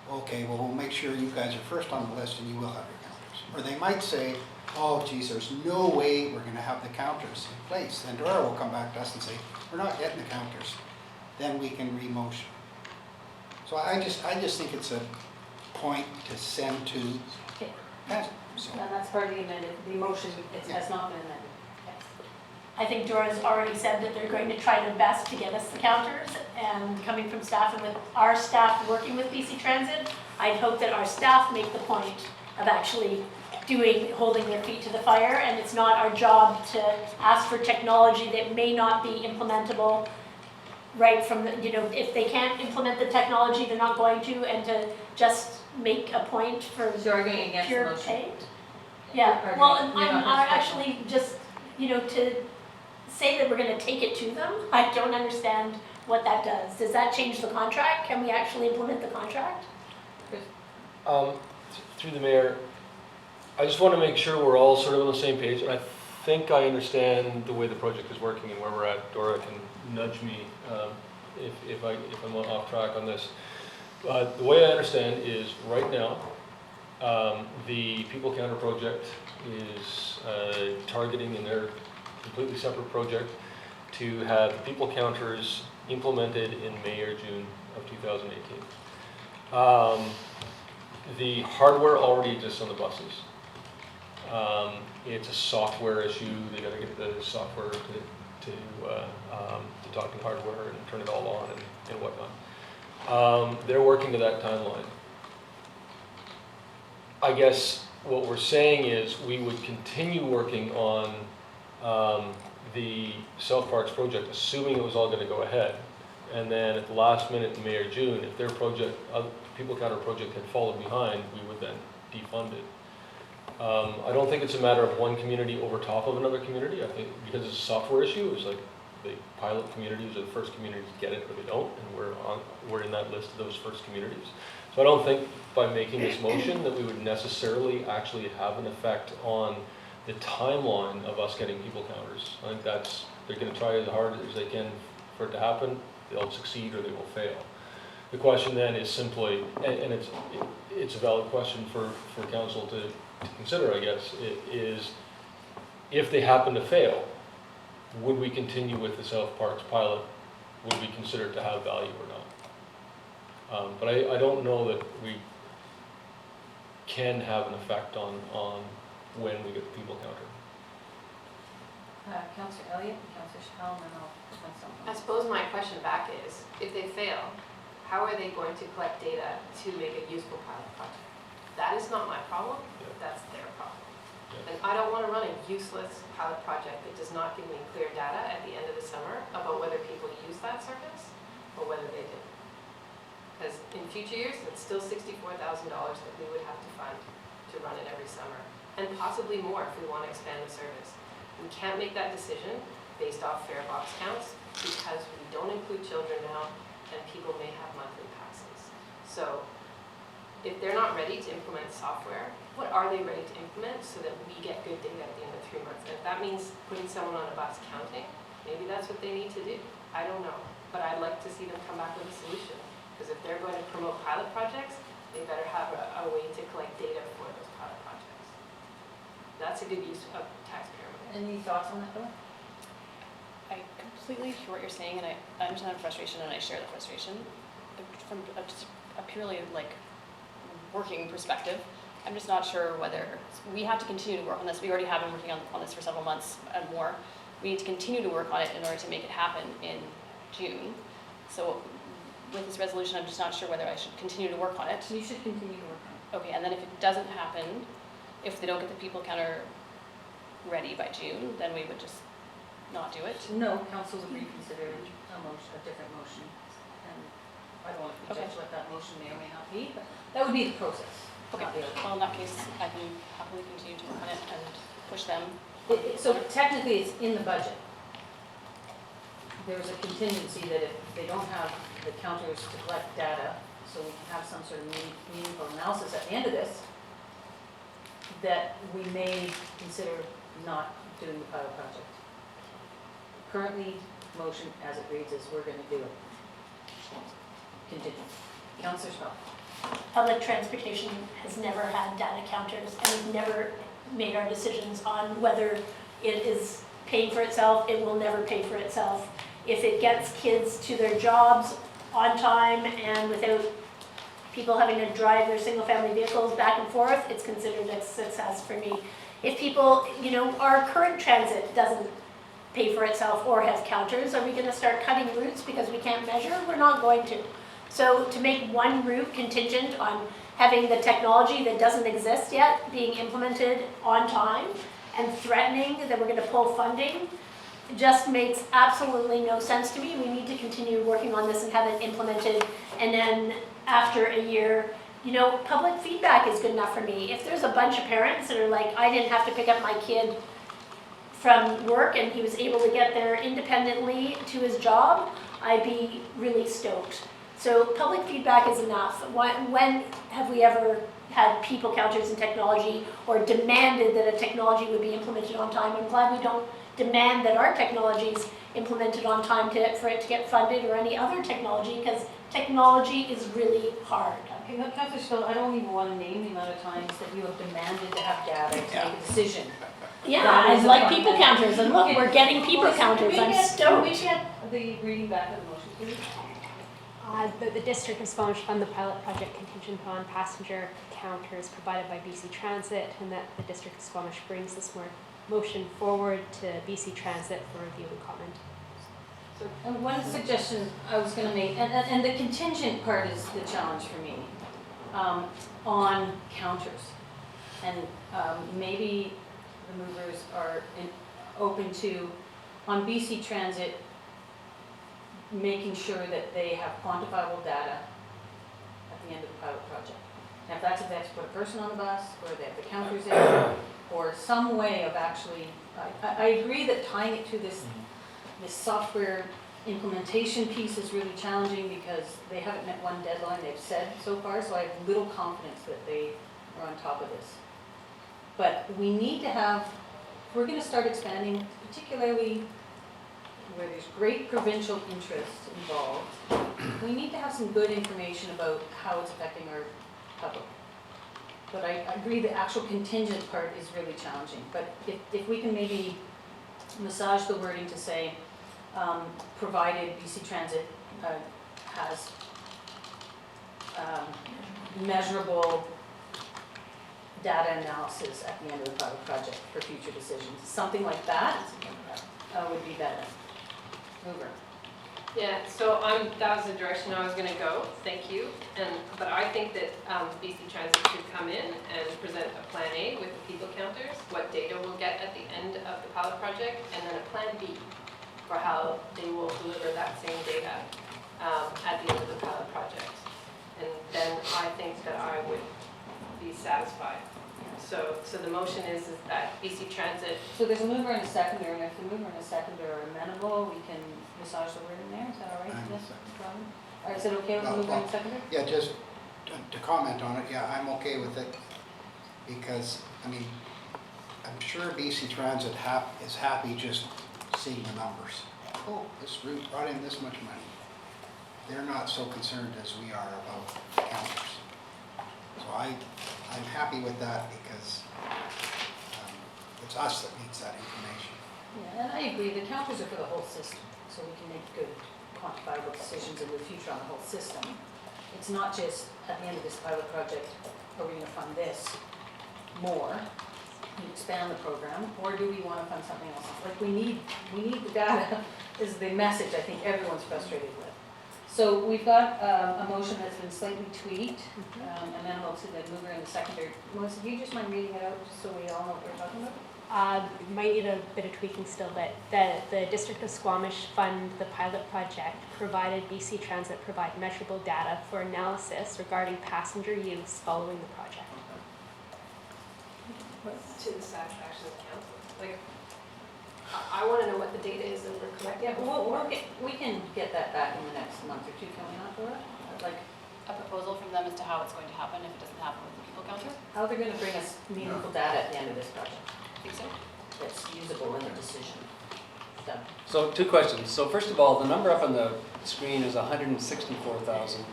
okay, well, we'll make sure you guys are first on the list and you will have your counters. Or they might say, oh, geez, there's no way we're going to have the counters in place. Then Dora will come back to us and say, we're not getting the counters. Then we can re-motion. So I just think it's a point to send to Okay. Transit. So. And that's part of the amendment. The motion has not been amended. I think Dora's already said that they're going to try their best to get us the counters, and coming from staff and with our staff working with BC Transit, I'd hope that our staff make the point of actually holding their feet to the fire, and it's not our job to ask for technology that may not be implementable right from the, if they can't implement the technology, they're not going to, and to just make a point for So you're going against the pure motion? pay. Yeah, well, I'm not actually just, to say that we're gonna take it to them, I don't understand what that does. Does that change the contract? Can we actually implement the contract? Through the mayor, I just want to make sure we're all sort of on the same page, and I think I understand the way the project is working and where we're at. Dora can nudge me if I'm off track on this. The way I understand is right now, the People Counter project is targeting in their completely separate project to have people counters implemented in May or June of 2018. The hardware already exists on the buses. It's a software issue. They got to get the software to talk to the hardware and turn it all on and whatnot. They're working to that timeline. I guess what we're saying is we would continue working on the South Parks project, assuming it was all going to go ahead. And then at the last minute in May or June, if their project, People Counter project had fallen behind, we would then defund it. I don't think it's a matter of one community over top of another community. I think because it's a software issue, it's like the pilot communities are the first communities to get it, but they don't, and we're in that list of those first communities. So I don't think by making this motion that we would necessarily actually have an effect on the timeline of us getting people counters. I think they're going to try as hard as they can for it to happen. They'll succeed or they will fail. The question then is simply, and it's a valid question for council to consider, I guess, is if they happen to fail, would we continue with the South Parks pilot? Would we consider it to have value or not? But I don't know that can have an effect on when we get the people counter. Councillor Elliott, Councillor Chappell, and then I'll find I something. suppose my question back is, if they fail, how are they going to collect data to make a useful pilot project? That is not my problem, that's their problem. And I don't want to run a useless pilot project that does not give me clear data at the end of the summer about whether people use that service or whether they didn't. Because in future years, it's still $64,000 that we would have to fund to run it every summer, and possibly more if we want to expand the service. We can't make that decision based off fare box counts because we don't include children now and people may have monthly passes. So if they're not ready to implement software, what are they ready to implement so that we get good data at the end of 3 months? And if that means putting someone on a bus counting, maybe that's what they need to do. I don't know, but I'd like to see them come back with a solution. Because if they're going to promote pilot projects, they better have a way to collect data for those pilot projects. That's a good use of taxpayer money. Any thoughts on that, Bill? I completely hear what you're saying, and I understand the frustration, and I share the frustration. From just a purely like working perspective, I'm just not sure whether we have to continue to work on this. We already have been working on this for several months and more. We need to continue to work on it in order to make it happen in June. So with this resolution, I'm just not sure whether I should continue to work on it. You should continue to work on it. Okay, and then if it doesn't happen, if they don't get the people counter ready by June, then we would just not do it. No, council would reconsider a motion, a different motion. And I don't want to prejudge what that motion may or may not be, but that would be the process. Okay, not the other. well, in that case, I can happily continue to work on it and push them. So technically, it's in the budget. There's a contingency that if they don't have the counters to collect data, so we can have some sort of meaningful analysis at the end of this, that we may consider not doing the pilot project. Currently, motion as it reads is we're going to do it. Continue. Councillor Spell. Public transportation has never had data counters, and we've never made our decisions on whether it is paying for itself. It will never pay for itself. If it gets kids to their jobs on time and without people having to drive their single-family vehicles back and forth, it's considered a success for me. If people, our current transit doesn't pay for itself or has counters, are we going to start cutting routes because we can't measure? We're not going to. So to make one route contingent on having the technology that doesn't exist yet being implemented on time and threatening that we're going to pull funding just makes absolutely no sense to me. We need to continue working on this and have it implemented, and then after a year, public feedback is good enough for me. If there's a bunch of parents that are like, I didn't have to pick up my kid from work and he was able to get there independently to his job, I'd be really stoked. So public feedback is enough. When have we ever had people counters and technology or demanded that a technology would be implemented on time? I'm glad we don't demand that our technology is implemented on time for it to get funded or any other technology, because technology is really hard. Okay, Councillor Spill, I don't even want to name the amount of times that you have demanded to have data to make a decision. Yeah, That is I'd like a people point. counters, and look, we're getting people counters, I'm stoked. Can we get the reading back of the motion, please? The district of Squamish fund the pilot project contingent on passenger counters provided by BC Transit, and that the district of Squamish brings this motion forward to BC Transit for review and comment. So, and one suggestion I was going to make, and the contingent part is the challenge for me, on counters. And maybe the movers are open to, on BC Transit, making sure that they have quantifiable data at the end of the pilot project. And if that's if they have to put a person on the bus, or they have the counters in, or some way of actually, I agree that tying it to this software implementation piece is really challenging because they haven't met one deadline they've said so far, so I have little confidence that they are on top of this. But we need to have, if we're going to start expanding, particularly where there's great provincial interest involved, we need to have some good information about how it's affecting our public. But I agree the actual contingent part is really challenging. But if we can maybe massage the wording to say, provided BC Transit has measurable data analysis at the end of the pilot project for future decisions. Something like that would be better. Mover. Yeah, so that was the direction I was gonna go, thank you. But I think that BC Transit should come in and present a plan A with the people counters, what data we'll get at the end of the pilot project, and then a plan B for how they will deliver that same data at the end of the pilot project. And then I think that I would be satisfied. So the motion is that BC Transit. So there's a mover and a seconder, and if the mover and a seconder are amenable, we can massage the word in there, is that all right? I'm Yes, second. Robin? All right, is it okay with the mover and the seconder? Yeah, just to comment on it, yeah, I'm okay with it, because, I mean, I'm sure BC Transit is happy just seeing the numbers. Oh, this route brought in this much money. They're not so concerned as we are about the counters. So I'm happy with that, because it's us that needs that information. Yeah, and I agree, the counters are for the whole system, so we can make good quantifiable decisions in the future on the whole system. It's not just at the end of this pilot project, are we gonna fund this more, and expand the program, or do we wanna fund something else? Like, we need the data, is the message I think everyone's frustrated with. So we've got a motion that's been slightly tweaked, amenable to the mover and the seconder. Melissa, do you just mind reading it out, just so we all know what we're talking about? Might need a bit of tweaking still, but the District of Squamish fund the pilot project, provided BC Transit provide measurable data for analysis regarding passenger use following the project. To the satisfaction of the council. Like, I want to know what the data is that we're collecting. Yeah, we can get that back in the next month or two, can we not, Laura? Like, A proposal from them as to how it's going to happen if it doesn't happen with the people counter? how they're gonna bring us meaningful data at the end of this project Think so? that's usable in the decision. Done. So 2 questions. So first of all, the number up on the screen is 164,000,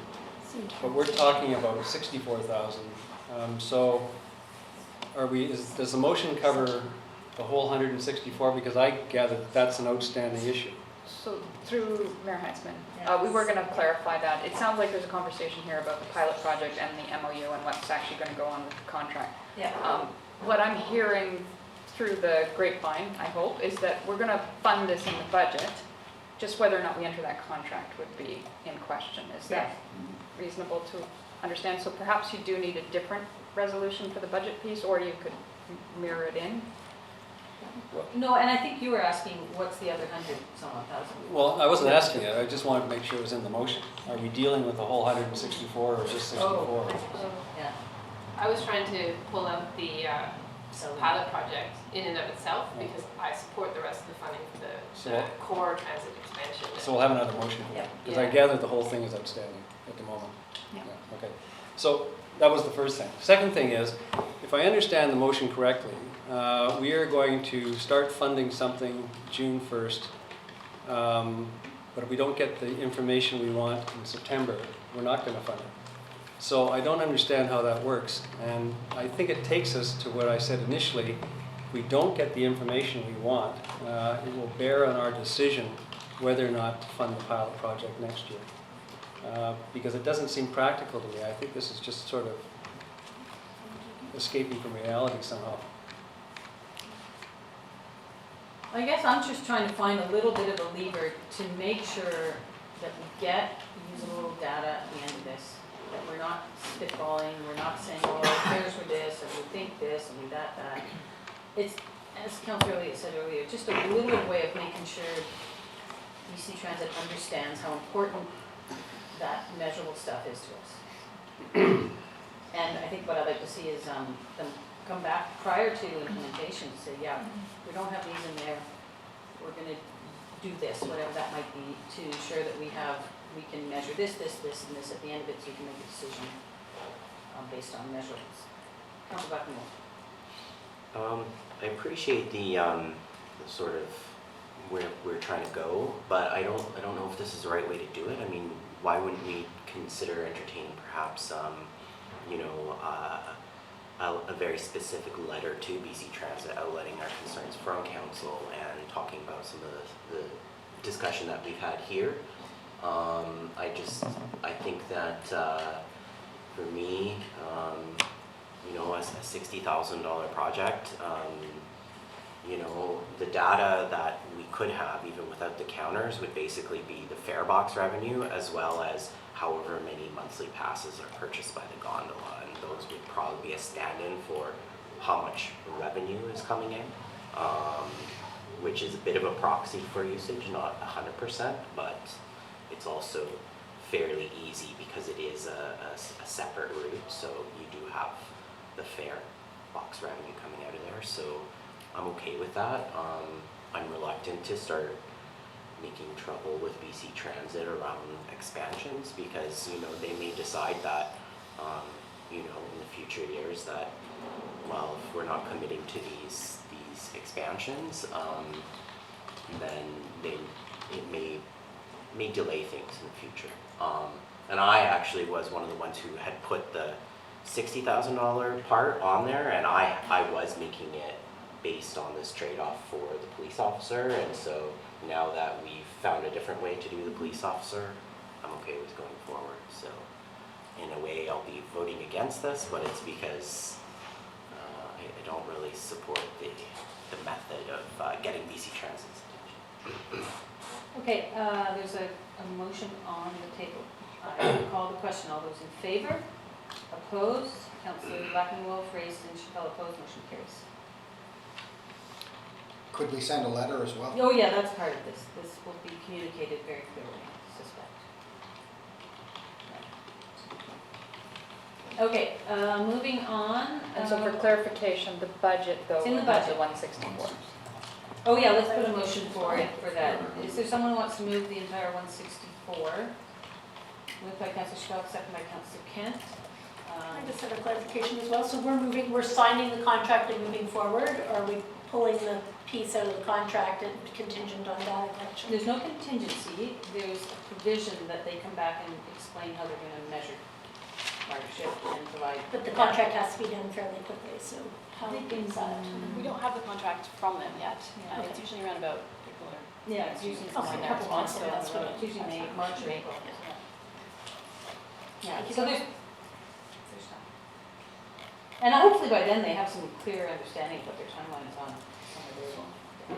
but we're talking about 64,000. So does the motion cover the whole 164? Because I gather that's an outstanding issue. So through Mayor Heitzman, we were going to clarify that. It sounds like there's a conversation here about the pilot project and the MOU and what's actually going to go on with the contract. Yeah. What I'm hearing through the grapevine, I hope, is that we're going to fund this in the budget. Just whether or not we enter that contract would be in question. Is that reasonable to understand? So perhaps you do need a different resolution for the budget piece, or you could mirror it in. No, and I think you were asking, what's the other 100-some-odd-thousand? Well, I wasn't asking it. I just wanted to make sure it was in the motion. Are we dealing with the whole 164 or just 64? Yeah. I was trying to pull out the pilot project in and of itself because I support the rest of the funding for the core transit expansion. So we'll have another motion. Because I gather the whole thing is outstanding at the moment. Yeah. Okay. So that was the first thing. Second thing is, if I understand the motion correctly, we are going to start funding something June 1st, but if we don't get the information we want in September, we're not going to fund it. So I don't understand how that works, and I think it takes us to what I said initially. If we don't get the information we want, it will bear on our decision whether or not to fund the pilot project next year. Because it doesn't seem practical to me. I think this is just sort of escaping from reality somehow. I guess I'm just trying to find a little bit of a lever to make sure that we get usable data at the end of this. That we're not spitballing, we're not saying, oh, here's for this, and we think this, and we that. It's, as Councillor Elliott said earlier, just a little way of making sure BC Transit understands how important that measurable stuff is to us. And I think what I'd like to see is them come back prior to implementation and say, yeah, we don't have these in there, we're going to do this, whatever that might be, to ensure that we can measure this, and this at the end of it, so we can make a decision based on measurables. Councilor Buckingham. I appreciate the sort of where we're trying to go, but I don't know if this is the right way to do it. I mean, why wouldn't we consider entertaining perhaps a very specific letter to BC Transit outlining our concerns from council and talking about some of the discussion that we've had here. I think that for me, you know, a $60,000 project. You know, the data that we could have, even without the counters, would basically be the fare box revenue as well as however many monthly passes are purchased by the gondola. And those would probably be a stand-in for how much revenue is coming in, which is a bit of a proxy for usage, not 100%, but it's also fairly easy because it is a separate route, so you do have the fare box revenue coming out of there, so I'm okay with that. I'm reluctant to start making trouble with BC Transit around expansions because, you know, they may decide that, you know, in the future years that, well, if we're not committing to these expansions, then it may delay things in the future. And I actually was one of the ones who had put the $60,000 part on there, and I was making it based on this trade-off for the police officer, and so now that we've found a different way to do the police officer, I'm okay with going forward. So in a way I'll be voting against this, but it's because I don't really support the method of getting BC Transit's attention. Okay, there's a motion on the table. I will call the question. All those in favor? Opposed? Councillor Blackenwolf, raised, and Chappelle opposed. Motion carries. Could we send a letter as well? Oh yeah, that's part of this. This will be communicated very clearly, I suspect. Okay, moving on. And so for clarification, the budget though, It's in the will have budget. the 164. Oh yeah, let's put a motion for that. Is there someone who wants to move the entire 164? Moved by Councillor Schwab, second by Councillor Kent. I just had a clarification as well. So we're signing the contract and moving forward, or are we pulling the piece out of the contract and contingent on that election? There's no contingency. There's a provision that they come back and explain how they're going to measure ridership and provide. But the contract has to be done fairly quickly, so how is that? We don't have the contract from them yet. Yeah. It's usually around about April or. Yeah, it's usually Okay, somewhere a there. couple months, So so that's what it's usually May, March or April. Yeah, Thank you. so there's time. And hopefully by then they have some clear understanding of what their timeline is on some of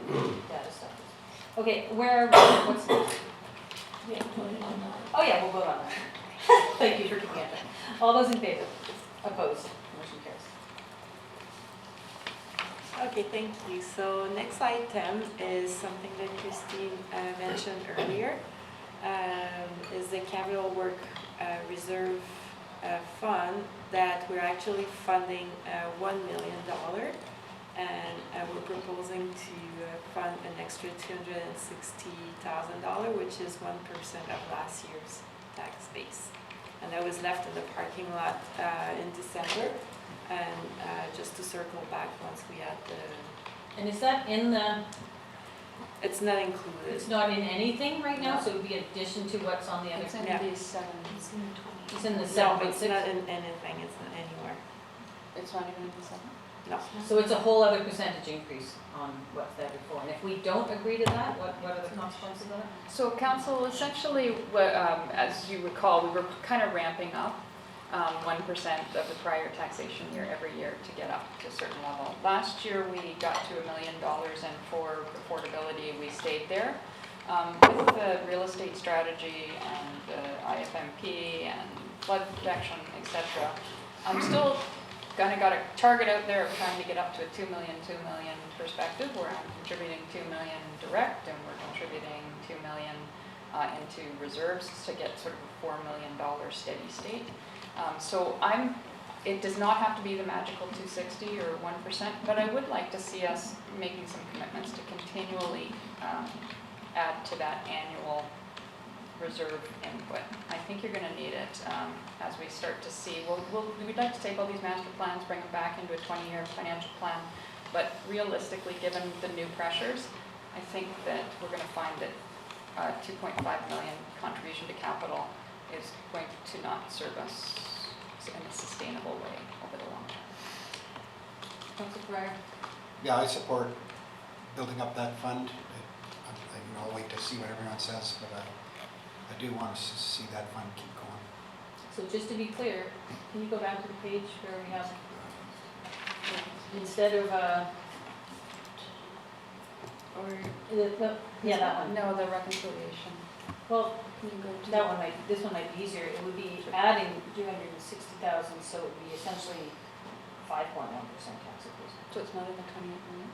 their data stuff. Okay, what's next? We haven't voted on that. Oh yeah, we'll vote on that. Thank you for keeping it. All those in favor? Opposed? Motion carries. Okay, thank you. So next item is something that Christine mentioned earlier, is the capital work reserve fund that we're actually funding $1 million, and we're proposing to fund an extra $260,000, which is 1% of last year's tax base. And that was left in the parking lot in December. And just to circle back once we had the... And is that in the, It's not included. it's not in anything right now, so it would be addition to what's on the other? It's in Yeah. the 7. It's in the No, 7.6? it's not in anything, it's not anywhere. It's not even in the 7. No. So it's a whole other percentage increase on what's there before. And if we don't agree to that, what are the consequences of that? So council, essentially, as you recall, we were kind of ramping up 1% of the prior taxation year every year to get up to a certain level. Last year we got to $1 million, and for affordability we stayed there. With the real estate strategy and the IFMP and flood protection, etc., I'm still kind of got a target out there of trying to get up to a 2 million perspective, where I'm contributing 2 million direct and we're contributing 2 million into reserves to get sort of a $4 million steady state. So it does not have to be the magical 260 or 1%, but I would like to see us making some commitments to continually add to that annual reserve input. I think you're going to need it as we start to see. We'd like to take all these master plans, bring them back into a 20-year financial plan, but realistically, given the new pressures, I think that we're going to find that 2.5 million contribution to capital is going to not serve us in a sustainable way over the long term. Councilor Breyer? Yeah, I support building up that fund. I'll wait to see what everyone says, but I do want to see that fund keep going. So just to be clear, can you go back to the page where we have instead of, yeah, that one. No, the reconciliation. Well, Can you go to that one might, this one might be easier. It would be adding 260,000, so it would be essentially 5.1% tax increase. So it's not in the 28 million?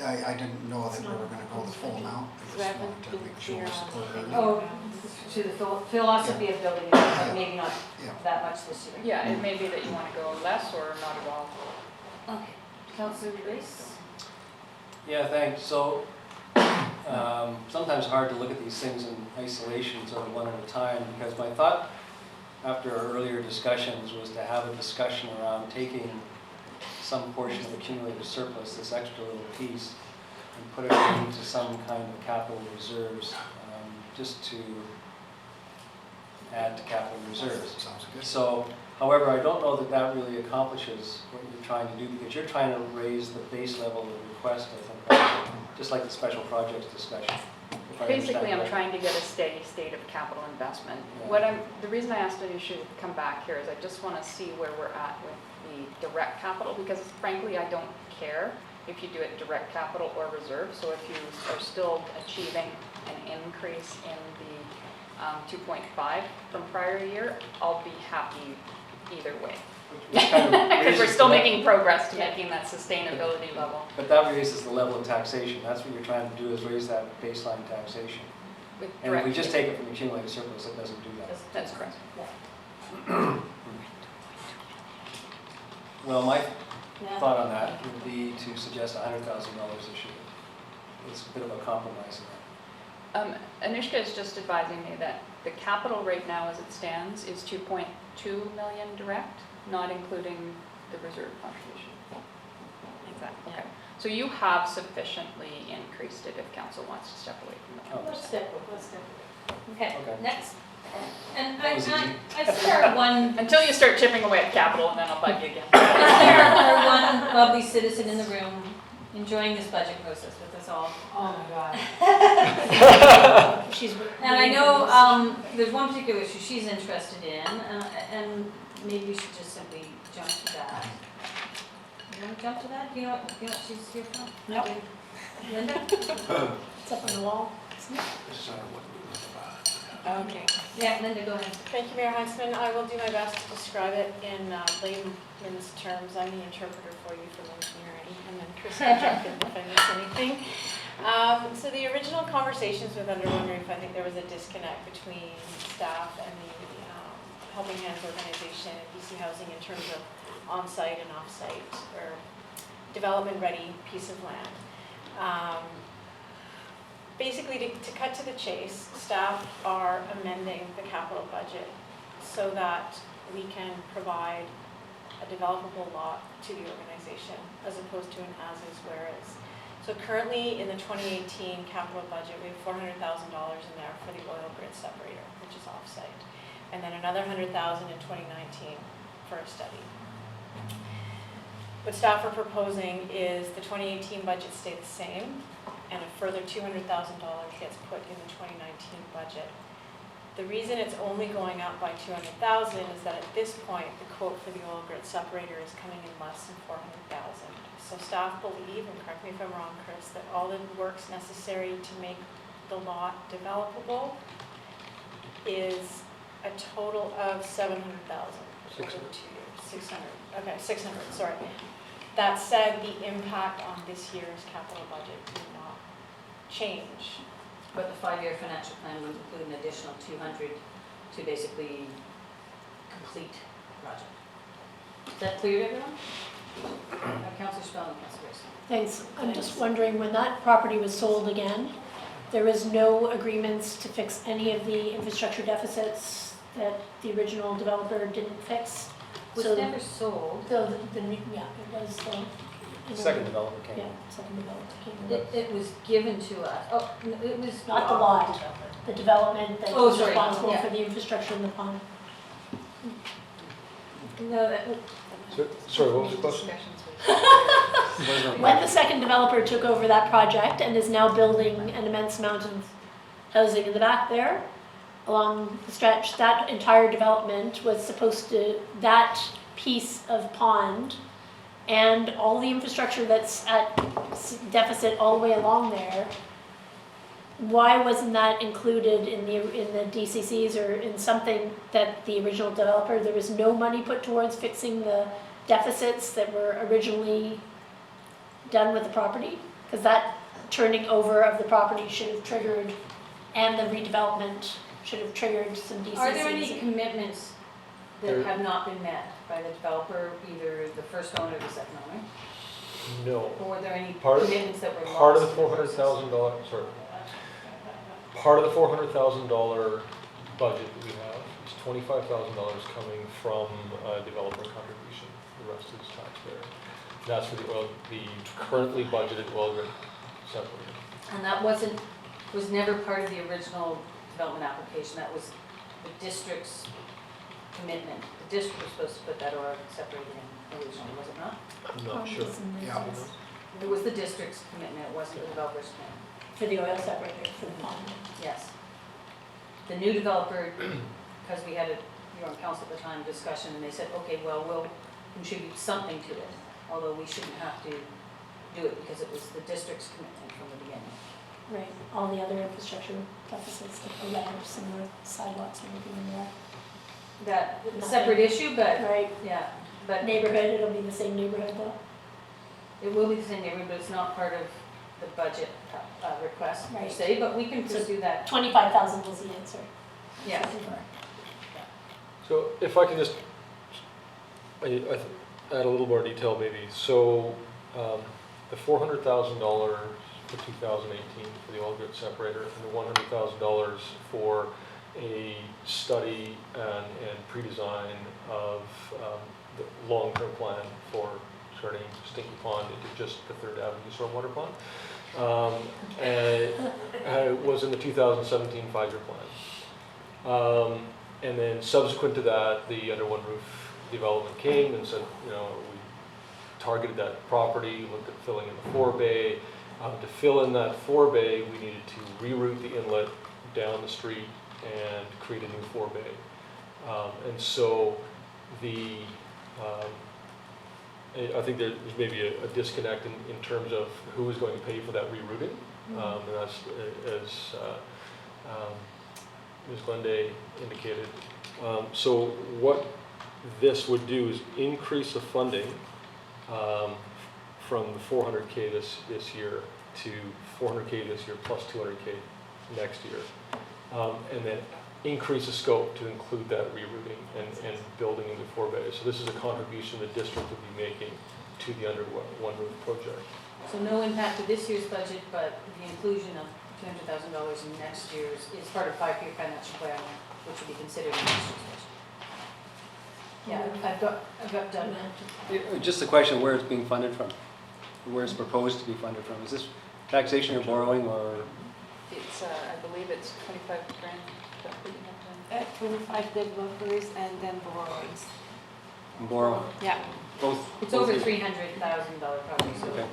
I didn't know that we were gonna go the full amount. I So I just haven't wanted to been make sure clear we on supported it. Oh, to the philosophy of building it, but maybe not Yeah. that much this year. Yeah, it may be that you want to go less or not at all. Okay. Councillor Grace? Yeah, thanks. So, sometimes hard to look at these things in isolation, sort of one at a time, because my thought after our earlier discussions was to have a discussion around taking some portion of accumulated surplus, this extra little piece, and put it into some kind of capital reserves, just to add to capital reserves. Sounds good. So, however, I don't know that that really accomplishes what you're trying to do, because you're trying to raise the base level of the request, I think, just like the special projects discussion. if I Basically, understand I'm right. trying to get a steady state of capital investment. Yeah. The reason I asked Anisha to come back here is I just want to see where we're at with the direct capital, because frankly, I don't care if you do it direct capital or reserve. So if you are still achieving an increase in the 2.5 from prior year, I'll be happy either way. Which kind of Because we're raises still the le- making progress to making that sustainability level. But that raises the level of taxation. That's what you're trying to do, is raise that baseline taxation. With And if we direct- just take it from accumulated surplus, it doesn't do that. That's correct. Well, my Yeah. thought on that would be to suggest $100,000 this year. It's a bit of a compromise in that. Anishka is just advising me that the capital right now as it stands is 2.2 million direct, not including the reserve contribution. Exactly. Okay. So you have sufficiently increased it if council wants to step away from the Oh. Let's step away. Okay, Okay. next. And That was easy. I start one, Until you start chipping away at capital, and then I'll bug you again. is there one lovely citizen in the room enjoying this budget process with us all? Oh my God. She's. And I know there's one particular issue she's interested in, and maybe we should just simply jump to that. You want to jump to that? Do you know what she's here from? Nope. Okay. Linda? It's up on the wall. Okay. Yeah, Linda, go ahead. Thank you, Mayor Huntsman. I will do my best to describe it in layman's terms. I'm the interpreter for you from engineering, and then Chris can jump in if I miss anything. So the original conversations with Under One Roof, I think there was a disconnect between staff and the Helping Hands organization and BC Housing in terms of on-site and off-site or development-ready piece of land. Basically, to cut to the chase, staff are amending the capital budget so that we can provide a developable lot to the organization as opposed to an as-is, whereas. So currently in the 2018 capital budget, we have $400,000 in there for the oil grid separator, which is off-site, and then another $100,000 in 2019 for a study. What staff are proposing is the 2018 budget stay the same, and a further $200,000 gets put in the 2019 budget. The reason it's only going up by $200,000 is that at this point, the quote for the oil grid separator is coming in less than $400,000. So staff believe, and correct me if I'm wrong, Chris, that all the works necessary to make the lot developable is a total of $700,000 over 2 years. 600. Okay, 600. Sorry. That said, the impact on this year's capital budget did not change. But the 5-year financial plan would include an additional 200 to basically complete the project. Is that clear to everyone? Councillor Spellman, Councillor Grace. Thanks. I'm just wondering, when that property was sold again, there was no agreements to fix any of the infrastructure deficits that the original developer didn't fix? Was So never sold. yeah, it was the. Second developer came Yeah, in. second developer came in. It was given to us. Oh, no, it was Not the lot, the development that Oh, was sorry, responsible yeah. for the infrastructure in the pond. No, that was, Sorry, what was the question? When the second developer took over that project and is now building an immense amount of housing in the back there, along the stretch, that entire development was supposed to, that piece of pond and all the infrastructure that's at deficit all the way along there, why wasn't that included in the DCCs or in something that the original developer, there was no money put towards fixing the deficits that were originally done with the property? Because that turning over of the property should have triggered, and the redevelopment should have triggered some DCCs. Are there any commitments that have not been met by the developer, either the first owner or the second owner? No. Or were there any Part- commitments that were lost? Part of the $400,000, sorry. Part of the $400,000 budget that we have is $25,000 coming from developer contribution. The rest is taxpayer. That's for the currently budgeted oil rig separator. And that was never part of the original development application, that was the district's commitment. The district was supposed to put that oil separator in originally, was it not? I'm not sure. Yeah. It was the district's commitment, it wasn't the developer's commitment. For the oil separator, for the pond. Yes. The new developer, because we had you were on council at the time, discussion, and they said, okay, well, we'll contribute something to it, although we shouldn't have to do it because it was the district's commitment from the beginning. Right, all the other infrastructure deficits, like the ramps and the sidewalks and everything in there. That, Nothing. separate issue, but, Right, yeah, but neighborhood, it'll be the same neighborhood though. it will be the same neighborhood, but it's not part of the budget request per Right. se, but we can So pursue that. 25,000 was the answer. Yeah. So if I can just add a little more detail maybe. So the $400,000 for 2018 for the oil grid separator and the $100,000 for a study and pre-design of the long-term plan for turning Stinky Pond into just the Third Avenue stormwater pond was in the 2017 5-year plan. And then subsequent to that, the under one roof development came and said, we targeted that property, looked at filling in the forebay. To fill in that forebay, we needed to reroute the inlet down the street and create a new forebay. And so I think there's maybe a disconnect in terms of who is going to pay for that rerouting. And that's, as Ms. Glende indicated. So what this would do is increase the funding from the 400K this year to 400K this year plus 200K next year. And then increase the scope to include that rerouting and building into forebays. So this is a contribution the district would be making to the under one roof project. So no impact to this year's budget, but the inclusion of $200,000 in next year's is part of 5-year financial plan, which will be considered in next year's budget. Yeah, I've got done. Just the question where it's being funded from, where it's proposed to be funded from. Is this taxation or borrowing or? It's, I believe it's 25 grand that we have to. 25 developers and then borrowings. Borrow? Yeah. Both? It's both over is- $300,000 project, so Okay.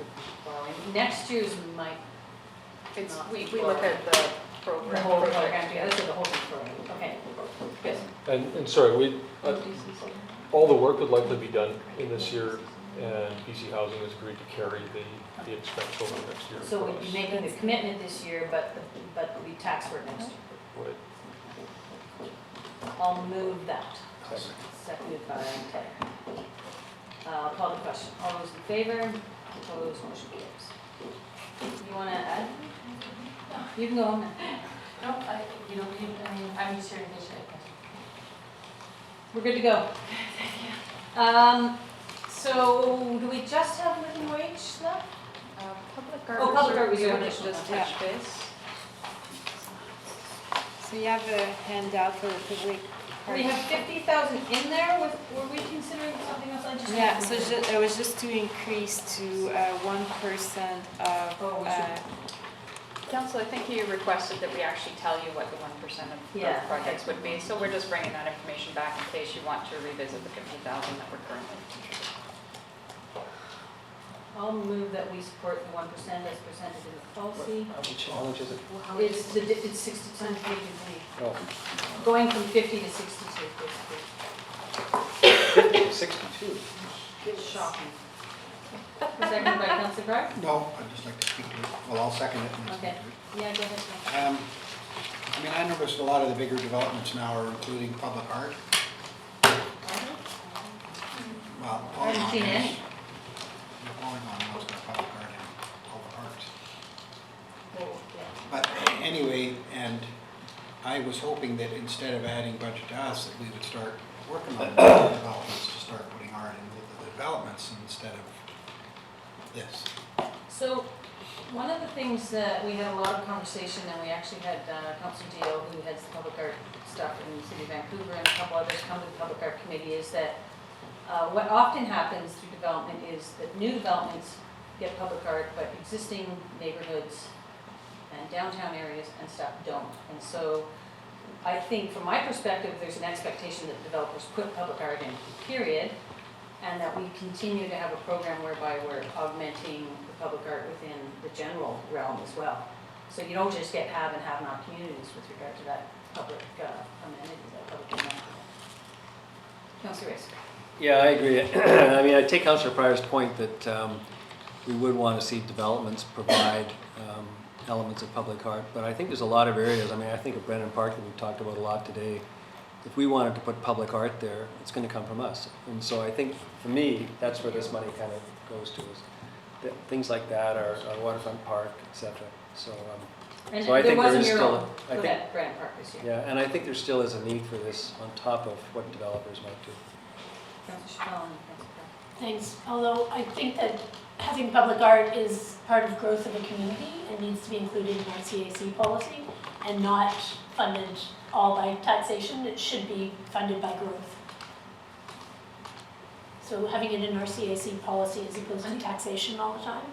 borrowing. Next year's might It's, not we be look borrowing. at the The program. whole program together, so the whole thing's borrowing. Okay, good. And sorry, all the work would likely be done in this year, and BC Housing has agreed to carry the expense over next year. So for we'd be us. making the commitment this year, but we tax for it next year. Right. I'll move that. Seconded by Ted. I'll call the question. All those in favor? Opposed? Motion carries. You want to add? You can go on now. No, I'm just here to visit. We're good to go. So do we just have living wage stuff? Public Oh, public art reserve, reserve. just Yeah. touch base. So you have a handout for the public. We have 50,000 in there, were we considering something else? I just. Yeah, so it was just to increase to 1% of. Oh, we should- Council, I think you requested that we actually tell you what the 1% of Yeah, growth projects would be, so we're just bringing that information back in case you want to revisit the 50,000 that we're currently. I'll move that we support the 1% as presented in the policy. How much is it? It's 62 pages. Oh, Going from 50 to 62, basically. 50 to 62. It's shocking. Seconded by Councillor Crag? No, I'd just like to speak to it. Well, I'll second it. and Okay. speak to it. Yeah, go ahead. Mike. I mean, I noticed a lot of the bigger developments now are including public art. Well, I haven't seen any. Mulligan knows got public art in all the parks. Oh, yeah. But anyway, and I was hoping that instead of adding budget to us, that we would start working on the developments to start putting art into the developments instead of this. So, one of the things that we had a lot of conversation, and we actually had Councillor Dio, who heads the public art stuff in the city of Vancouver, and a couple others come to the public art committee, is that what often happens through development is that new developments get public art, but existing neighborhoods and downtown areas and stuff don't. And so I think from my perspective, there's an expectation that developers put public art in, period, and that we continue to have a program whereby we're augmenting the public art within the general realm as well. So you don't just get have and have not communities with regard to that public amenity, that public amenity. Councillor Rice. Yeah, I agree. I mean, I take Councillor Pryor's point that we would want to see developments provide elements of public art, but I think there's a lot of areas. I mean, I think of Brennan Park that we've talked about a lot today. If we wanted to put public art there, it's going to come from us. And so I think, for me, that's where this money kind of goes to, is that things like that, our waterfront park, etc. So, And so I there think there wasn't is your still, own for that Brennan Park this year. yeah, and I think there still is a need for this on top of what developers might do. Councillor Chappelle and Councillor Crag. Thanks, although I think that having public art is part of growth of a community and needs to be included in our CAC policy and not funded all by taxation. It should be funded by growth. So having it in our CAC policy as opposed to taxation all the time.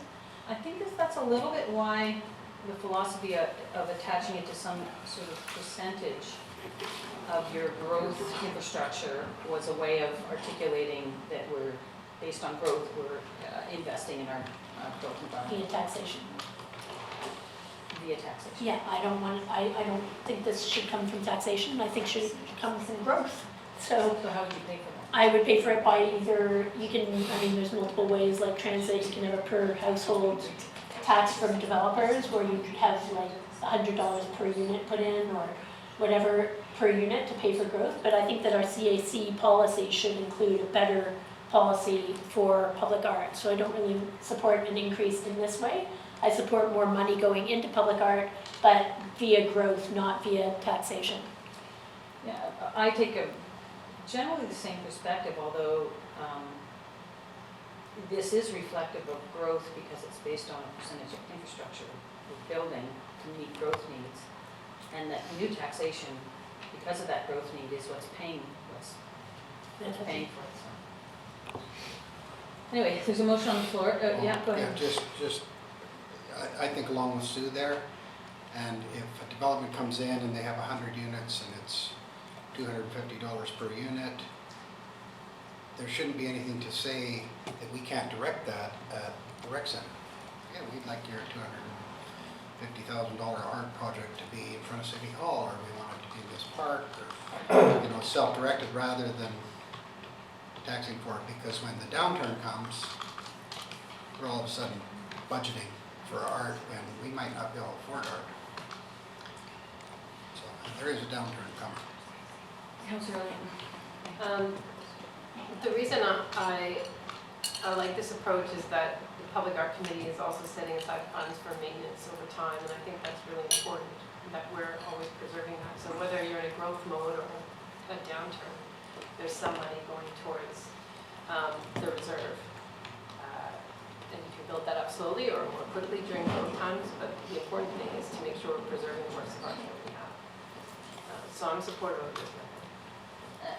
I think that's a little bit why the philosophy of attaching it to some sort of percentage of your growth infrastructure was a way of articulating that we're, based on growth, we're investing in our growth environment. Via taxation. Via taxation. Yeah, I don't think this should come from taxation. I think it should come from growth. So So how would you pay for that? I would pay for it by either, you can, I mean, there's multiple ways, like transit, you can have a per household tax from developers where you could have like $100 per unit put in or whatever per unit to pay for growth. But I think that our CAC policy should include a better policy for public art. So I don't really support an increase in this way. I support more money going into public art, but via growth, not via taxation. Yeah, I take a generally the same perspective, although this is reflective of growth because it's based on a percentage of infrastructure we're building to meet growth needs. And that new taxation, because of that growth need, is what's paying for it. So. Anyway, there's a motion on the floor. Yeah, go ahead. Yeah, I think along with Sue there, and if a development comes in and they have 100 units and it's $250 per unit, there shouldn't be anything to say that we can't direct that at the rec center. Yeah, we'd like your $250,000 art project to be in front of City Hall, or we want it to be in this park, or, you know, self-directed rather than taxing for it, because when the downturn comes, we're all of a sudden budgeting for art and we might not be able to afford art. So there is a downturn coming. Councillor Layton. The reason I like this approach is that the Public Art Committee is also setting aside funds for maintenance over time, and I think that's really important, that we're always preserving that. So whether you're in a growth mode or a downturn, there's some money going towards the reserve. And you can build that up slowly or more quickly during growth times, but the important thing is to make sure we're preserving the works of art that we have. So I'm supportive of this method.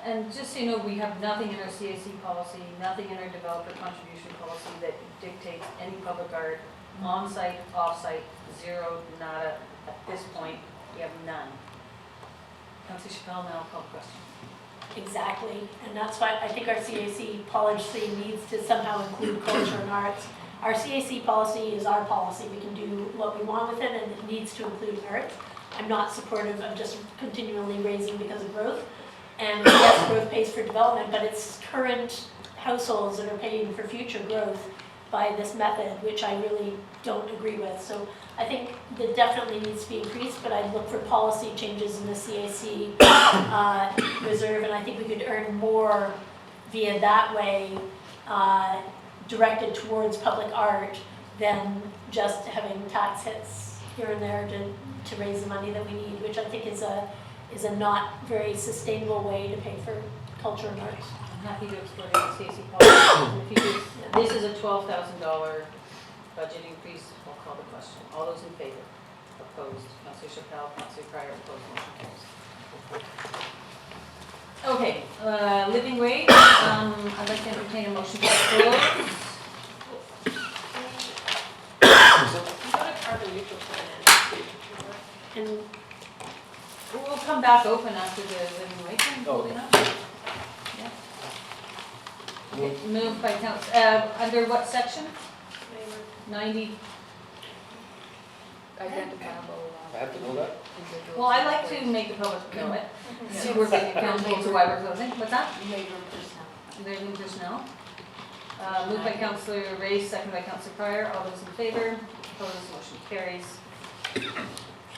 And just so you know, we have nothing in our CAC policy, nothing in our developer contribution policy that dictates any public art, on-site, off-site, zero, nada. At this point, we have none. Councillor Chappelle, now I'll call the question. Exactly, and that's why I think our CAC policy needs to somehow include culture and arts. Our CAC policy is our policy. We can do what we want with it, and it needs to include art. I'm not supportive of just continually raising because of growth. And yes, growth pays for development, but it's current households that are paying for future growth by this method, which I really don't agree with. So I think that definitely needs to be increased, but I'd look for policy changes in the CAC reserve, and I think we could earn more via that way, directed towards public art than just having tax hits here and there to raise the money that we need, which I think is a not very sustainable way to pay for culture and arts. I'm happy to explore the CAC policy. If you could, this is a $12,000 budget increase. I'll call the question. All those in favor? Opposed? Councillor Chappelle, Councillor Cryer, opposed, motion carries. Okay, living wage. I'd like to entertain a motion to close. And We'll come back open after the living wage. Holding up. Yeah. Okay, moved by under what section? 90. Identifiable. I have to know that? Well, I'd like to make the public know it. See, we're getting accountable to why we're closing. What's that? Labor personnel. Labor and personnel. Moved by Councillor Ray, second by Councillor Cryer. All those in favor? Opposed, motion carries.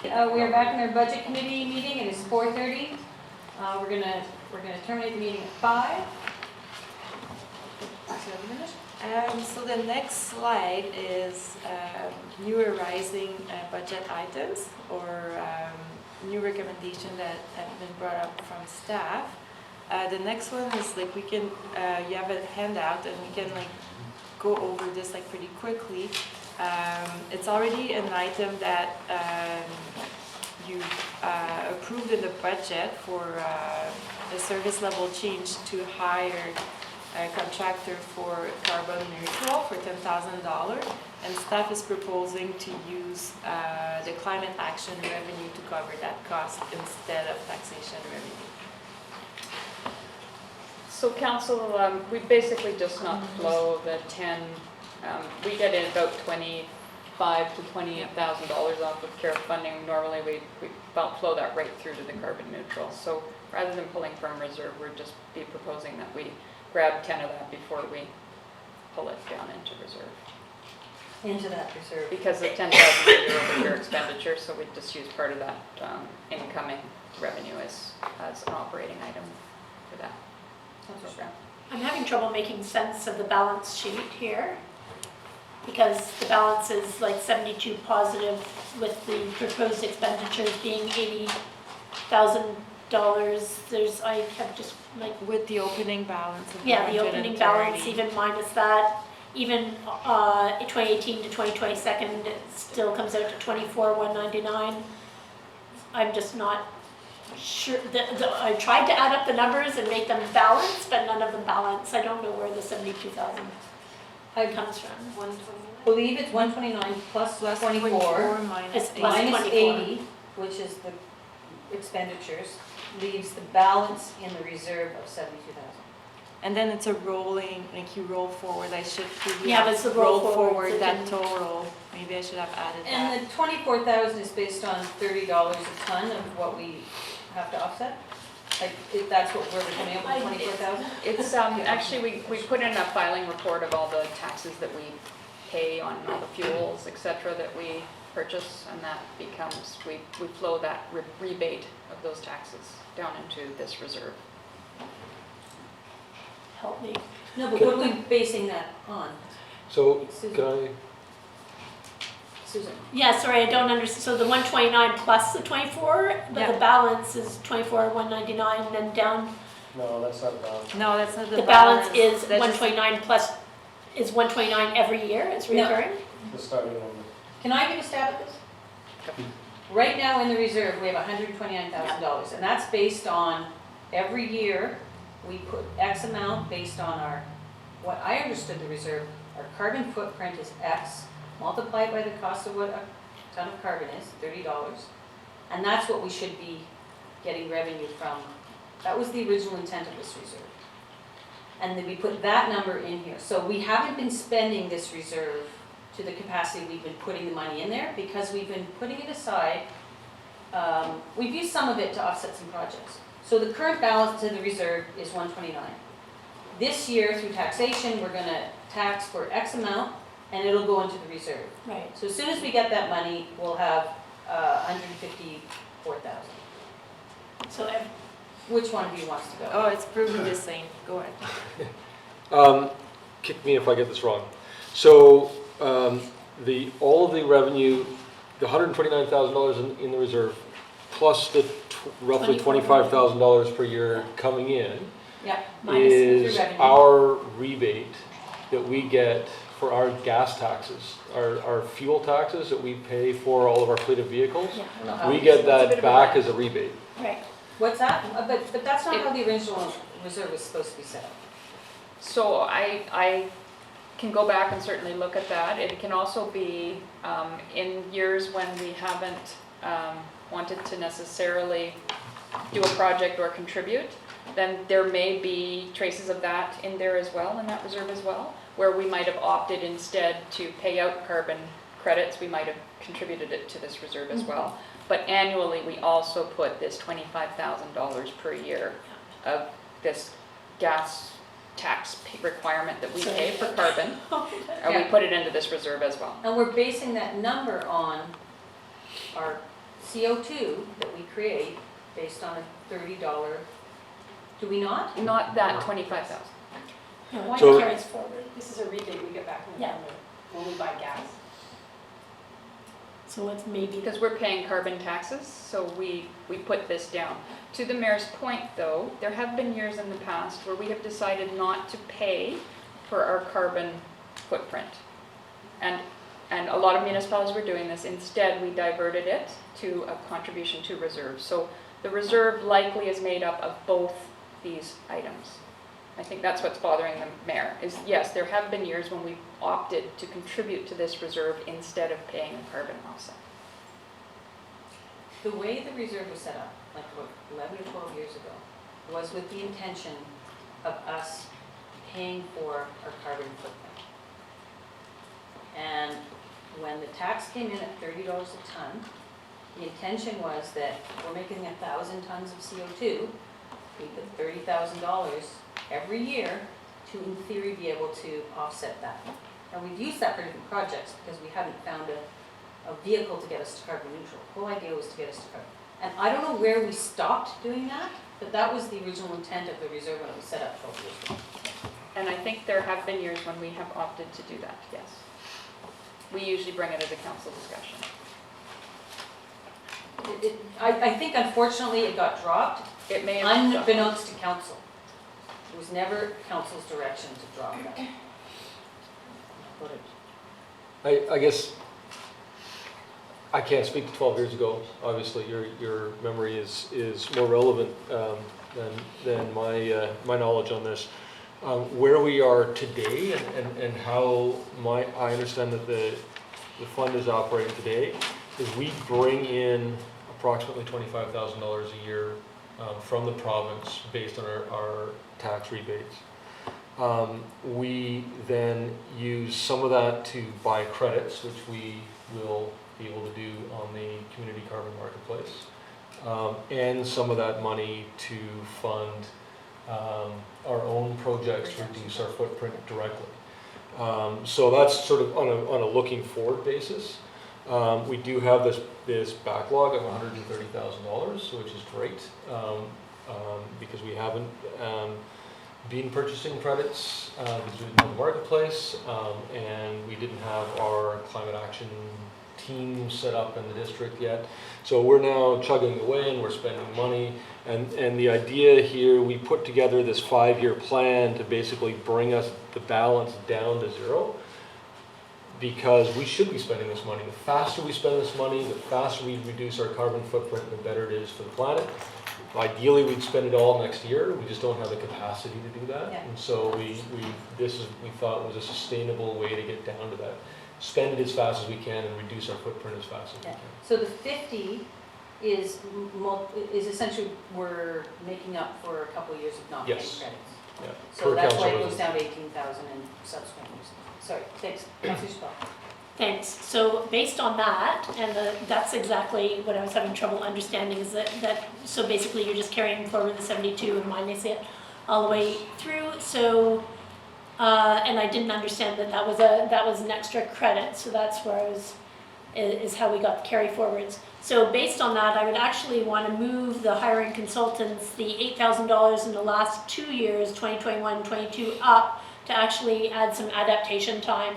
We are back in our budget committee meeting. It is 4:30. We're gonna terminate the meeting at 5. So the next slide is new arising budget items or new recommendation that have been brought up from staff. The next one is like we can, you have a handout and we can like go over this like pretty quickly. It's already an item that you approved in the budget for a service level change to hire a contractor for carbon neutral for $10,000, and staff is proposing to use the climate action revenue to cover that cost instead of taxation revenue. So council, we basically just not flow the 10, we get in about $25,000 to $28,000 off of CARE funding. Normally we about flow that right through to the carbon neutral. So rather than pulling from reserve, we're just be proposing that we grab 10 of that before we pull it down into reserve. Into that reserve. Because the 10,000 is a year-over-year expenditure, so we just use part of that incoming revenue as an operating item for that program. I'm having trouble making sense of the balance sheet here, because the balance is like 72 positive with the proposed expenditures being $80,000. I have just like... With the opening balance of yeah, the opening balance, even minus that, even 2018 to 2022, it still comes out to 24,199. I'm just not sure, I tried to add up the numbers and make them balance, but none of them balance. I don't know where the 72,000 comes from. 129. I believe it's 129 plus 24 minus 80, which is the expenditures, leaves the balance in the reserve of 72,000. And then it's a rolling, like you roll forward. I should but it's the roll forward that total. Maybe I should have added that. And the 24,000 is based on $30 a ton of what we have to offset? Like, if that's what we're coming up with, 24,000? It's actually, we put in a filing report of all the taxes that we pay on all the fuels, et cetera, that we purchase, and that becomes, we flow that rebate of those taxes down into this reserve. Help me. No, but what are we basing that on? So, Susan. can I, Susan? Yeah, sorry, I don't understand. So the 129 plus the 24, but Yeah. the balance is 24,199, and then down. No, that's not balance. No, that's not The balance is That's 129 plus, is 129 every year, it's No. recurring? The starting number. Can I give a stab at this? Right now in the reserve, we have $129,000, and that's based on every year we put X amount based on our, what I understood the reserve, our carbon footprint is X, multiplied by the cost of what a ton of carbon is, $30, and that's what we should be getting revenue from. That was the original intent of this reserve. And then we put that number in here. So we haven't been spending this reserve to the capacity we've been putting the money in there because we've been putting it aside. We've used some of it to offset some projects. So the current balance in the reserve is 129. This year through taxation, we're gonna tax for X amount and it'll go into the reserve. Right. So as soon as we get that money, we'll have 154,000. So Which one of you wants to go? Oh, it's proving the same. Go ahead. Kick me if I get this wrong. So all of the revenue, the $129,000 in the reserve, plus the roughly $25,000 per year coming in, Yeah. is our rebate that we get for our gas taxes, our fuel taxes that we pay for all of our fleet of vehicles. We get that back as a rebate. Right. What's that? But that's not how the original reserve was supposed to be set up. So I can go back and certainly look at that. It can also be in years when we haven't wanted to necessarily do a project or contribute, then there may be traces of that in there as well, in that reserve as well, where we might have opted instead to pay out carbon credits, we might have contributed it to this reserve as well. But annually, we also put this $25,000 per year of this gas tax requirement that we pay for carbon, and we put it into this reserve as well. And we're basing that number on our CO2 that we create based on a $30, do we not? Not that 25,000. Why So- carries forward? This is a rebate we get back Yeah. when we buy gas. So it's maybe. Because we're paying carbon taxes, so we put this down. To the mayor's point, though, there have been years in the past where we have decided not to pay for our carbon footprint. And a lot of municipalities were doing this. Instead, we diverted it to a contribution to reserve. So the reserve likely is made up of both these items. I think that's what's bothering the mayor, is yes, there have been years when we've opted to contribute to this reserve instead of paying a carbon offset. The way the reserve was set up, like about 11 or 12 years ago, was with the intention of us paying for our carbon footprint. And when the tax came in at $30 a ton, the intention was that we're making 1,000 tons of CO2, we put $30,000 every year to, in theory, be able to offset that. And we've used that for different projects because we haven't found a vehicle to get us to carbon neutral. The whole idea was to get us to carbon. And I don't know where we stopped doing that, but that was the original intent of the reserve when it was set up 12 years ago. And I think there have been years when we have opted to do that, yes. We usually bring it as a council discussion. I think unfortunately it got dropped, It may have been unbeknownst to council. It was never council's direction to drop that. I guess I can't speak to 12 years ago. Obviously, your memory is more relevant than my knowledge on this. Where we are today and how I understand that the fund is operating today is we bring in approximately $25,000 a year from the province based on our tax rebates. We then use some of that to buy credits, which we will be able to do on the community carbon marketplace, and some of that money to fund our own projects to reduce our footprint directly. So that's sort of on a looking forward basis. We do have this backlog of $130,000, which is great, because we haven't been purchasing credits in the marketplace, and we didn't have our climate action team set up in the district yet. So we're now chugging away and we're spending money. And the idea here, we put together this 5-year plan to basically bring us the balance down to zero, because we should be spending this money. The faster we spend this money, the faster we reduce our carbon footprint, the better it is for the planet. Ideally, we'd spend it all next year. We just don't have the capacity to do that. Yeah. And so we thought was a sustainable way to get down to that. Spend it as fast as we can and reduce our footprint as fast as we can. So the 50 is essentially, we're making up for a couple of years of not paying Yes. credits. Yeah. So Per that's why council it goes resident. down to 18,000 in subsequent years. Sorry, thanks. Councillor Spell. Thanks. So based on that, and that's exactly what I was having trouble understanding, is that so basically you're just carrying forward the 72 and minus it all the way through. So And I didn't understand that that was an extra credit, so that's where is how we got the carry forwards. So based on that, I would actually want to move the hiring consultants, the $8,000 in the last 2 years, 2021, 22, up to actually add some adaptation time.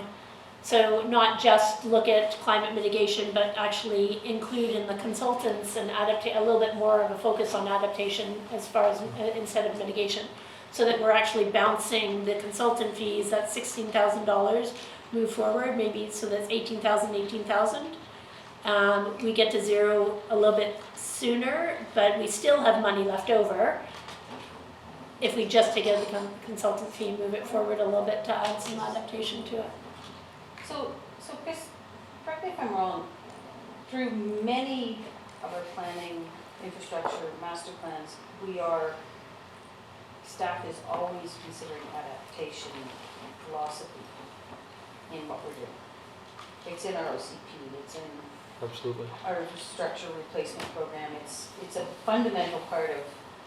So not just look at climate mitigation, but actually include in the consultants and a little bit more of a focus on adaptation as far as instead of mitigation. So that we're actually bouncing the consultant fees, that's $16,000, move forward, maybe, so that's 18,000, 18,000. We get to zero a little bit sooner, but we still have money left over if we just take out the consultant fee and move it forward a little bit to add some adaptation to it. So Chris, correct me if I'm wrong, through many of our planning, infrastructure, master plans, staff is always considering adaptation philosophy in what we're doing. It's in our OCP, it's in Absolutely. our infrastructure replacement program, it's a fundamental part of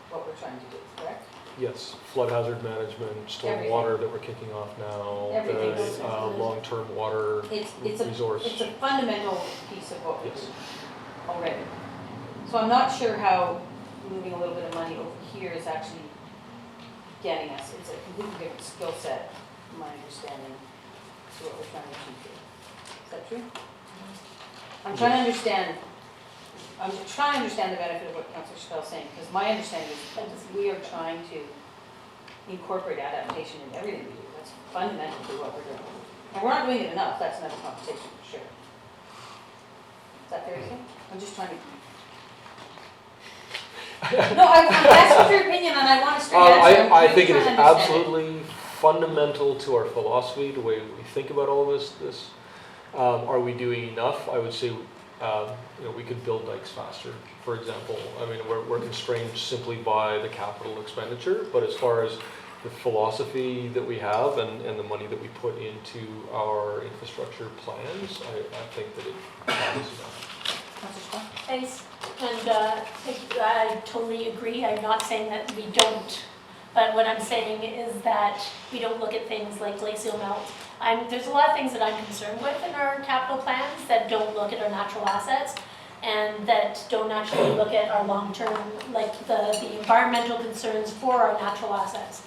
what we're trying to do, correct? Yes, flood hazard management, stormwater that we're kicking off now, Everything the is long-term water resource. It's a fundamental piece of what we Yes. do already. So I'm not sure how moving a little bit of money over here is actually getting us. It's a completely different skill set, from my understanding, to what we're trying to achieve here. Is that true? I'm trying to understand the benefit of what Councillor Chappell's saying, because my understanding is that we are trying to incorporate adaptation in everything we do. That's fundamental to what we're doing. And we're not doing it enough, that's another conversation for sure. Is that fair to say? I'm just trying to... No, I'm asking for your opinion and I want to straight answer. I think it is absolutely fundamental to our philosophy, the way we think about all of this. Are we doing enough? I would say we could build dikes faster, for example. I mean, we're constrained simply by the capital expenditure, but as far as the philosophy that we have and the money that we put into our infrastructure plans, I think that it is enough. Thanks, and I totally agree. I'm not saying that we don't, but what I'm saying is that we don't look at things like glacial melt. There's a lot of things that I'm concerned with in our capital plans that don't look at our natural assets and that don't actually look at our long-term, like the environmental concerns for our natural assets.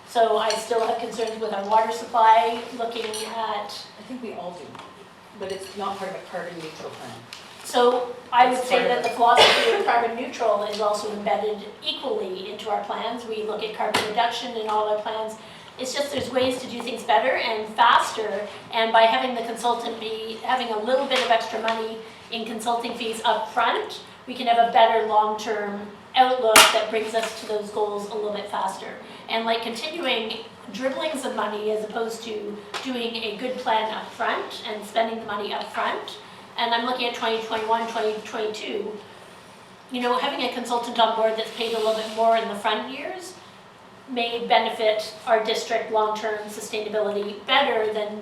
So I still have concerns with our water supply, looking at... I think we all do, but it's not part of a carbon neutral plan. So I would say that the philosophy of carbon neutral is also embedded equally into our plans. We look at carbon reduction in all our plans. It's just there's ways to do things better and faster, and by having the consultant having a little bit of extra money in consulting fees up front, we can have a better long-term outlook that brings us to those goals a little bit faster. And like continuing dribblings of money as opposed to doing a good plan up front and spending the money up front. And I'm looking at 2021, 2022, having a consultant on board that's paid a little bit more in the front years may benefit our district long-term sustainability better than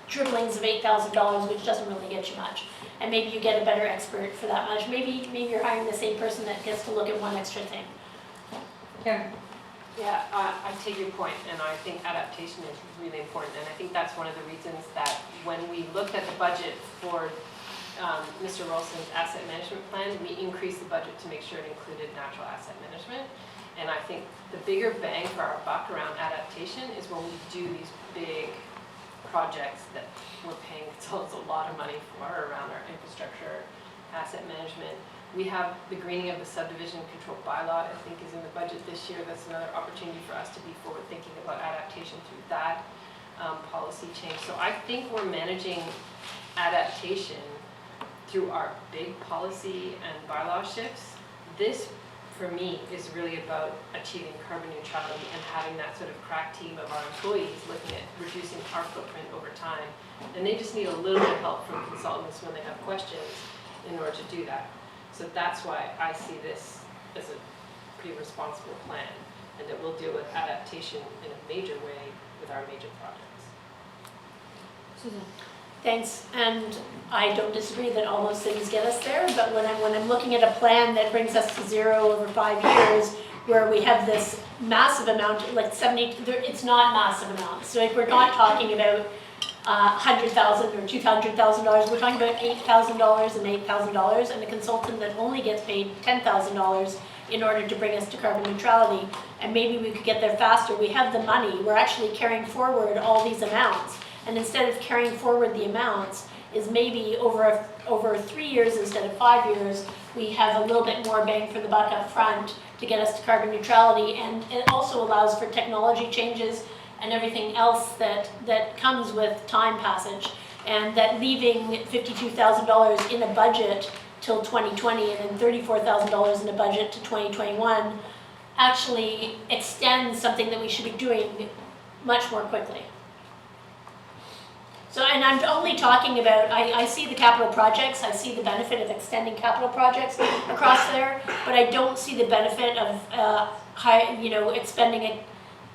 dribblings of $8,000, which doesn't really get you much. And maybe you get a better expert for that much. Maybe you're hiring the same person that gets to look at one extra thing. Karen? Yeah, I take your point, and I think adaptation is really important, and I think that's one of the reasons that when we looked at the budget for Mr. Rolson's asset management plan, we increased the budget to make sure it included natural asset management. And I think the bigger bang for our buck around adaptation is when we do these big projects that we're paying consultants a lot of money for around our infrastructure, asset management. We have the greening of the subdivision control bylaw, I think, is in the budget this year. That's another opportunity for us to be forward thinking about adaptation through that policy change. So I think we're managing adaptation through our big policy and bylaw shifts. This, for me, is really about achieving carbon neutrality and having that sort of crack team of our employees looking at reducing our footprint over time. And they just need a little bit of help from consultants when they have questions in order to do that. So that's why I see this as a pretty responsible plan, and that we'll deal with adaptation in a major way with our major projects. Susan. Thanks, and I don't disagree that all those things get us there, but when I'm looking at a plan that brings us to zero over 5 years, where we have this massive amount, like 70, it's not massive amounts. So like we're not talking about $100,000 or $200,000, we're talking about $8,000 and $8,000, and a consultant that only gets paid $10,000 in order to bring us to carbon neutrality, and maybe we could get there faster. We have the money, we're actually carrying forward all these amounts, and instead of carrying forward the amounts, is maybe over 3 years instead of 5 years, we have a little bit more bang for the buck up front to get us to carbon neutrality, and it also allows for technology changes and everything else that comes with time passage, and that leaving $52,000 in a budget till 2020 and then $34,000 in a budget to 2021 actually extends something that we should be doing much more quickly. So, and I'm only talking about, I see the capital projects, I see the benefit of extending capital projects across there, but I don't see the benefit of expending it.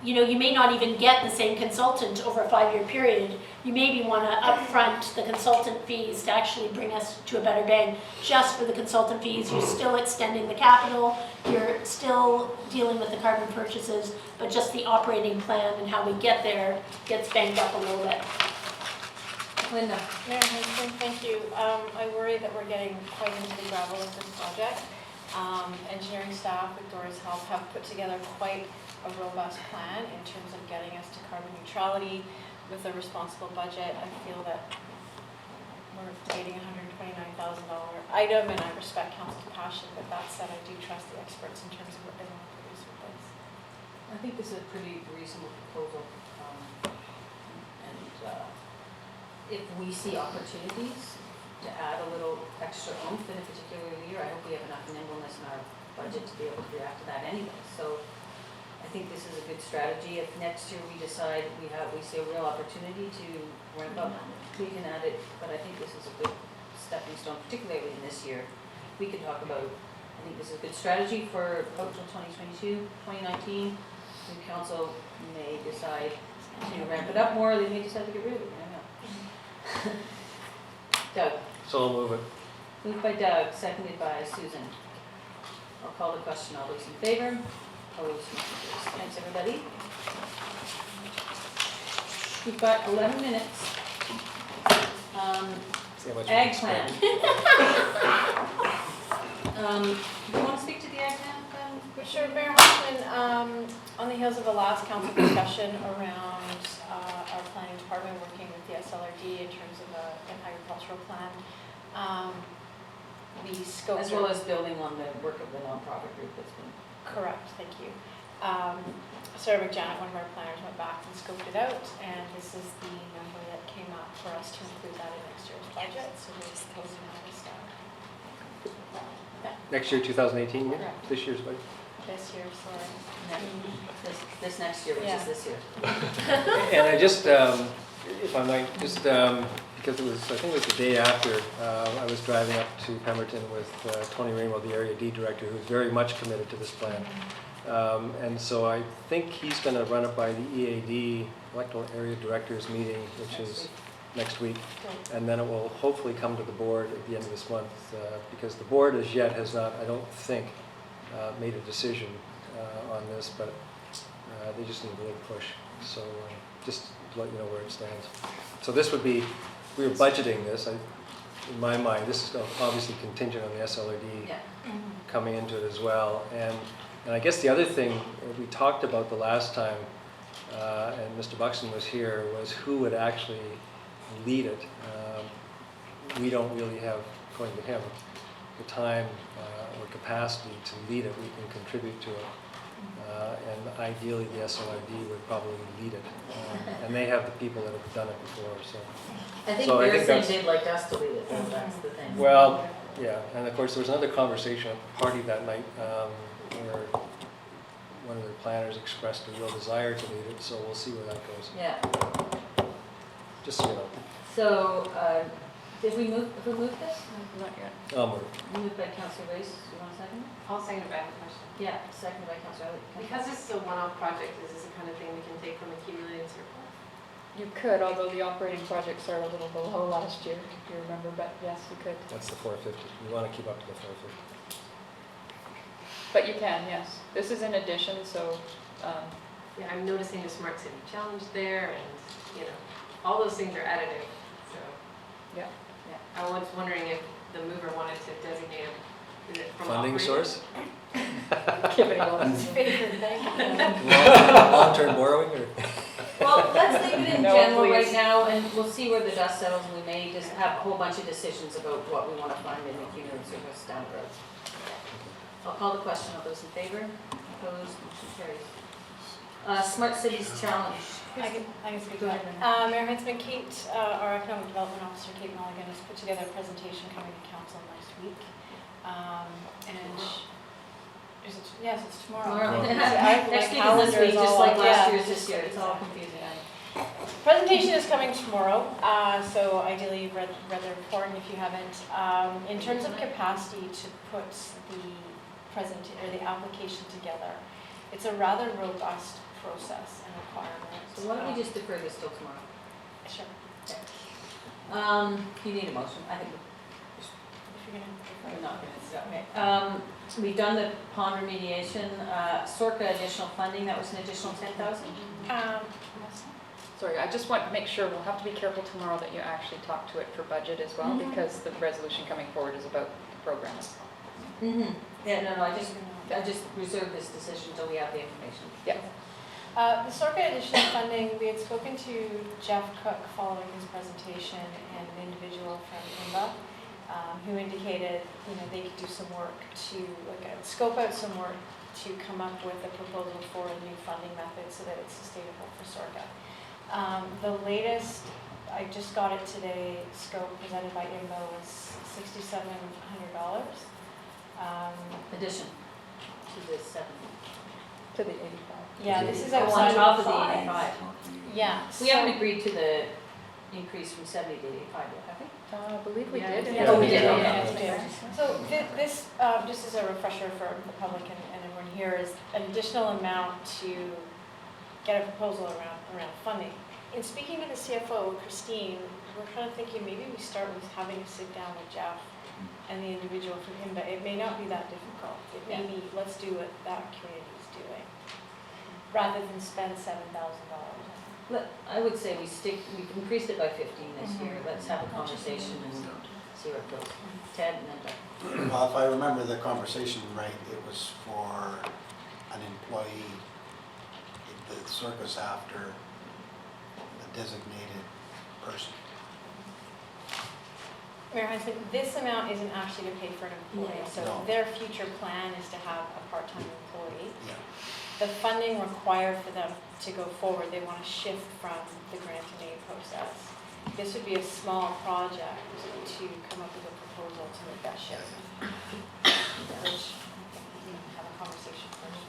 You may not even get the same consultant over a 5-year period. You maybe want to upfront the consultant fees to actually bring us to a better bang. Just for the consultant fees, you're still extending the capital, you're still dealing with the carbon purchases, but just the operating plan and how we get there gets banged up a little bit. Linda. Mayor Hanson, thank you. I worry that we're getting quite into the gravel of this project. Engineering staff, with Dora's help, have put together quite a robust plan in terms of getting us to carbon neutrality with a responsible budget. I feel that we're debating a $129,000 item, and I respect council's passion, but that said, I do trust the experts in terms of what they want to produce with this. I think this is a pretty reasonable proposal. If we see opportunities to add a little extra oomph in a particular year, I hope we have enough nimbleness in our budget to be able to react to that anyway. So I think this is a good strategy. If next year we decide we see a real opportunity to ramp up, we can add it. But I think this is a good stepping stone, particularly in this year. We could talk about, I think this is a good strategy for up till 2022, 2019. The council may decide to ramp it up more, they may decide to get rid of it. I don't know. Doug. So I'll move it. Moved by Doug, seconded by Susan. I'll call the question. All those in favor? Opposed? Thanks, everybody. We've got 11 minutes. See how much Ag we plan. spent. Do you want to speak to the ag plan? Sure, Mayor Hoffman, on the heels of the last council discussion around our planning department working with the SLRD in terms of an agricultural plan, we scoped... As well as building on the work of the nonprofit group that's been... Correct, thank you. Sarah McJanet, one of our planners, went back and scoped it out, and this is the number that came up for us to include that in next year's budget, so we're proposing that as Next year, 2018, yeah? Correct. This year's budget? this year, sorry. This next year, which is this year. And I just, if I might, just because it was, I think it was the day after, I was driving up to Pemberton with Tony Rainwell, the Area D Director, who's very much committed to this plan. And so I think he's going to run it by the EAD, Electoral Area Directors meeting, which is next week. And then it will hopefully come to the board at the end of this month, because the board as yet has not, I don't think, made a decision on this, but they just need a little push. So just to let you know where it stands. So this would be, we were budgeting this, in my mind, this is obviously contingent on the SLRD coming into it as well. And I guess the other thing we talked about the last time, and Mr. Buxton was here, was who would actually lead it. We don't really have, according to him, the time or capacity to lead it. We can contribute to it. And ideally the SLRD would probably lead it. And they have the people that have done it before. So I think they're saying they'd like us to lead it, so that's the thing. Well, yeah, and of course there was another conversation at the party that night where one of the planners expressed a real desire to lead it, so we'll see where that goes. Yeah. Just so you know. So, did we move, who moved this? Not yet. I'll move it. Moved by Councillor Race, do you want a second? I'll second it by the question. Yeah, seconded by Councillor Elliott. Because this is a one-off project, is this the kind of thing we can take from accumulated surplus? You could, although the operating projects are a little below last year, if you remember, but yes, you could. That's the 450. We want to keep up to the 450. But you can, yes. This is in addition, so, Yeah, I'm noticing the Smart City Challenge there, and, you know, all those things are additive, so. yeah. I was wondering if the mover wanted to designate, is it from Funding operating? source? His favorite thing. Long-term borrowing or? Well, let's leave it in No, general right please. now, and we'll see where the dust settles, and we may just have a whole bunch of decisions about what we want to fund in the community service down the road. I'll call the question. All those in favor? Opposed? Motion carries. Smart Cities Challenge. I can speak Go to ahead, that. Mayor Huntsman, Kate, our Economic Development Officer, Kate Mulligan, has put together a presentation coming to council next week. Yes, it's tomorrow. Tomorrow. My Next week is calendar this week, all just like up. last Yeah. year's this year. It's all confusing. Presentation is coming tomorrow, so ideally you've read the report, and if you haven't, in terms of capacity to put the application together, it's a rather robust process and requirement. So why don't we just defer this till tomorrow? Sure. You need a motion. I think If you're gonna we're not going to, okay. We've done the pond remediation, SORCA additional funding, that was an additional 10,000? Sorry, I just want to make sure, we'll have to be careful tomorrow that you actually talk to it for budget as well, Mhm. because the resolution coming forward is about the program. Yeah, no, I just reserve this decision until we have the information. Yeah. The SORCA additional funding, we had spoken to Jeff Cook following his presentation, and an individual from IMBA who indicated, they could do some work to, scope out some work to come up with a proposal for a new funding method so that it's sustainable for SORCA. The latest, I just got it today, scope presented by IMBA was $6,700. Addition to the 70. To the 85. Yeah, this is Oh, outside on top of of the 85. Yeah. We haven't agreed to the increase from 70 to 85 yet, have we? I believe we Yeah. did. Yeah. Oh, we did, Yeah, okay. yeah, yeah. So this, just as a refresher for the public and everyone here, is an additional amount to get a proposal around funding. In speaking to the CFO, Christine, we're kind of thinking maybe we start with having a sit down with Jeff and the individual from him, but it may not be that difficult. It may be, let's do what that community is doing, rather than spend $7,000. I would say we've increased it by 15 this year. Let's have a conversation and see where it goes. Ted and then Doug. Well, if I remember the conversation right, it was for an employee, the circus after a designated person. Mayor Heinzman, this amount isn't actually to pay for an employee, Yeah. so No. their future plan is to have a part-time employee. Yeah. The funding required for them to go forward, they want to shift from the grant and aid process. This would be a small project to come up with a proposal to make that shift. Which, have a conversation first.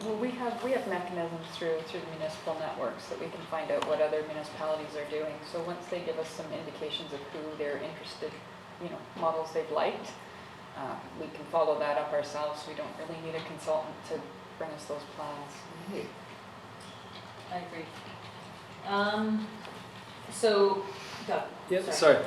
Well, we have mechanisms through the municipal networks that we can find out what other municipalities are doing. So once they give us some indications of who they're interested, models they've liked, we can follow that up ourselves. We don't really need a consultant to bring us those plans. I agree. So, Doug. Yeah, sorry.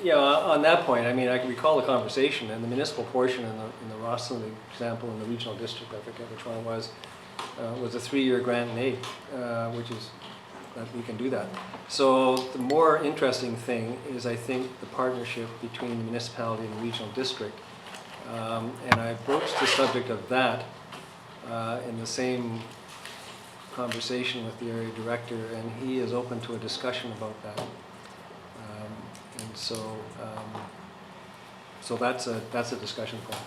Yeah, on that point, I mean, I can recall the conversation, and the municipal portion in the Rosslyn example in the regional district, I forget which one it was a 3-year grant and aid, which is, that we can do that. So the more interesting thing is, I think, the partnership between the municipality and the regional district. And I broached the subject of that in the same conversation with the area director, and he is open to a discussion about that. And so that's a discussion point.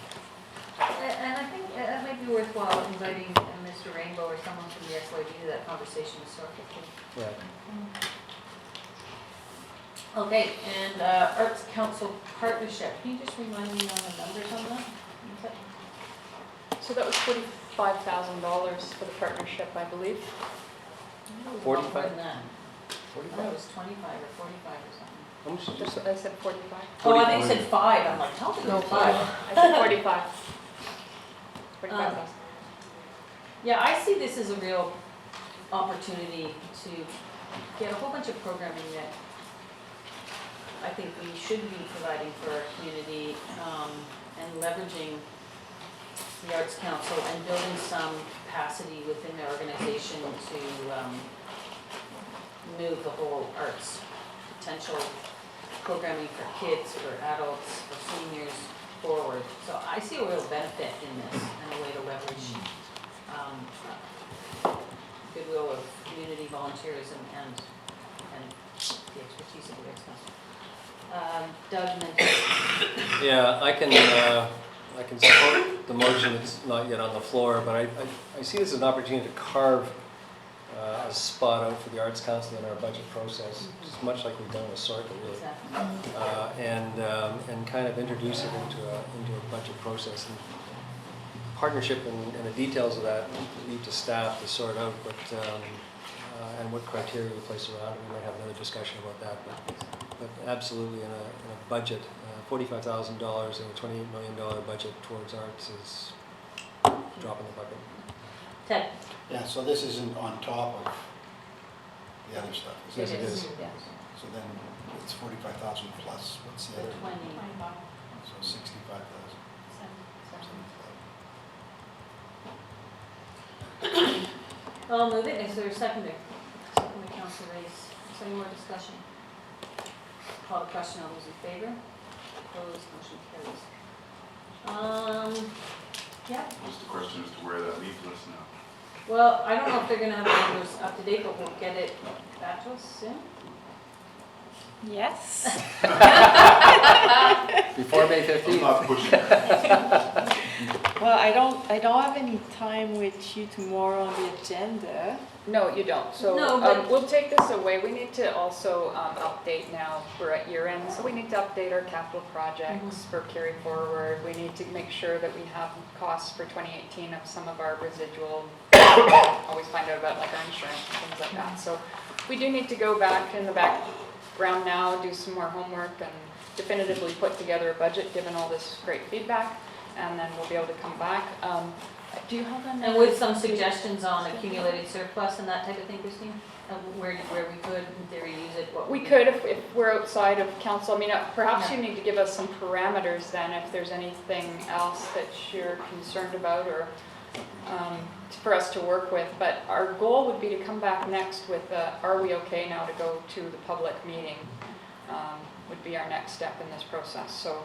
And I think that might be worthwhile inviting Mr. Rainbow or someone from the SYD to that conversation with SORCA. Right. Okay, and Arts Council Partnership, can you just remind me on the numbers on that? So that was $45,000 for the partnership, I believe. 45? More than that. I thought it was 25 or 45 or something. How much did you say? I said 45. Oh, I think you said 5. I'm like, how did No, you 5. I said 45. 45,000. Yeah, I see this as a real opportunity to get a whole bunch of programming that I think we should be providing for our community and leveraging the Arts Council and building some capacity within their organization to move the whole arts potential programming for kids, for adults, for seniors forward. So I see a real benefit in this and a way to leverage goodwill of community volunteerism and the expertise of the Arts Council. Doug mentioned. Yeah, I can support the motion. It's not yet on the floor, but I see this as an opportunity to carve a spot out for the Arts Council in our budget process, just much like we've done with SORCA, really. Exactly. And kind of introduce it into a budget process. And partnership and the details of that leave to staff to sort out, but and what criteria we place around it. We might have another discussion about that, but absolutely in a budget, $45,000 and a $28 million budget towards arts is a drop in the bucket. Ted? Yeah, so this isn't on top of the other stuff, is Yes, it? it is. So then it's 45,000 plus, what's the other? 20. So 65,000. I'll move it. Is there a seconder? Second by Councillor Race. Is there any more discussion? Call the question. All those in favor? Opposed? Motion carries. Yeah. Just a question as to where that leaves us now. Well, I don't know if they're gonna have the numbers up to date, but we'll get it back to us soon. Yes. Before May 15th. I'm not pushing. Well, I don't have any time with you tomorrow on the agenda. No, you don't. So No, but- we'll take this away. We need to also update now. We're at year end, so we need to update our capital projects for carry forward. We need to make sure that we have costs for 2018 of some of our residual. Always find out about like our insurance and things like that. So we do need to go back in the background now, do some more homework and definitively put together a budget given all this great feedback, and then we'll be able to come back. Do you have an? And with some suggestions on accumulated surplus and that type of thing, Christine? Where we could, in theory, use it? What We would could if we're outside of council. I mean, perhaps Yeah. you need to give us some parameters then if there's anything else that you're concerned about or for us to work with. But our goal would be to come back next with, are we okay now to go to the public meeting? Would be our next step in this process. So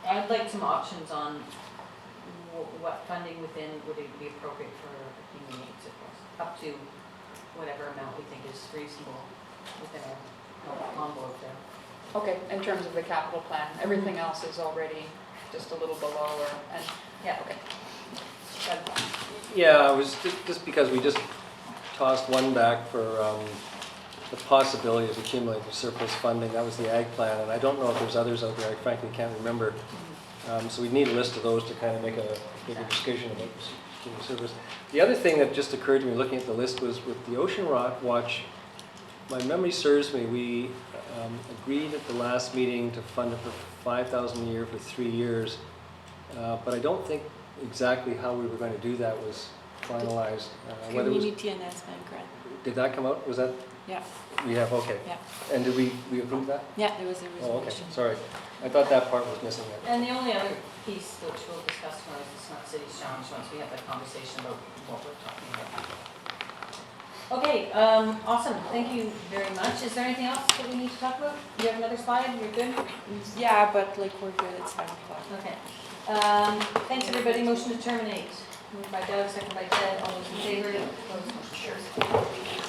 I'd like some options on what funding within would it be appropriate for accumulated surplus, up to whatever amount we think is reasonable within our envelope there. okay, in terms of the capital plan, everything else is already just a little below and Yeah. okay. Yeah, it was just because we just tossed one back for the possibility of accumulated surplus funding. That was the ag plan, and I don't know if there's others out there. I frankly can't remember. So we need a list of those to kind of make a discussion about accumulated surplus. The other thing that just occurred to me looking at the list was with the Ocean Watch. My memory serves me. We agreed at the last meeting to fund it for $5,000 a year for 3 years, but I don't think exactly how we were going to do that was finalized. Whether it was, Community enhancement grant. did that come out? Was that? Yeah. We have, okay. Yeah. And did we approve that? Yeah, there was a Oh, okay, resolution. sorry. I thought that part was missing there. And the only other piece which we'll discuss tomorrow is the Smart Cities Challenge once we have that conversation about what we're talking about. Okay, awesome. Thank you very much. Is there anything else that we need to talk about? Do you have another slide? You're good? Yeah, but like we're good at 7 o'clock. Okay. Thanks, everybody. Motion to terminate. Moved by Doug, second by Ted. All those in favor? Opposed? Motion carries.